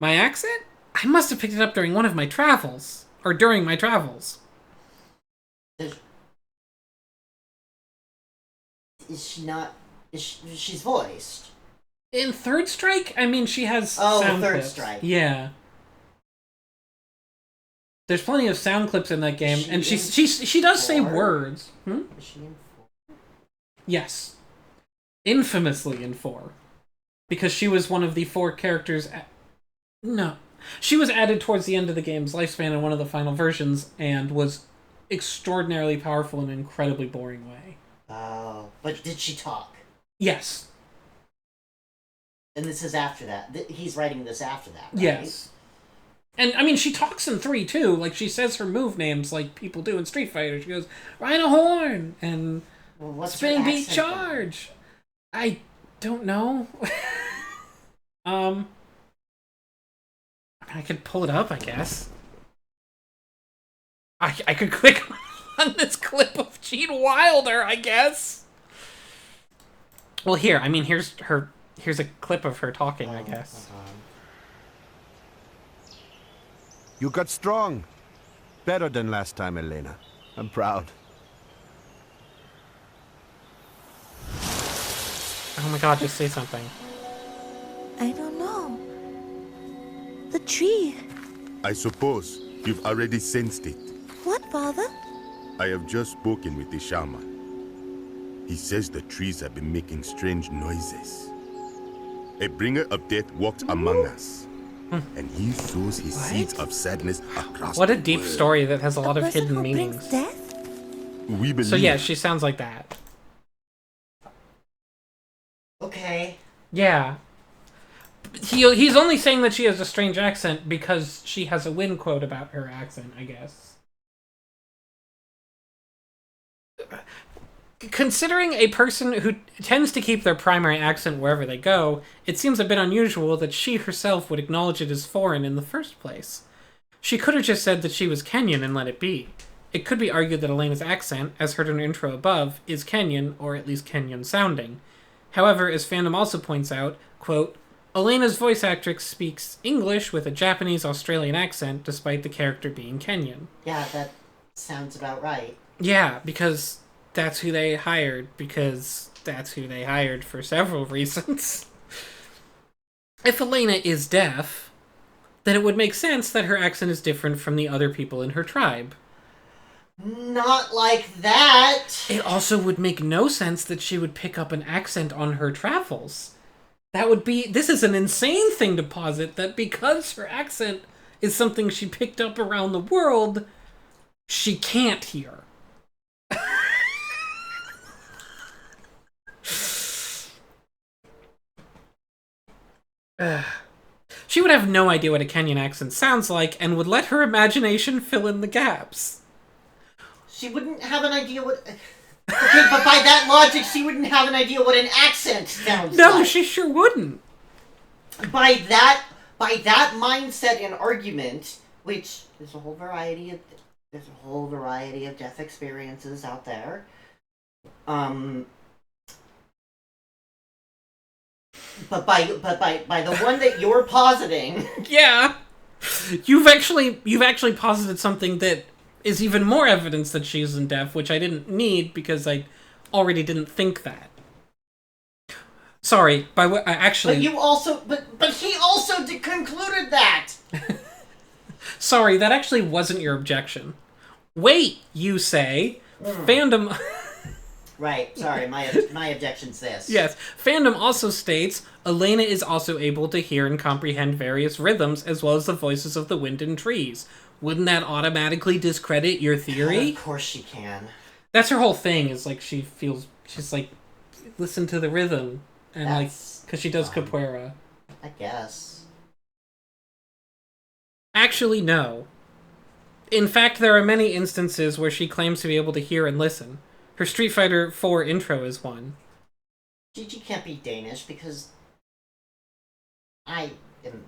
My accent? I must have picked it up during one of my travels. Or during my travels. She's voiced. In Third Strike? I mean, she has sound Third clips. Strike. Yeah. There's plenty of sound clips in that game, and she does say words. Is she in 4? Yes. Infamously in 4. Because she was one of the 4 characters... No. She was added towards the end of the game's lifespan in one of the final versions, and was extraordinarily powerful in an incredibly boring way. Oh, but did she talk? Yes. And this is after that. He's writing this after that, right? Yes. And, I mean, she talks in 3, too. Like, she says her move names like people do in Street Fighter. She goes, Rhino Horn! And Spinning Beat Charge! I don't know. I could pull it up, I guess. I could click on this clip of Gene Wilder, I guess. Well, here, I mean, here's a clip of her talking, I guess. You got strong. Better than last time, Elena. I'm proud. Oh my god, just say something. I don't know. The tree. I suppose you've already sensed it. What, Father? I have just spoken with the shaman. He says the trees have been making strange noises. A bringer of death walks among us. And he sows his seeds of sadness across What a the deep world. story that has a lot of hidden meanings. We believe. So yeah, she sounds like that. Okay. Yeah. He's only saying that she has a strange accent because she has a win quote about her accent, I guess. Considering a person who tends to keep their primary accent wherever they go, it seems a bit unusual that she herself would acknowledge it as foreign in the first place. She could have just said that she was Kenyan and let it be. It could be argued that Elena's accent, as heard in her intro above, is Kenyan, or at least Kenyan sounding. However, as fandom also points out, quote, Elena's voice actress speaks English with a Japanese-Australian accent despite the character being Kenyan. Yeah, that sounds about right. Yeah, because that's who they hired, for several reasons. If Elena is deaf, then it would make sense that her accent is different from the other people in her tribe. Not like that! It also would make no sense that she would pick up an accent on her travels. That would be... This is an insane thing to posit, that because her accent is something she picked up around the world, she can't hear. She would have no idea what a Kenyan accent sounds like and would let her imagination fill in the gaps. She wouldn't have an idea what... Okay, but by that logic, she wouldn't have an idea what an accent sounds like. No, she sure wouldn't. By that mindset and argument, which there's a whole variety of deaf experiences out there. But by the one that you're positing, yeah, you've actually posited something that is even more evidence that she isn't deaf, which I didn't need because I already didn't think that. Sorry, by what I actually. But you also, but he also concluded that. Sorry, that actually wasn't your objection. Wait, you say, fandom. Right, sorry, my objection's this. Yes, fandom also states Elena is also able to hear and comprehend various rhythms as well as the voices of the wind and trees. Wouldn't that automatically discredit your theory? Of course she can. That's her whole thing, is like she's like, listen to the rhythm. And that's like, because she does capoeira. I guess. Actually, no. In fact, there are many instances where she claims to be able to hear and listen. Her Street Fighter 4 intro is one. Gigi can't be Danish because I am.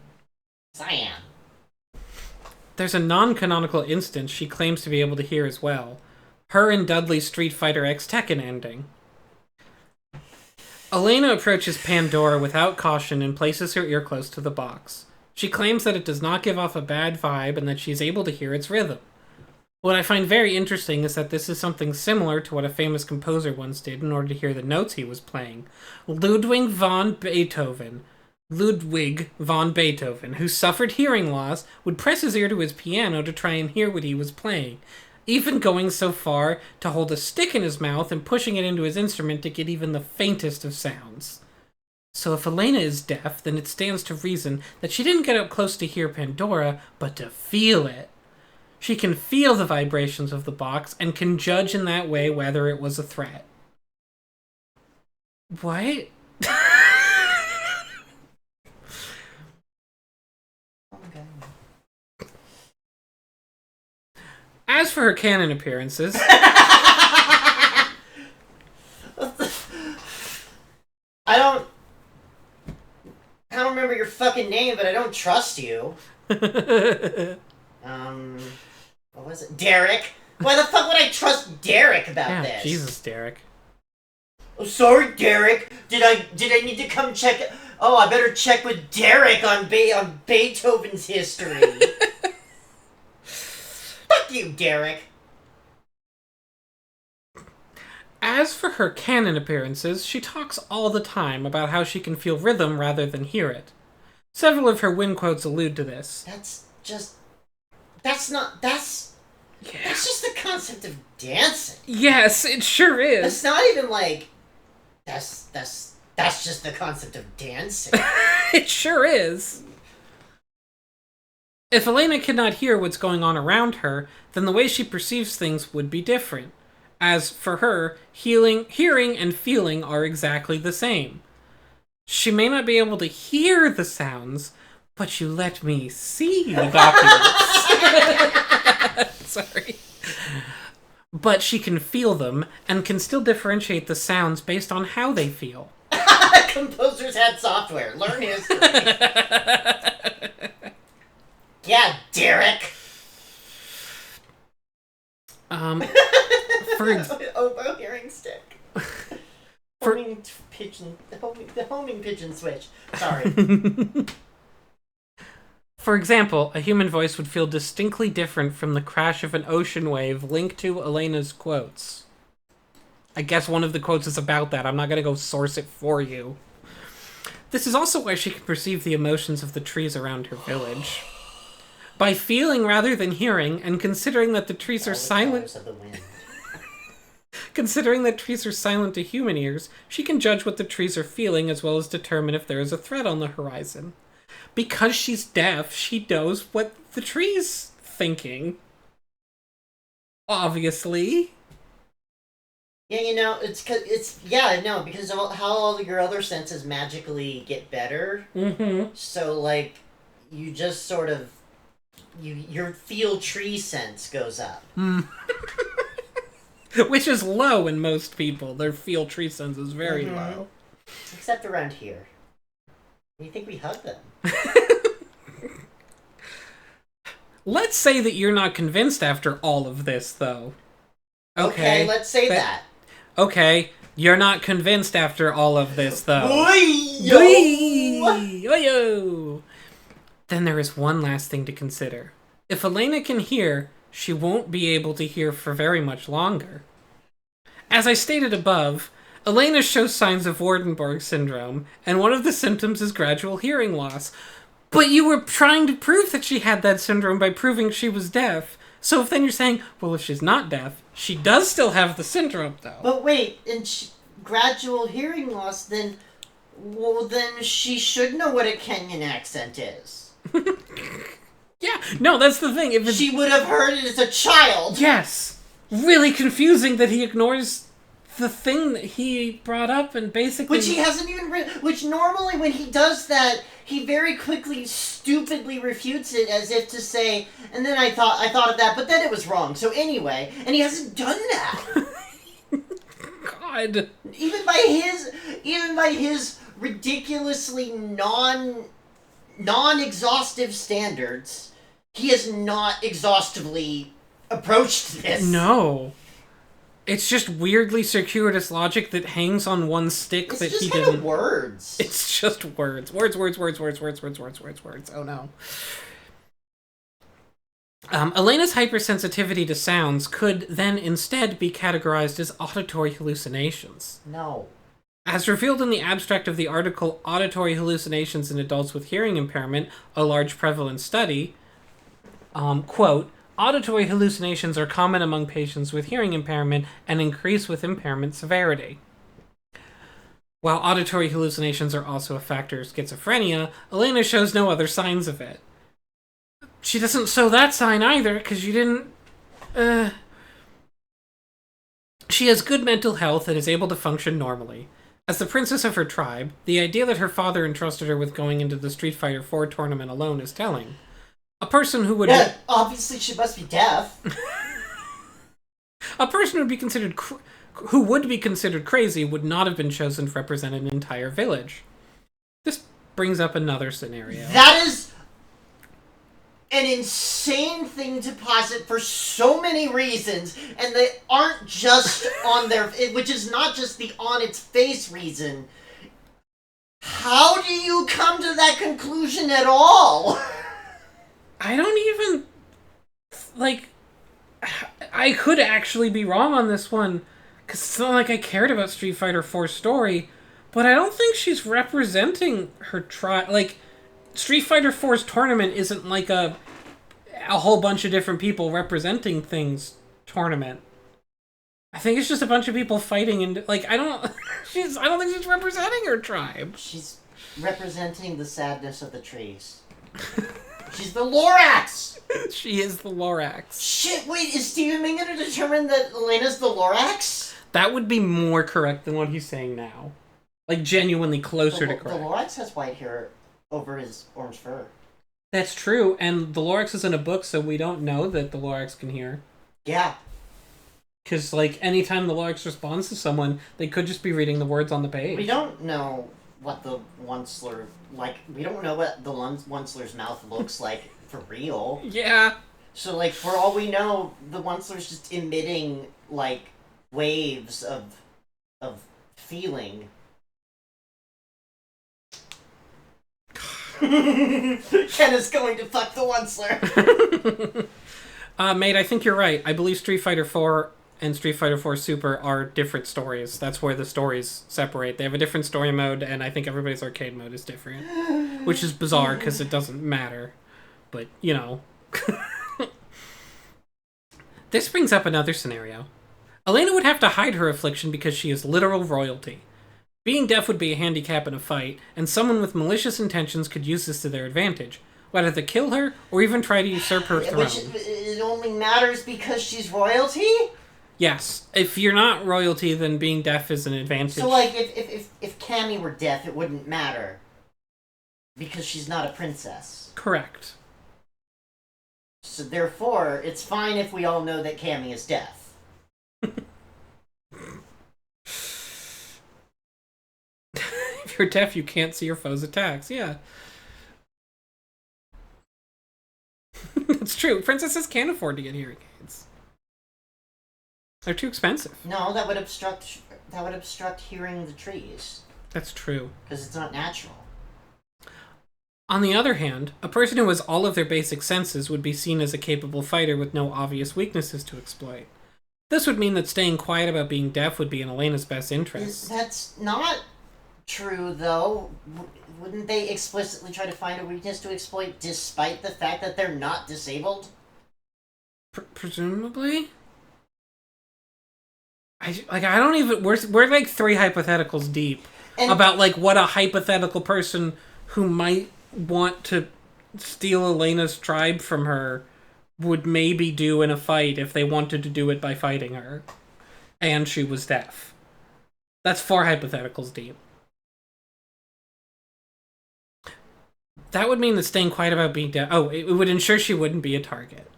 There's a non-canonical instance she claims to be able to hear as well. Her and Dudley's Street Fighter X Tekken ending. Elena approaches Pandora without caution and places her ear close to the box. She claims that it does not give off a bad vibe and that she is able to hear its rhythm. What I find very interesting is that this is something similar to what a famous composer once did in order to hear the notes he was playing. Ludwig von Beethoven, who suffered hearing loss, would press his ear to his piano to try and hear what he was playing, even going so far to hold a stick in his mouth and pushing it into his instrument to get even the faintest of sounds. So if Elena is deaf, then it stands to reason that she didn't get up close to hear Pandora, but to feel it. She can feel the vibrations of the box and can judge in that way whether it was a threat. What? As for her canon appearances... I don't remember your fucking name, but I don't trust you. What was it? Derek? Why the fuck would I trust Derek about this? Jesus, Derek. Oh, sorry, Derek. Did I need to come check it? Oh, I better check with Derek on Beethoven's history. Fuck you, Derek. As for her canon appearances, she talks all the time about how she can feel rhythm rather than hear it. Several of her win quotes allude to this. That's just the concept of dancing. Yes, it sure is. It's not even like that's just the concept of dancing. It sure is. If Elena cannot hear what's going on around her, then the way she perceives things would be different. As for her, hearing and feeling are exactly the same. She may not be able to hear the sounds, but you let me see the documents. Sorry. But she can feel them, and can still differentiate the sounds based on how they feel. Composers had software. Learn history. Yeah, Derek. Oboe hearing stick. Homing pigeon. The homing pigeon switch. Sorry. For example, a human voice would feel distinctly different from the crash of an ocean wave linked to Elena's quotes. I guess one of the quotes is about that. I'm not going to go source it for you. This is also why she can perceive the emotions of the trees around her village. By feeling rather than hearing, and considering that the trees are silent... Considering that trees are silent to human ears, she can judge what the trees are feeling as well as determine if there is a threat on the horizon. Because she's deaf, she knows what the tree's thinking. Obviously. Yeah, because of how all your other senses magically get better. Mm-hmm. So, like, you just sort of... Your feel tree sense goes up. Which is low in most people. Their feel tree sense is very low. Except around here. You think we hug them? Let's say that you're not convinced after all of this, though. Okay, let's say that. Okay, you're not convinced after all of this, though. Oy-yo! Then there is one last thing to consider. If Elena can hear, she won't be able to hear for very much longer. As I stated above, Elena shows signs of Waardenburg syndrome, and one of the symptoms is gradual hearing loss. But you were trying to prove that she had that syndrome by proving she was deaf. So if then you're saying, well, if she's not deaf, she does still have the syndrome, though. But wait, gradual hearing loss, then she should know what a Kenyan accent is. Yeah, no, that's the thing. If she would have heard it as a child. Yes. Really confusing that he ignores the thing that he brought up and basically... Which he hasn't even... Which normally when he does that, he very quickly, stupidly refutes it as if to say, and then I thought of that, but then it was wrong. So anyway, and he hasn't done that. God. Even by his ridiculously non-exhaustive standards, he has not exhaustively approached this. No. It's just weirdly circuitous logic that hangs on one stick that he didn't... It's just words. It's just words. Words. Oh no. Elena's hypersensitivity to sounds could then instead be categorized as auditory hallucinations. No. As revealed in the abstract of the article Auditory Hallucinations in Adults with Hearing Impairment, a Large Prevalence Study, quote, auditory hallucinations are common among patients with hearing impairment and increase with impairment severity. While auditory hallucinations are also a factor of schizophrenia, Elena shows no other signs of it. She doesn't show that sign either, because you didn't... She has good mental health and is able to function normally. As the princess of her tribe, the idea that her father entrusted her with going into the Street Fighter IV tournament alone is telling. A person who would... Yeah, obviously she must be deaf. A person who would be considered crazy would not have been chosen to represent an entire village. This brings up another scenario. That is an insane thing to posit for so many reasons, and they aren't just on their... which is not just the on its face reason. How do you come to that conclusion at all? I don't even... Like... I could actually be wrong on this one, because it's not like I cared about Street Fighter 4's story, but I don't think she's representing her tribe. Like, Street Fighter 4's tournament isn't like a whole bunch of different people representing things tournament. I think it's just a bunch of people fighting, and like I don't think she's representing her tribe. She's representing the sadness of the trees. She's the Lorax! She is the Lorax. Shit, wait, is Stephen Ming gonna determine that Elena's the Lorax? That would be more correct than what he's saying now. Like, genuinely closer to correct. The Lorax has white hair over his orange fur. That's true, and the Lorax is in a book, so we don't know that the Lorax can hear. Yeah. Because, like, anytime the Lorax responds to someone, they could just be reading the words on the page. We don't know what the Onceler, like, we don't know what the Onceler's mouth looks like for real. Yeah. So, like, for all we know, the Onceler's just emitting, like, waves of feeling. Ken is going to fuck the Onceler. Mate, I think you're right. I believe Street Fighter 4 and Street Fighter 4 Super are different stories. That's where the stories separate. They have a different story mode, and I think everybody's arcade mode is different. Which is bizarre, because it doesn't matter. But, you know. This brings up another scenario. Elena would have to hide her affliction because she is literal royalty. Being deaf would be a handicap in a fight, and someone with malicious intentions could use this to their advantage, whether to kill her or even try to usurp her throne. Which it only matters because she's royalty? Yes, if you're not royalty, then being deaf is an advantage. So, like, if Cammy were deaf, it wouldn't matter. Because she's not a princess. Correct. So, therefore, it's fine if we all know that Cammy is deaf. If you're deaf, you can't see your foe's attacks. Yeah. That's true. Princesses can't afford to get hearing aids. They're too expensive. No, that would obstruct hearing the trees. That's true. Because it's not natural. On the other hand, a person who has all of their basic senses would be seen as a capable fighter with no obvious weaknesses to exploit. This would mean that staying quiet about being deaf would be in Elena's best interest. That's not true, though. Wouldn't they explicitly try to find a weakness to exploit despite the fact that they're not disabled? Presumably? I don't even... We're like 3 hypotheticals deep about, like, what a hypothetical person who might want to steal Elena's tribe from her would maybe do in a fight if they wanted to do it by fighting her. And she was deaf. That's 4 hypotheticals deep. That would mean that staying quiet about being deaf... Oh, it would ensure she wouldn't be a target.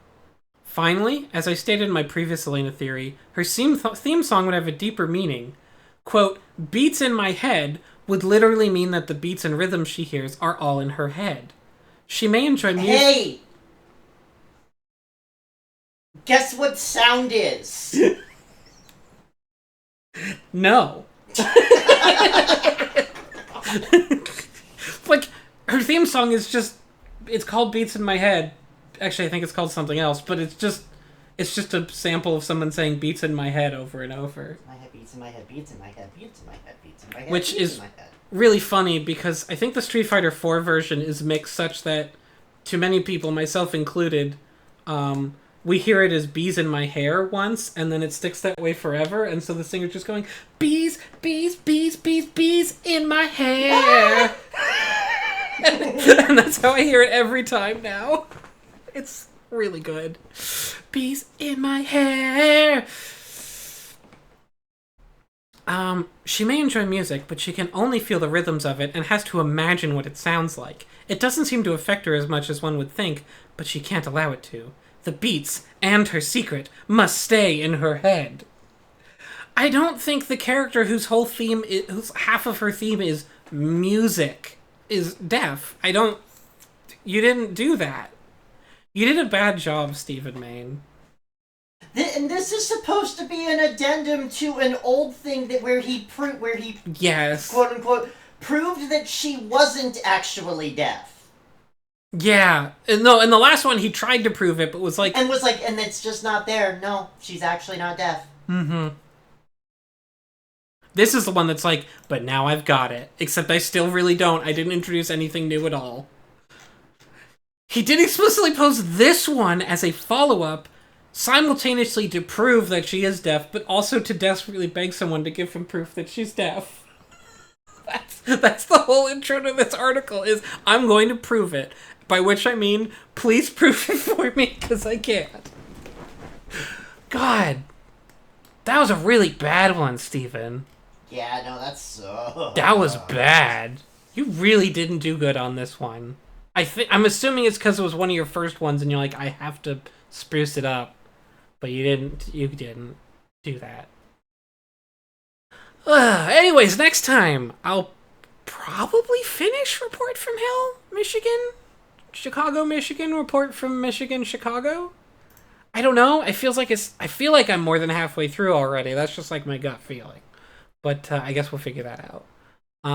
Finally, as I stated in my previous Elena theory, her theme song would have a deeper meaning. Quote, beats in my head would literally mean that the beats and rhythms she hears are all in her head. She may enjoy music... Hey! Guess what sound is? No. Like, her theme song is just... It's called Beats in My Head. Actually, I think it's called something else, but it's just a sample of someone saying beats in my head over and over. My head, beats in my head, beats in my head, beats in my head, beats in my head. Which beats is in my head. really funny because I think the Street Fighter 4 version is mixed such that, to many people, myself included, we hear it as bees in my hair once, and then it sticks that way forever, and so the singer's just going, bees, bees, bees, bees, bees in my hair. And that's how I hear it every time now. It's really good. Bees in my hair. She may enjoy music, but she can only feel the rhythms of it and has to imagine what it sounds like. It doesn't seem to affect her as much as one would think, but she can't allow it to. The beats and her secret must stay in her head. I don't think the character whose half of her theme is music is deaf. You didn't do that. You did a bad job, Stephen Main. And this is supposed to be an addendum to an old thing where he yes, quote unquote proved that she wasn't actually deaf. Yeah, no. In the last one, he tried to prove it, but was like, and it's just not there. No, she's actually not deaf. Mm-hmm. This is the one that's like, but now I've got it. Except I still really don't. I didn't introduce anything new at all. He did explicitly pose this one as a follow-up, simultaneously to prove that she is deaf, but also to desperately beg someone to give him proof that she's deaf. That's the whole intro to this article, is I'm going to prove it. By which I mean, please prove it for me, because I can't. God. That was a really bad one, Steven. Yeah, no, that's so... That was bad. You really didn't do good on this one. I'm assuming it's because it was one of your first ones and you're like, I have to spruce it up. But you didn't do that. Anyways, next time, I'll probably finish Report from Hell, Michigan? Chicago, Michigan? Report from Michigan, Chicago? I don't know. I feel like I'm more than halfway through already. That's just like my gut feeling. But I guess we'll figure that out. And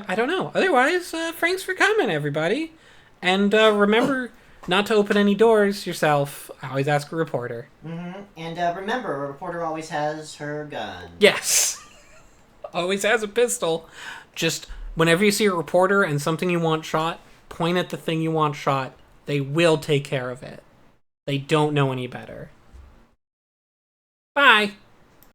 I don't know. Otherwise, thanks for coming, everybody. And remember not to open any doors yourself. I always ask a reporter. Mm-hmm. And remember, a reporter always has her gun. Yes. Always has a pistol. Just whenever you see a reporter and something you want shot, point at the thing you want shot. They will take care of it. They don't know any better. Bye.